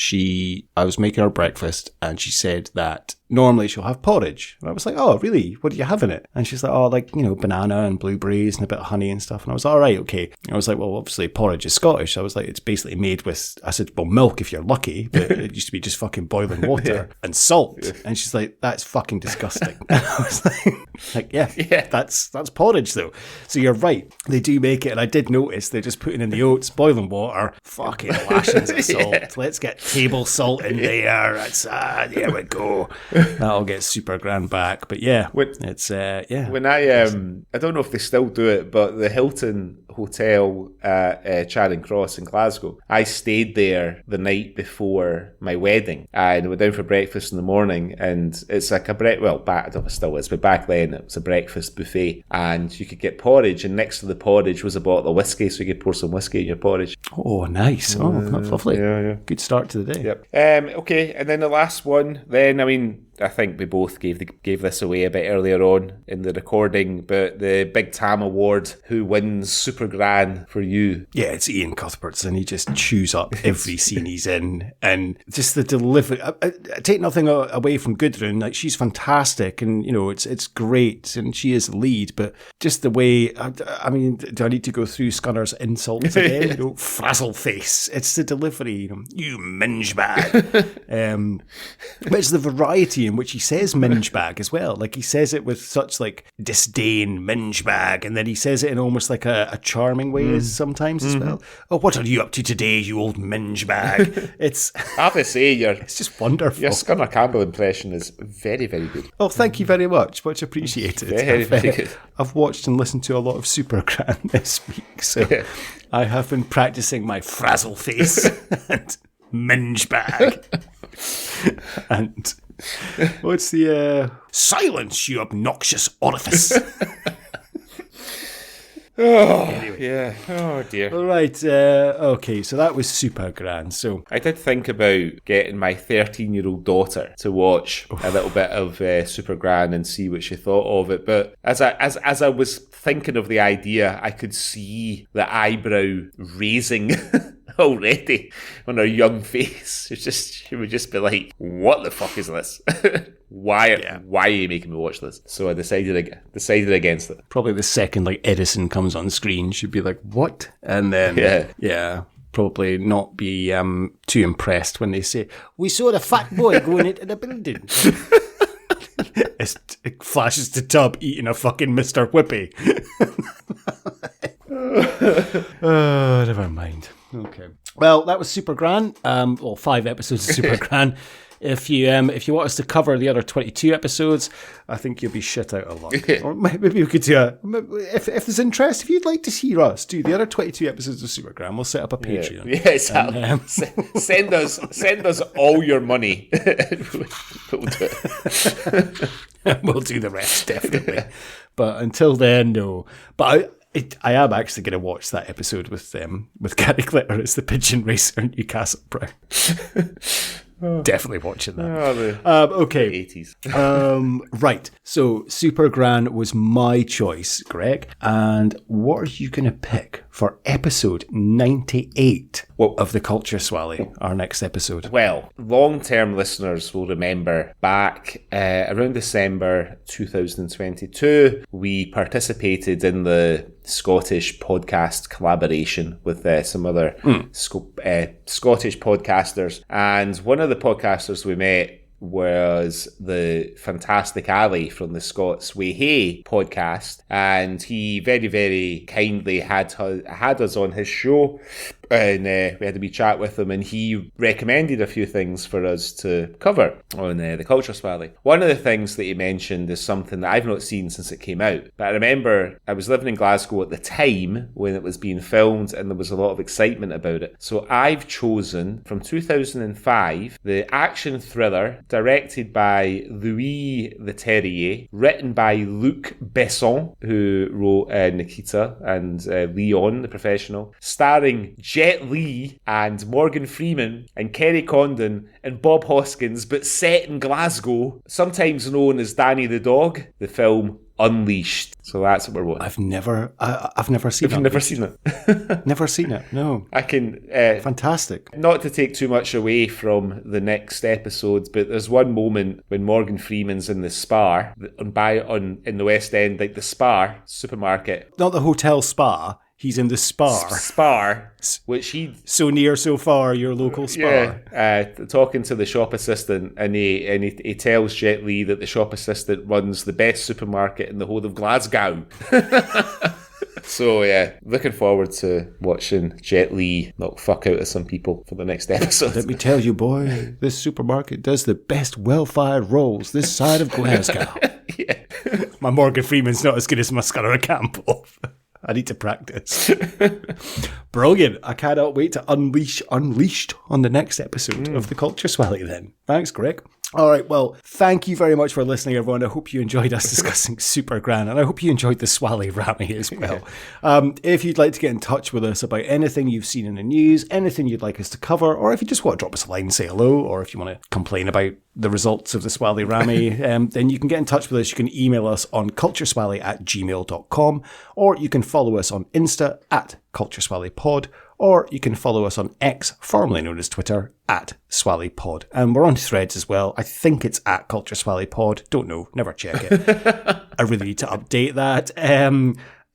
I was making her breakfast and she said that normally she'll have porridge. And I was like, oh, really? What do you have in it? And she's like, oh, like, banana and blueberries and a bit of honey and stuff. And I was like, all right, okay. And I was like, well, obviously porridge is Scottish. I was like, it's basically made with, I said, well, milk if you're lucky, but it used to be just fucking boiling water and salt. Yeah. And she's like, that's fucking disgusting. And I was like, yeah, that's porridge though. So you're right. They do make it. And I did notice they're just putting in the oats, boiling water, fucking lashings of salt. Yeah. Let's get table salt in there. That's, there we go. That'll get Super Gran back. But yeah, it's, When I don't know if they still do it, but the Hilton Hotel at Charing Cross in Glasgow, I stayed there the night before my wedding and went down for breakfast in the morning, and it's like I don't know if it still is, but back then it was a breakfast buffet and you could get porridge, and next to the porridge was a bottle of whiskey, so you could pour some whiskey in your porridge. Oh, nice. Oh, that's lovely. Yeah. Good start to the day. Yep. Okay, and then the last one then, I think we both gave this away a bit earlier on in the recording, but the Big Tam Award, who wins Super Gran for you? Yeah, it's Ian Cuthbertson. He just chews up every scene he's in, and just the delivery. I take nothing away from Gudrun. Like, she's fantastic, and it's great, and she is the lead. But just the way, I mean, do I need to go through Scunner's insults again? Frazzle face. It's the delivery. You minge bag. But it's the variety in which he says minge bag as well. Like, he says it with such, like, disdain, minge bag, and then he says it in almost like a charming way sometimes as well. Oh, what are you up to today, you old minge bag? It's... I have to say, it's just wonderful. Your Scunner Campbell impression is very, very good. Oh, thank you very much. Much appreciated. Very, very good. I've watched and listened to a lot of Super Gran this week, so I have been practicing my frazzle face and minge bag. And what's the silence, you obnoxious orifice. Anyway. Yeah. Oh, dear. All right. Okay, so that was Super Gran. So I did think about getting my 13-year-old daughter to watch a little bit of Super Gran and see what she thought of it. But as I was thinking of the idea, I could see the eyebrow raising already on her young face. She would just be like, "What the fuck is this? Why are you making me watch this?" So I decided against it. Probably the second like Edison comes on screen, she'd be like, "What?" And then probably not be too impressed when they say, "We saw the fat boy going into the building." It flashes to Tub eating a fucking Mr. Whippy. Oh, never mind. Okay. Well, that was Super Gran. 5 episodes of Super Gran. If you want us to cover the other 22 episodes, I think you'll be shit out of luck. Or maybe we could do if there's interest, if you'd like to hear us do the other 22 episodes of Super Gran, we'll set up a Patreon. Yes, send us all your money. We'll do it. We'll do the rest, definitely. But until then, no. But I am actually going to watch that episode with Gary Glitter as the pigeon racer in Newcastle Brown. Definitely watching that. Okay. 80s. Right. So Super Gran was my choice, Greg. And what are you going to pick for episode 98 of the Culture Swally, our next episode? Well, long-term listeners will remember back around December 2022, we participated in the Scottish podcast collaboration with some other Scottish podcasters, and one of the podcasters we met was the fantastic Ali from the Scots Way Hey podcast, and he very, very kindly had us on his show, and we had a wee chat with him, and he recommended a few things for us to cover on the Culture Swally. One of the things that he mentioned is something that I've not seen since it came out, but I remember I was living in Glasgow at the time when it was being filmed, and there was a lot of excitement about it. So I've chosen from 2005 the action thriller directed by Louis Leterrier, written by Luc Besson, who wrote Nikita and Leon, the Professional, starring Jet Li and Morgan Freeman and Kerry Condon and Bob Hoskins, but set in Glasgow, sometimes known as Danny the Dog, the film Unleashed. So that's what we're watching. I've never seen it. You've never seen it? Never seen it, no. I can... Fantastic. Not to take too much away from the next episodes, but there's one moment when Morgan Freeman's in the Spar, in the West End, like the Spar supermarket. Not the hotel Spa. He's in the Spar. Spar, which he... So near, so far, your local Spar. Yeah, talking to the shop assistant, and he tells Jet Li that the shop assistant runs the best supermarket in the whole of Glasgow. So, yeah, looking forward to watching Jet Li knock fuck out of some people for the next episode. Let me tell you, boy, this supermarket does the best well-fired rolls this side of Glasgow. Yeah. My Morgan Freeman's not as good as my Scunner Campbell. I need to practice. Brilliant. I cannot wait to unleash Unleashed on the next episode of the Culture Swally then. Thanks, Greg. All right, well, thank you very much for listening, everyone. I hope you enjoyed us discussing Super Gran, and I hope you enjoyed the Swally Rammy as well. If you'd like to get in touch with us about anything you've seen in the news, anything you'd like us to cover, or if you just want to drop us a line and say hello, or if you want to complain about the results of the Swally Rammy, then you can get in touch with us. You can email us on cultureswally@gmail.com, or you can follow us on Insta @CultureSwallyPod, or you can follow us on X, formerly known as Twitter, @SwallyPod. And we're on Threads as well. I think it's @CultureSwallyPod. Don't know. Never check it. I really need to update that.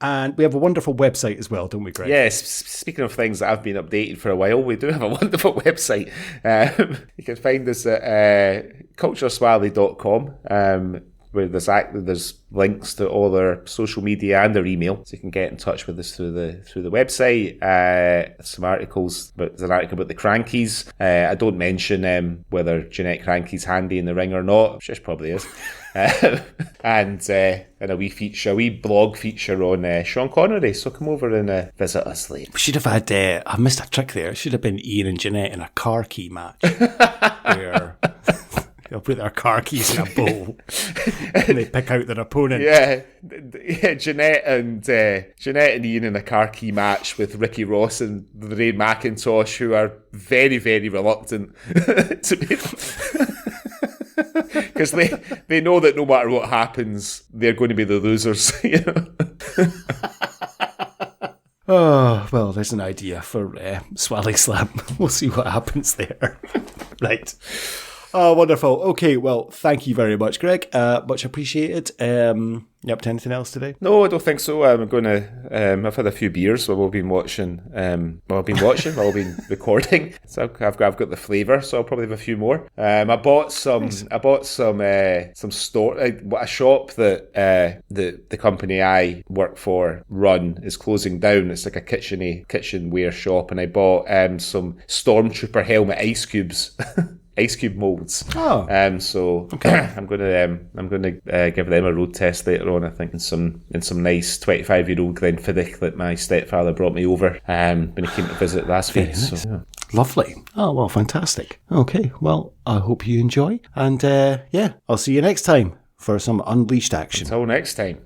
And we have a wonderful website as well, don't we, Greg? Yes, speaking of things that have been updated for a while, we do have a wonderful website. You can find us at cultureswally.com, where there's links to all their social media and their email, so you can get in touch with us through the website. Some articles, but there's an article about the Crankies. I don't mention whether Jeanette Cranky's handy in the ring or not. She probably is. And a wee blog feature on Sean Connery. So come over and visit us later. We should have had. I missed a trick there. It should have been Ian and Jeanette in a car key match where they'll put their car keys in a bowl and they pick out their opponent. Yeah, Jeanette and Ian in a car key match with Ricky Ross and Lorraine McIntosh, who are very, very reluctant to be... Because they know that no matter what happens, they're going to be the losers, you know. Oh, well, there's an idea for Swally Slam. We'll see what happens there. Right. Oh, wonderful. Okay, well, thank you very much, Greg. Much appreciated. You up to anything else today? No, I don't think so. I'm going to... I've had a few beers while we've been watching... while we've been recording. So I've got the flavour, so I'll probably have a few more. I bought some... Nice. I bought some store... a shop that the company I work for run is closing down. It's like a kitchenware shop, and I bought some Stormtrooper helmet ice cubes. Ice cube molds. Oh, so okay. I'm gonna give them a road test later on. I think in some nice 25-year-old Glenfiddich that my stepfather brought me over when he came to visit last week. Nice. So, yeah. Lovely. Oh well, fantastic. Okay, well I hope you enjoy, and I'll see you next time for some unleashed action. Until next time.